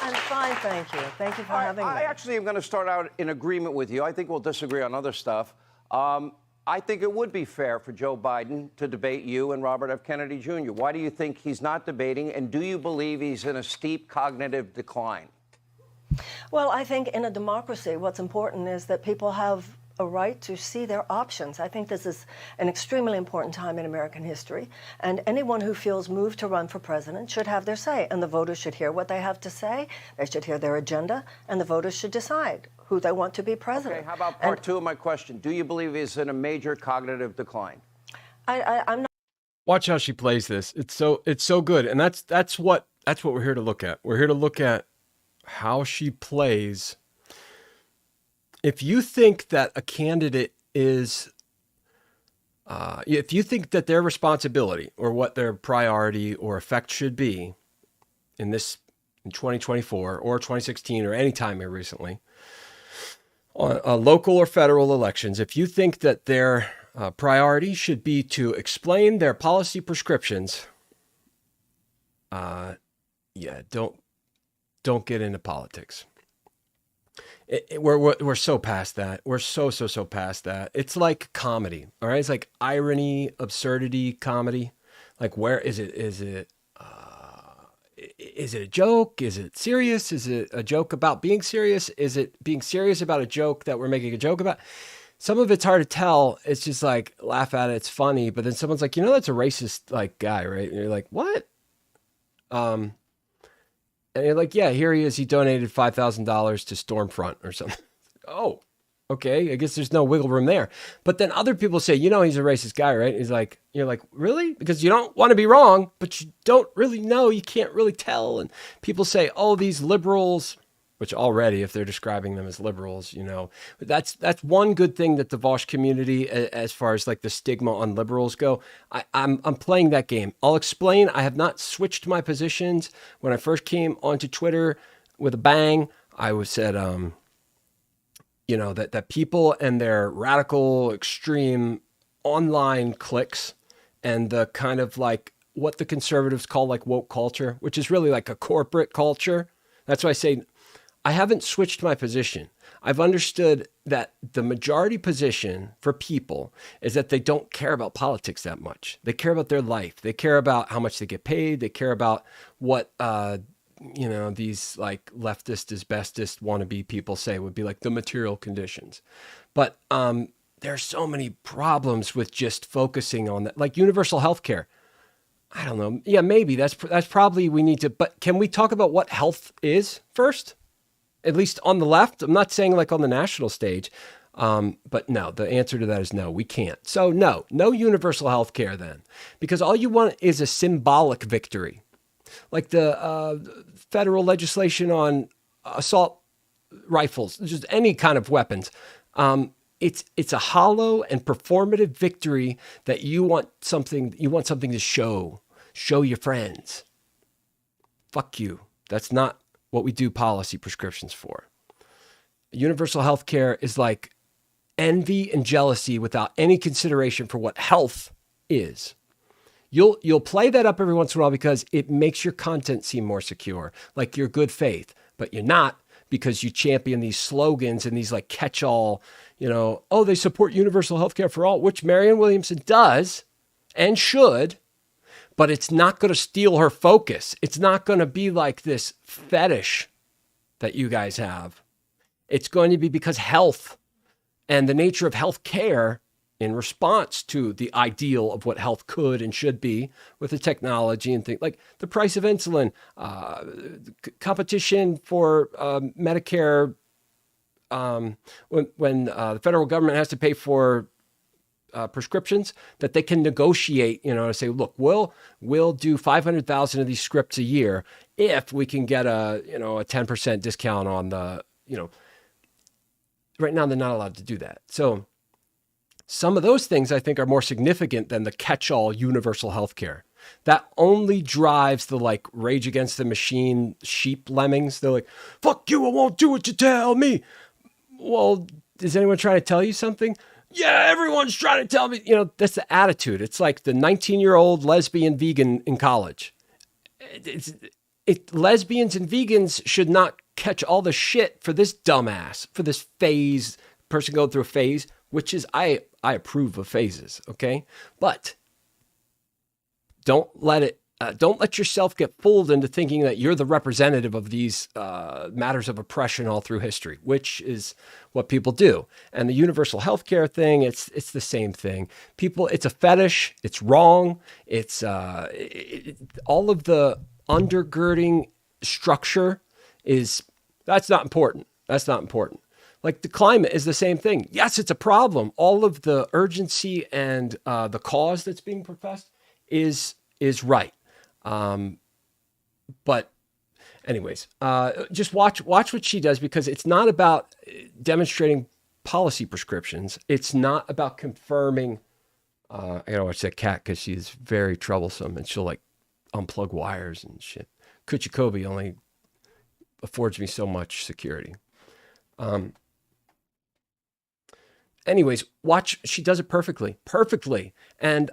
I'm fine, thank you. Thank you for having me. I actually am going to start out in agreement with you. I think we'll disagree on other stuff. I think it would be fair for Joe Biden to debate you and Robert F. Kennedy Jr. Why do you think he's not debating, and do you believe he's in a steep cognitive decline? Well, I think in a democracy, what's important is that people have a right to see their options. I think this is an extremely important time in American history, and anyone who feels moved to run for president should have their say, and the voters should hear what they have to say, they should hear their agenda, and the voters should decide who they want to be president. Okay, how about part two of my question? Do you believe he's in a major cognitive decline? I'm not. Watch how she plays this. It's so good, and that's what we're here to look at. We're here to look at how she plays. If you think that a candidate is, if you think that their responsibility or what their priority or effect should be in 2024 or 2016 or any time here recently, on local or federal elections, if you think that their priority should be to explain their policy prescriptions, don't get into politics. We're so past that. We're so past that. It's like comedy, all right? It's like irony, absurdity, comedy. Like, where is it? Is it a joke? Is it serious? Is it a joke about being serious? Is it being serious about a joke that we're making a joke about? Some of it's hard to tell. It's just like, laugh at it. It's funny. But then someone's like, that's a racist like guy, right? And you're like, what? And you're like, yeah, here he is. He donated $5,000 to Stormfront or something. Oh, okay. I guess there's no wiggle room there. But then other people say, he's a racist guy, right? He's like, you're like, really? Because you don't want to be wrong, but you don't really know. You can't really tell. And people say, oh, these liberals, which already, if they're describing them as liberals, that's one good thing that the Vosh community, as far as like the stigma on liberals go, I'm playing that game. I'll explain. I have not switched my positions. When I first came onto Twitter with a bang, I was said, that people and their radical, extreme online cliques and the kind of like what the conservatives call like woke culture, which is really like a corporate culture. That's why I say, I haven't switched my position. I've understood that the majority position for people is that they don't care about politics that much. They care about their life. They care about how much they get paid. They care about what, these like leftist, asbestos wannabe people say would be like the material conditions. But there are so many problems with just focusing on that, like universal health care. I don't know. Yeah, maybe that's probably we need to. But can we talk about what health is first? At least on the left. I'm not saying like on the national stage, but no, the answer to that is no, we can't. So no universal health care then, because all you want is a symbolic victory. Like the federal legislation on assault rifles, just any kind of weapons. It's a hollow and performative victory that you want something to show your friends. Fuck you. That's not what we do policy prescriptions for. Universal health care is like envy and jealousy without any consideration for what health is. You'll play that up every once in a while because it makes your content seem more secure, like you're good faith, but you're not, because you champion these slogans and these like catch-all, they support universal health care for all, which Marianne Williamson does and should. But it's not going to steal her focus. It's not going to be like this fetish that you guys have. It's going to be because health and the nature of health care in response to the ideal of what health could and should be with the technology and things like the price of insulin, competition for Medicare when the federal government has to pay for prescriptions, that they can negotiate, to say, look, we'll do 500,000 of these scripts a year if we can get a 10% discount on the, right now they're not allowed to do that. So some of those things I think are more significant than the catch-all universal health care. That only drives the like Rage Against the Machine sheep lemmings. They're like, fuck you, I won't do what you tell me. Well, is anyone trying to tell you something? Yeah, everyone's trying to tell me. That's the attitude. It's like the 19-year-old lesbian vegan in college. Lesbians and vegans should not catch all the shit for this dumbass, for this phase, person going through a phase, which is, I approve of phases, okay? But don't let yourself get fooled into thinking that you're the representative of these matters of oppression all through history, which is what people do. And the universal healthcare thing, it's the same thing. People, it's a fetish. It's wrong. It's all of the undergirding structure that's not important. That's not important. Like the climate is the same thing. Yes, it's a problem. All of the urgency and the cause that's being professed is right. But anyways, just watch what she does, because it's not about demonstrating policy prescriptions. It's not about confirming. I gotta watch that cat because she's very troublesome and she'll like unplug wires and shit. Kuchikobe only affords me so much security. Anyways, watch, she does it perfectly. And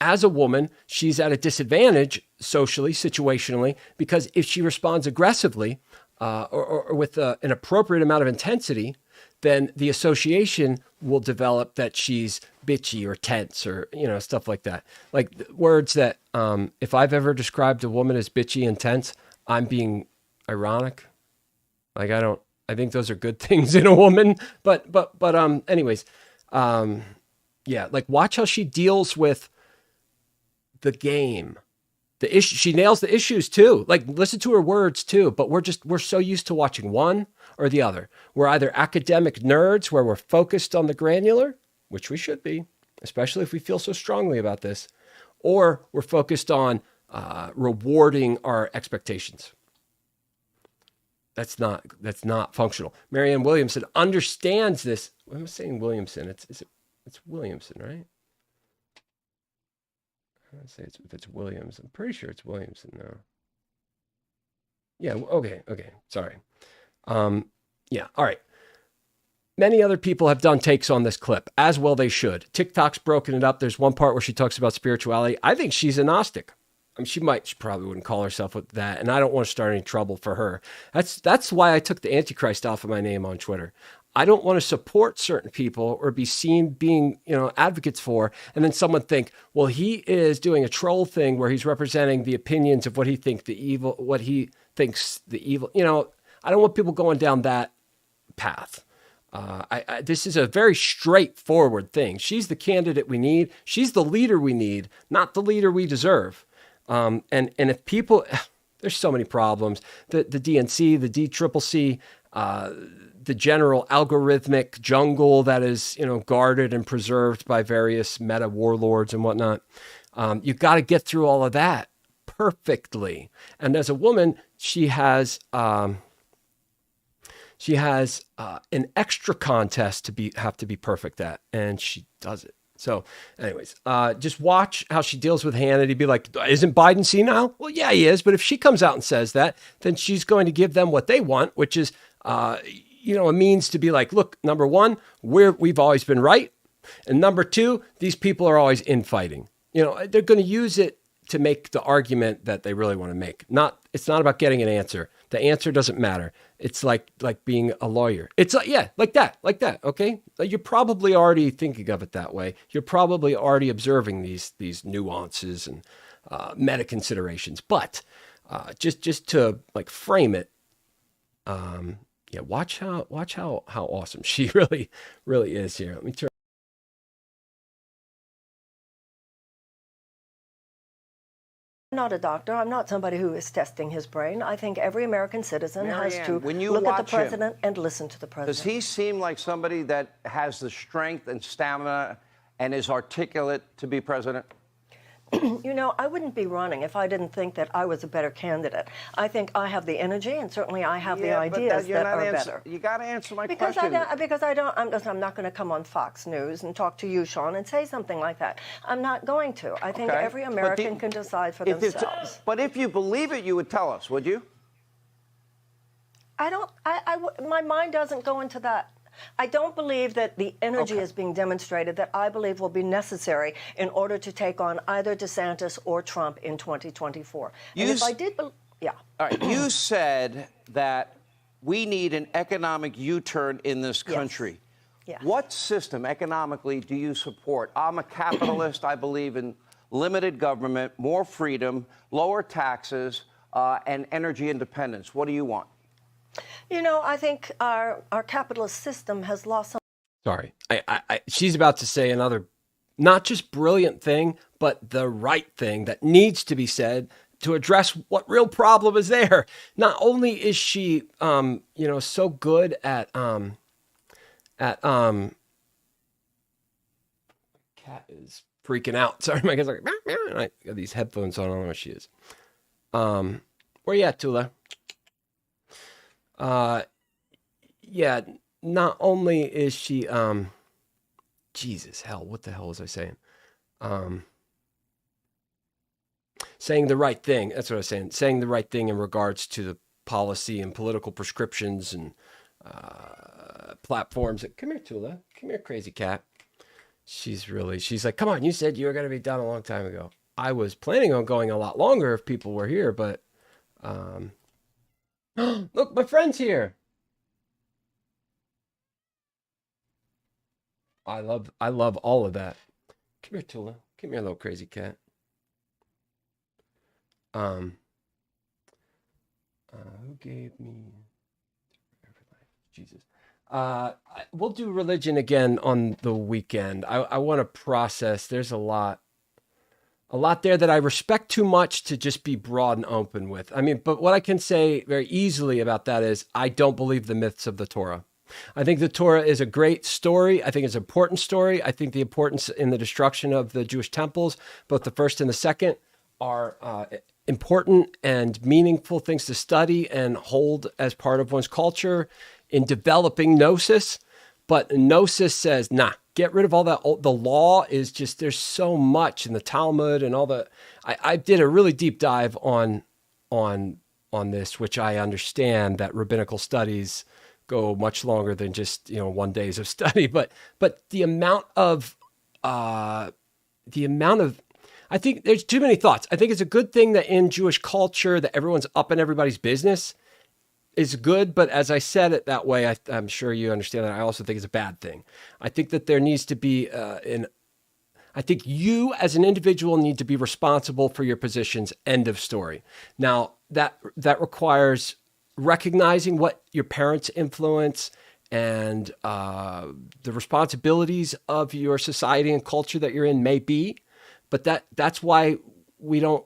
as a woman, she's at a disadvantage socially, situationally, because if she responds aggressively or with an appropriate amount of intensity, then the association will develop that she's bitchy or tense or, stuff like that. Like words that if I've ever described a woman as bitchy and tense, I'm being ironic. Like I think those are good things in a woman, but anyways, yeah, like watch how she deals with the game, the issue. She nails the issues too. Like listen to her words too, but we're so used to watching one or the other. We're either academic nerds where we're focused on the granular, which we should be, especially if we feel so strongly about this, or we're focused on rewarding our expectations. That's not functional. Marianne Williamson understands this. What am I saying? Williamson. It's Williamson, right? I don't say if it's Williams. I'm pretty sure it's Williamson now. Yeah. Okay. Sorry. Yeah. All right. Many other people have done takes on this clip, as well they should. TikTok's broken it up. There's one part where she talks about spirituality. I think she's a Gnostic. I mean, she probably wouldn't call herself with that, and I don't want to start any trouble for her. That's why I took the Antichrist off of my name on Twitter. I don't want to support certain people or be seen being, advocates for, and then someone think, well, he is doing a troll thing where he's representing the opinions of what he thinks the evil. I don't want people going down that path. This is a very straightforward thing. She's the candidate we need. She's the leader we need, not the leader we deserve. And if people, there's so many problems, the DNC, the DCCC, the general algorithmic jungle that is, guarded and preserved by various meta warlords and whatnot. You've got to get through all of that perfectly. And as a woman, she has an extra contest to have to be perfect at, and she does it. So anyways, just watch how she deals with Hannity. Be like, isn't Biden senile? Well, yeah, he is. But if she comes out and says that, then she's going to give them what they want, which is, a means to be like, look, number one, we've always been right. And number two, these people are always infighting. They're going to use it to make the argument that they really want to make. It's not about getting an answer. The answer doesn't matter. It's like being a lawyer. It's like that. Okay. You're probably already thinking of it that way. You're probably already observing these nuances and meta considerations, but just to like frame it. Watch how awesome she really is here. Let me turn. not a doctor. I'm not somebody who is testing his brain. I think every American citizen has to look at the president and listen to the president. Does he seem like somebody that has the strength and stamina and is articulate to be president? You know, I wouldn't be running if I didn't think that I was a better candidate. I think I have the energy, and certainly I have the ideas that are better. You got to answer my because question. I'm not going to come on Fox News and talk to you, Sean, and say something like that. I'm not going to. I think every American can decide for themselves. But if you believe it, you would tell us, would you? My mind doesn't go into that. I don't believe that the energy is being demonstrated that I believe will be necessary in order to take on either DeSantis or Trump in 2024. And if I did, yeah. All right. You said that we need an economic U-turn in this country. Yes. What system economically do you support? I'm a capitalist. I believe in limited government, more freedom, lower taxes, and energy independence. What do you want? You know, I think our capitalist system has lost some. Sorry. She's about to say another, not just brilliant thing, but the right thing that needs to be said to address what real problem is there. Not only is she, so good at cat is freaking out. Sorry, my cat's like, meow, meow, and I got these headphones on. I don't know where she is. Where you at, Tula? Yeah, not only is she, Jesus, hell, what the hell was I saying? Saying the right thing. That's what I was saying. Saying the right thing in regards to the policy and political prescriptions and platforms. Come here, Tula. Come here, crazy cat. She's like, come on, you said you were going to be done a long time ago. I was planning on going a lot longer if people were here, but, look, my friend's here. I love all of that. Come here, Tula. Come here, little crazy cat. Who gave me Jesus? We'll do religion again on the weekend. I want to process. There's a lot there that I respect too much to just be broad and open with. I mean, but what I can say very easily about that is I don't believe the myths of the Torah. I think the Torah is a great story. I think it's an important story. I think the importance in the destruction of the Jewish temples, both the first and the second, are important and meaningful things to study and hold as part of one's culture in developing gnosis. But gnosis says, nah, get rid of all that. The law is just, there's so much in the Talmud and all the, I did a really deep dive on this, which I understand that rabbinical studies go much longer than just, 1 days of study, but the amount of, I think there's too many thoughts. I think it's a good thing that in Jewish culture that everyone's up in everybody's business is good. But as I said it that way, I'm sure you understand that. I also think it's a bad thing. I think that there needs to be I think you as an individual need to be responsible for your positions. End of story. Now that requires recognizing what your parents' influence and the responsibilities of your society and culture that you're in may be, but that's why we're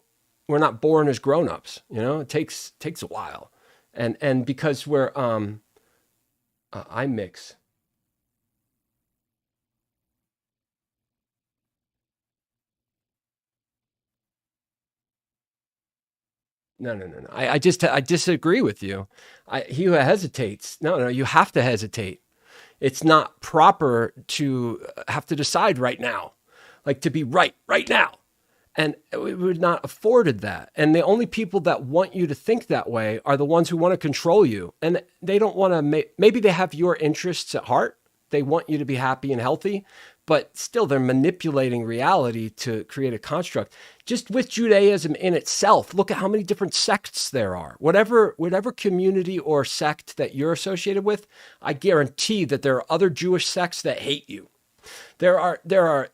not born as grown-ups. It takes a while, and because we're I mix. No. I disagree with you. He who hesitates. No, you have to hesitate. It's not proper to have to decide right now, like to be right now. And we were not afforded that. And the only people that want you to think that way are the ones who want to control you. And they don't want to, maybe they have your interests at heart. They want you to be happy and healthy, but still they're manipulating reality to create a construct. Just with Judaism in itself, look at how many different sects there are. Whatever community or sect that you're associated with, I guarantee that there are other Jewish sects that hate you. There are,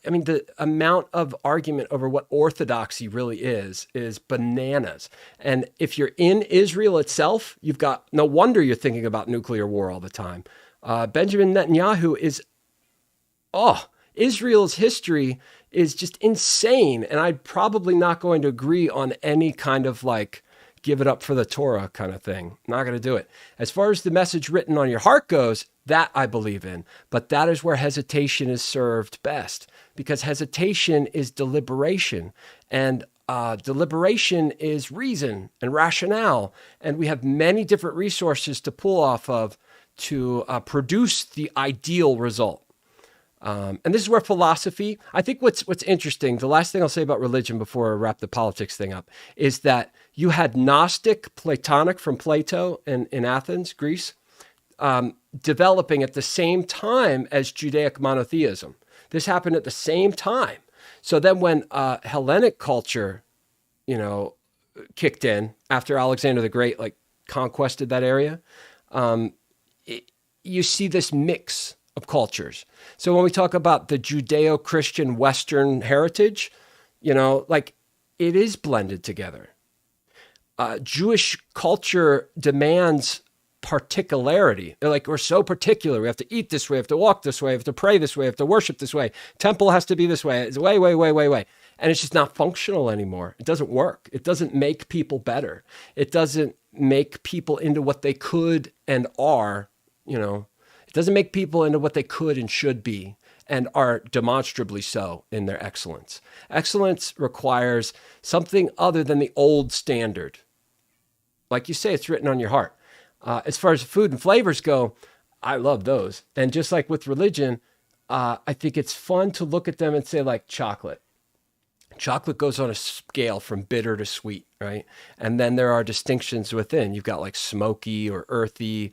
I mean, the amount of argument over what orthodoxy really is bananas. And if you're in Israel itself, no wonder you're thinking about nuclear war all the time. Benjamin Netanyahu Israel's history is just insane. And I'm probably not going to agree on any kind of like, give it up for the Torah kind of thing. Not going to do it. As far as the message written on your heart goes, that I believe in. But that is where hesitation is served best, because hesitation is deliberation, and deliberation is reason and rationale. And we have many different resources to pull off of to produce the ideal result. And this is where philosophy, I think what's interesting, the last thing I'll say about religion before I wrap the politics thing up, is that you had Gnostic, Platonic from Plato in Athens, Greece, developing at the same time as Judaic monotheism. This happened at the same time. So then when Hellenic culture, kicked in after Alexander the Great, like conquested that area, you see this mix of cultures. So when we talk about the Judeo-Christian Western heritage, like it is blended together. Jewish culture demands particularity. They're like, we're so particular. We have to eat this way, we have to walk this way, we have to pray this way, we have to worship this way. Temple has to be this way. It's way. And it's just not functional anymore. It doesn't work. It doesn't make people better. It doesn't make people into what they could and are, It doesn't make people into what they could and should be and are demonstrably so in their excellence. Excellence requires something other than the old standard. Like you say, it's written on your heart. As far as food and flavors go, I love those. And just like with religion, I think it's fun to look at them and say, like chocolate. Chocolate goes on a scale from bitter to sweet, right? And then there are distinctions within. You've got like smoky or earthy.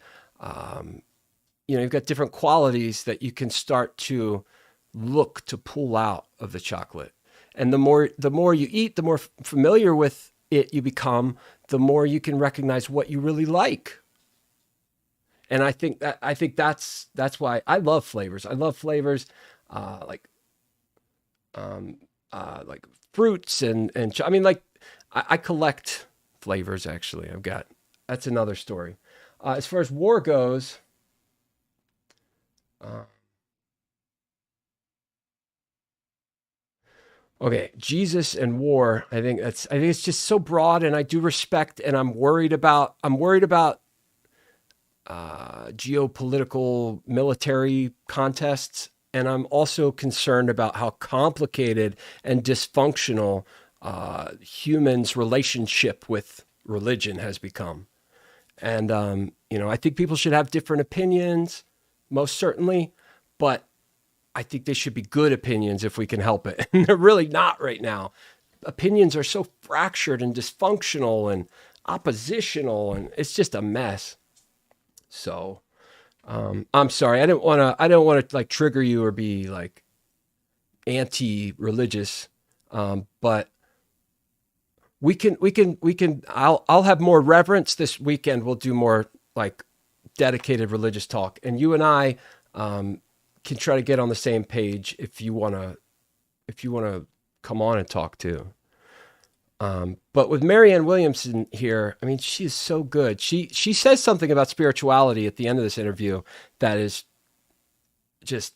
You've got different qualities that you can start to look to pull out of the chocolate. And the more you eat, the more familiar with it you become, the more you can recognize what you really like. And I think that's why I love flavors. I love flavors like fruits and I mean, like I collect flavors. Actually, that's another story. As far as war goes, okay, Jesus and war. I think it's just so broad, and I do respect, and I'm worried about geopolitical military contests, and I'm also concerned about how complicated and dysfunctional humans' relationship with religion has become. And I think people should have different opinions, most certainly, but I think they should be good opinions if we can help it. And they're really not right now. Opinions are so fractured and dysfunctional and oppositional, and it's just a mess. So, I'm sorry. I don't want to like trigger you or be like anti-religious. But we can, I'll have more reverence this weekend. We'll do more like dedicated religious talk, and you and I, can try to get on the same page if you want to come on and talk too. But with Marianne Williamson here, I mean, she is so good. She says something about spirituality at the end of this interview that is just,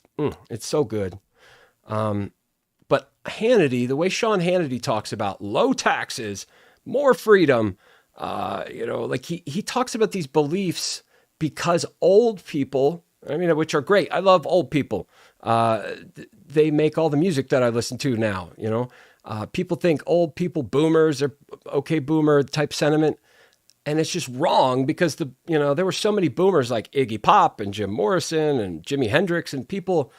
it's so good. But Hannity, the way Sean Hannity talks about low taxes, more freedom, like he talks about these beliefs because old people, I mean, which are great. I love old people. They make all the music that I listen to now, people think old people, boomers, are okay boomer type sentiment. And it's just wrong because there were so many boomers like Iggy Pop and Jim Morrison and Jimi Hendrix and people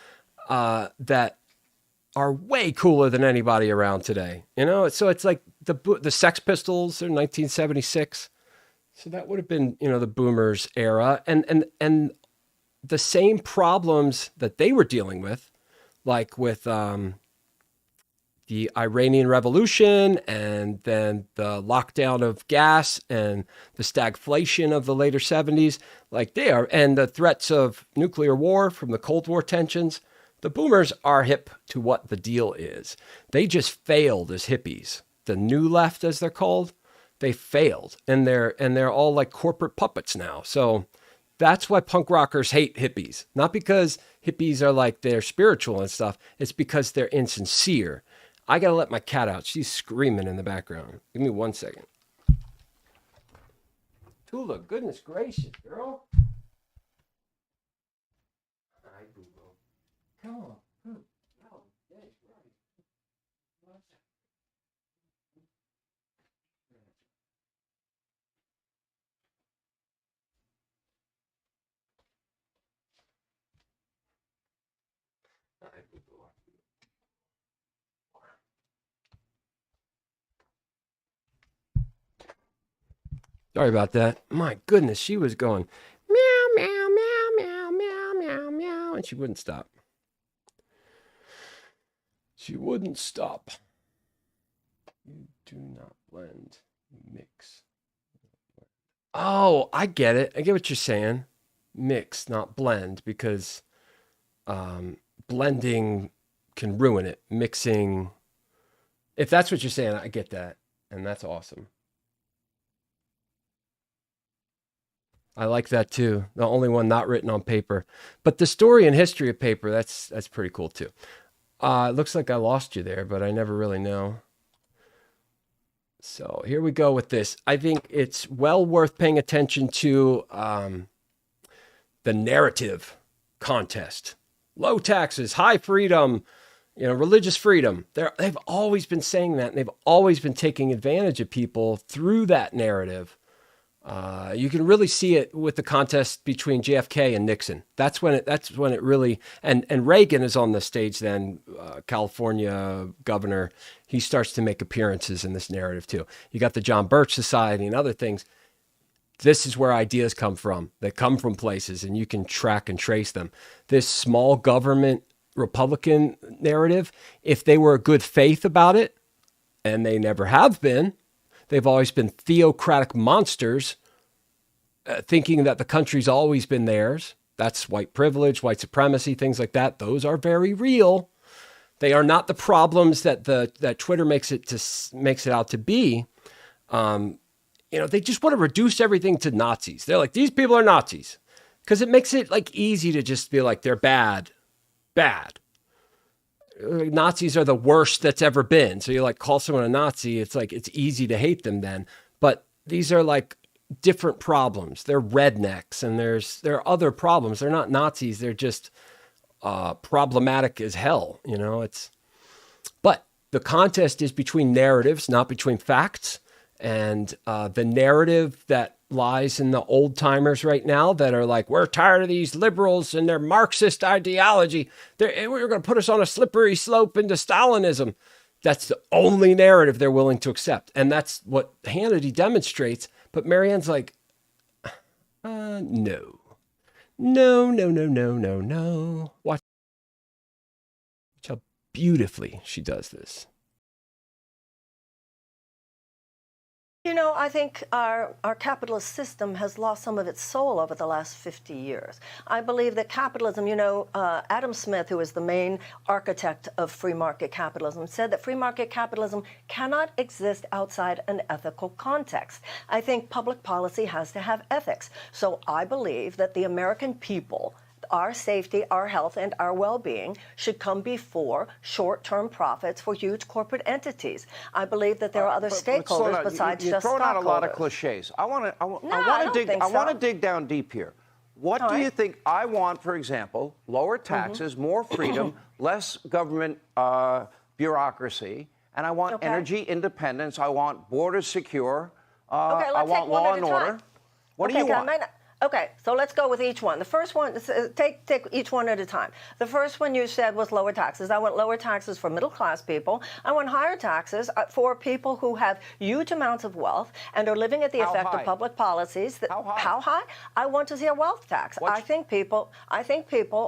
that are way cooler than anybody around today. So it's like the Sex Pistols are 1976. So that would have been, the boomers era. And the same problems that they were dealing with, like with the Iranian Revolution and then the lockdown of gas and the stagflation of the later 70s, like they are, and the threats of nuclear war from the Cold War tensions, the boomers are hip to what the deal is. They just failed as hippies. The new left, as they're called, they failed, and they're all like corporate puppets now. So That's why punk rockers hate hippies. Not because hippies are like they're spiritual and stuff. It's because they're insincere. I got to let my cat out. She's screaming in the background. Give me 1 second. Tula, goodness gracious, girl. Hi, boo-boo. Come on. Sorry about that. My goodness, she was going meow, meow, meow, meow, meow, meow, meow, and she wouldn't stop. She wouldn't stop. You do not blend, mix. Oh, I get it. I get what you're saying. Mix, not blend, because blending can ruin it. Mixing, if that's what you're saying, I get that. And that's awesome. I like that too. The only one not written on paper. But the story and history of paper, that's pretty cool too. It looks like I lost you there, but I never really know. So here we go with this. I think it's well worth paying attention to the narrative contest. Low taxes, high freedom, religious freedom. They've always been saying that, and they've always been taking advantage of people through that narrative. You can really see it with the contest between JFK and Nixon. That's when it really, and Reagan is on the stage then, California governor. He starts to make appearances in this narrative too. You got the John Birch Society and other things. This is where ideas come from. They come from places, and you can track and trace them. This small government Republican narrative, if they were a good faith about it, and they never have been, they've always been theocratic monsters, thinking that the country's always been theirs. That's white privilege, white supremacy, things like that. Those are very real. They are not the problems that Twitter makes it out to be. They just want to reduce everything to Nazis. They're like, these people are Nazis, because it makes it like easy to just be like, they're bad. Nazis are the worst that's ever been. So you like call someone a Nazi. It's like, it's easy to hate them then. But these are like different problems. They're rednecks, and there are other problems. They're not Nazis. They're just problematic as hell. But the contest is between narratives, not between facts. And the narrative that lies in the old timers right now that are like, we're tired of these liberals and their Marxist ideology. We're going to put us on a slippery slope into Stalinism. That's the only narrative they're willing to accept. And that's what Hannity demonstrates. But Marianne's like, no. Watch how beautifully she does this. I think our capitalist system has lost some of its soul over the last 50 years. I believe that capitalism, Adam Smith, who is the main architect of free market capitalism, said that free market capitalism cannot exist outside an ethical context. I think public policy has to have ethics. So I believe that the American people, our safety, our health, and our well-being should come before short-term profits for huge corporate entities. I believe that there are other stakeholders besides just stockholders. You're throwing out a lot of cliches. I want to dig down deep here. What do you think? I want, for example, lower taxes, more freedom, less government bureaucracy, and I want energy independence. I want borders secure. I want law and order. What do you want? Okay, so let's go with each one. The first one, take each one at a time. The first one you said was lower taxes. I want lower taxes for middle-class people. I want higher taxes for people who have huge amounts of wealth and are living at the effect of public policies. How high? I want to see a wealth tax. I think people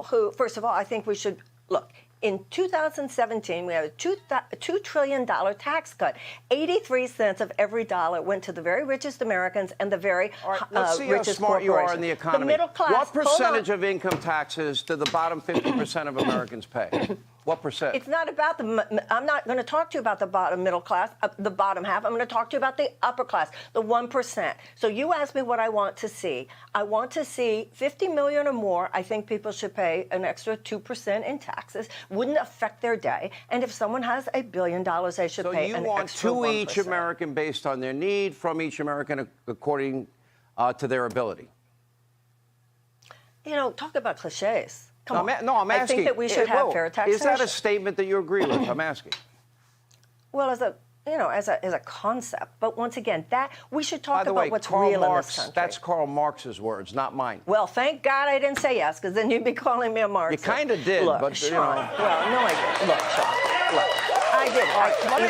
who, first of all, I think we should, look, in 2017, we had a $2 trillion tax cut. 83 cents of every dollar went to the very richest Americans and the very let's see richest how smart you are in the economy. The middle class. What percentage of income taxes do the bottom 50% of Americans pay? What percent? It's not about I'm not going to talk to you about the bottom middle class, the bottom half. I'm going to talk to you about the upper class, the 1%. So you asked me what I want to see. I want to see 50 million or more. I think people should pay an extra 2% in taxes. Wouldn't affect their day. And if someone has $1 billion, they should pay an extra 1%. So you want to each American based on their need, from each American according to their ability. You know, talk about cliches. Come on. I'm asking. I think that we should have fair taxation. Is that a statement that you agree with? I'm asking. Well, as a concept, but once again, that we should talk about what's real in this country. That's Karl Marx's words, not mine. Well, thank God I didn't say yes, because then you'd be calling me a Marxist. You kind of did, look, but Sean, you know. Well, no, I didn't. Look, Sean, look. I did.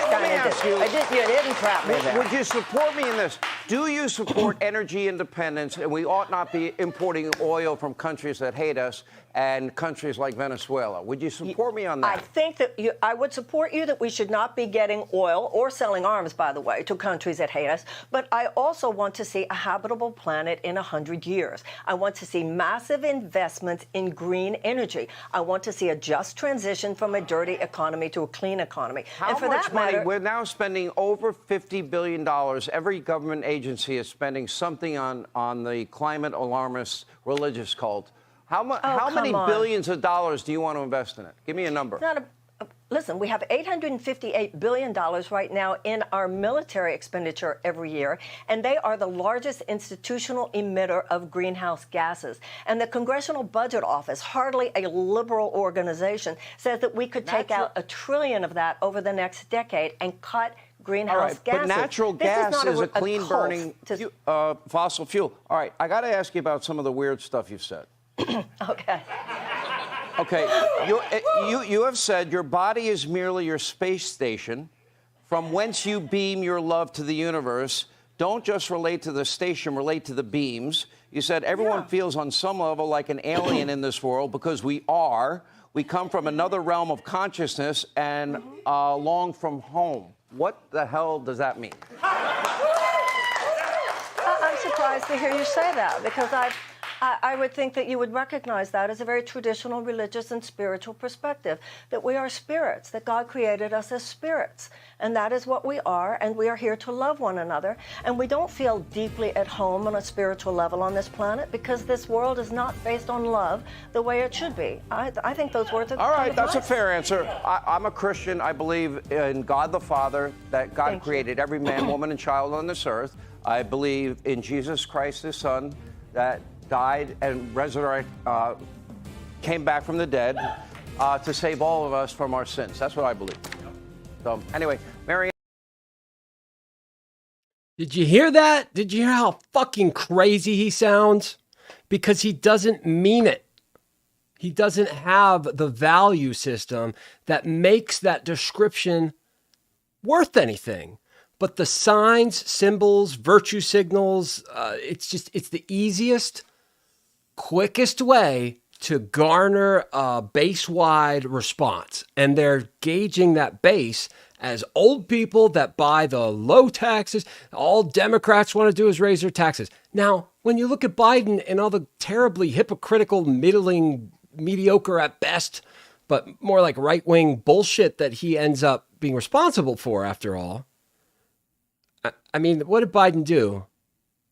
Let me ask you. You didn't trap me there. Would you support me in this? Do you support energy independence, and we ought not be importing oil from countries that hate us and countries like Venezuela? Would you support me on that? I think that I would support you that we should not be getting oil or selling arms, by the way, to countries that hate us. But I also want to see a habitable planet in 100 years. I want to see massive investments in green energy. I want to see a just transition from a dirty economy to a clean economy. How much money? We're now spending over $50 billion. Every government agency is spending something on the climate alarmist religious cult. How many billions of dollars do you want to invest in it? Give me a number. Listen, we have $858 billion right now in our military expenditure every year, and they are the largest institutional emitter of greenhouse gases. And the Congressional Budget Office, hardly a liberal organization, says that we could take out $1 trillion of that over the next decade and cut greenhouse gases. But natural gas is a clean-burning fossil fuel. All right, I got to ask you about some of the weird stuff you've said. Okay. Okay, you have said your body is merely your space station from whence you beam your love to the universe. Don't just relate to the station, relate to the beams. You said everyone feels on some level like an alien in this world because we are. We come from another realm of consciousness and long from home. What the hell does that mean? I'm surprised to hear you say that, because I would think that you would recognize that as a very traditional religious and spiritual perspective, that we are spirits, that God created us as spirits, and that is what we are, and we are here to love one another, and we don't feel deeply at home on a spiritual level on this planet because this world is not based on love the way it should be. I think those words are all right, that's a fair answer. I'm a Christian. I believe in God the Father, that God created every man, woman, and child on this earth. I believe in Jesus Christ, his son, that died and resurrected, came back from the dead to save all of us from our sins. That's what I believe. So anyway, Mary. Did you hear that? Did you hear how fucking crazy he sounds? Because he doesn't mean it. He doesn't have the value system that makes that description worth anything. But the signs, symbols, virtue signals, it's the easiest, quickest way to garner a base-wide response. And they're gauging that base as old people that buy the low taxes. All Democrats want to do is raise their taxes. Now, when you look at Biden and all the terribly hypocritical, middling, mediocre at best, but more like right-wing bullshit that he ends up being responsible for after all. I mean, what did Biden do?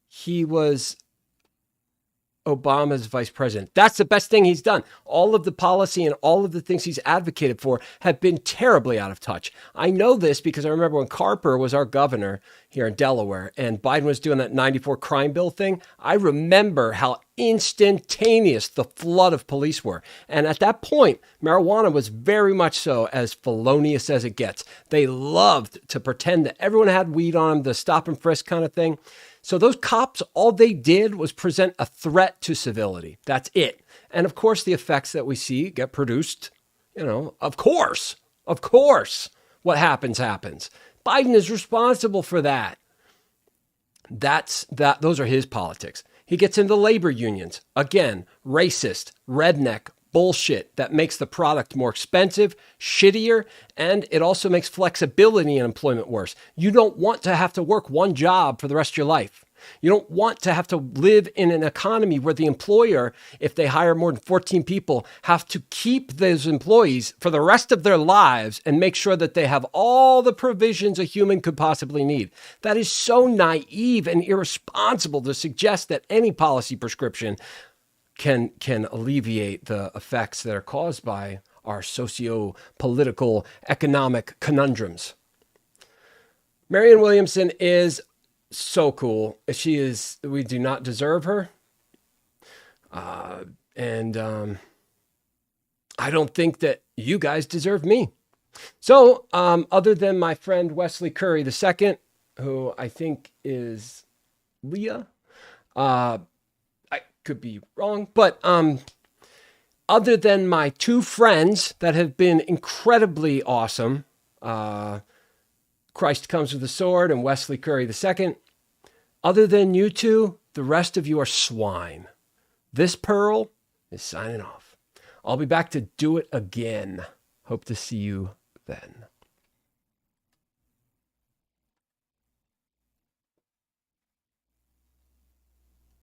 He was Obama's vice president. That's the best thing he's done. All of the policy and all of the things he's advocated for have been terribly out of touch. I know this because I remember when Carper was our governor here in Delaware and Biden was doing that 94 crime bill thing. I remember how instantaneous the flood of police were. And at that point, marijuana was very much so as felonious as it gets. They loved to pretend that everyone had weed on them, the stop and frisk kind of thing. So those cops, all they did was present a threat to civility. That's it. And of course, the effects that we see get produced, of course, what happens. Biden is responsible for that. Those are his politics. He gets into labor unions. Again, racist, redneck, bullshit that makes the product more expensive, shittier, and it also makes flexibility in employment worse. You don't want to have to work one job for the rest of your life. You don't want to have to live in an economy where the employer, if they hire more than 14 people, have to keep those employees for the rest of their lives and make sure that they have all the provisions a human could possibly need. That is so naive and irresponsible to suggest that any policy prescription can alleviate the effects that are caused by our socio-political economic conundrums. Marianne Williamson is so cool. We do not deserve her. And I don't think that you guys deserve me. So, other than my friend Wesley Curry II, who I think is Leah, I could be wrong, but other than my two friends that have been incredibly awesome, Christ Comes with a Sword and Wesley Curry II, other than you two, the rest of you are swine. This Pearl is signing off. I'll be back to do it again. Hope to see you then.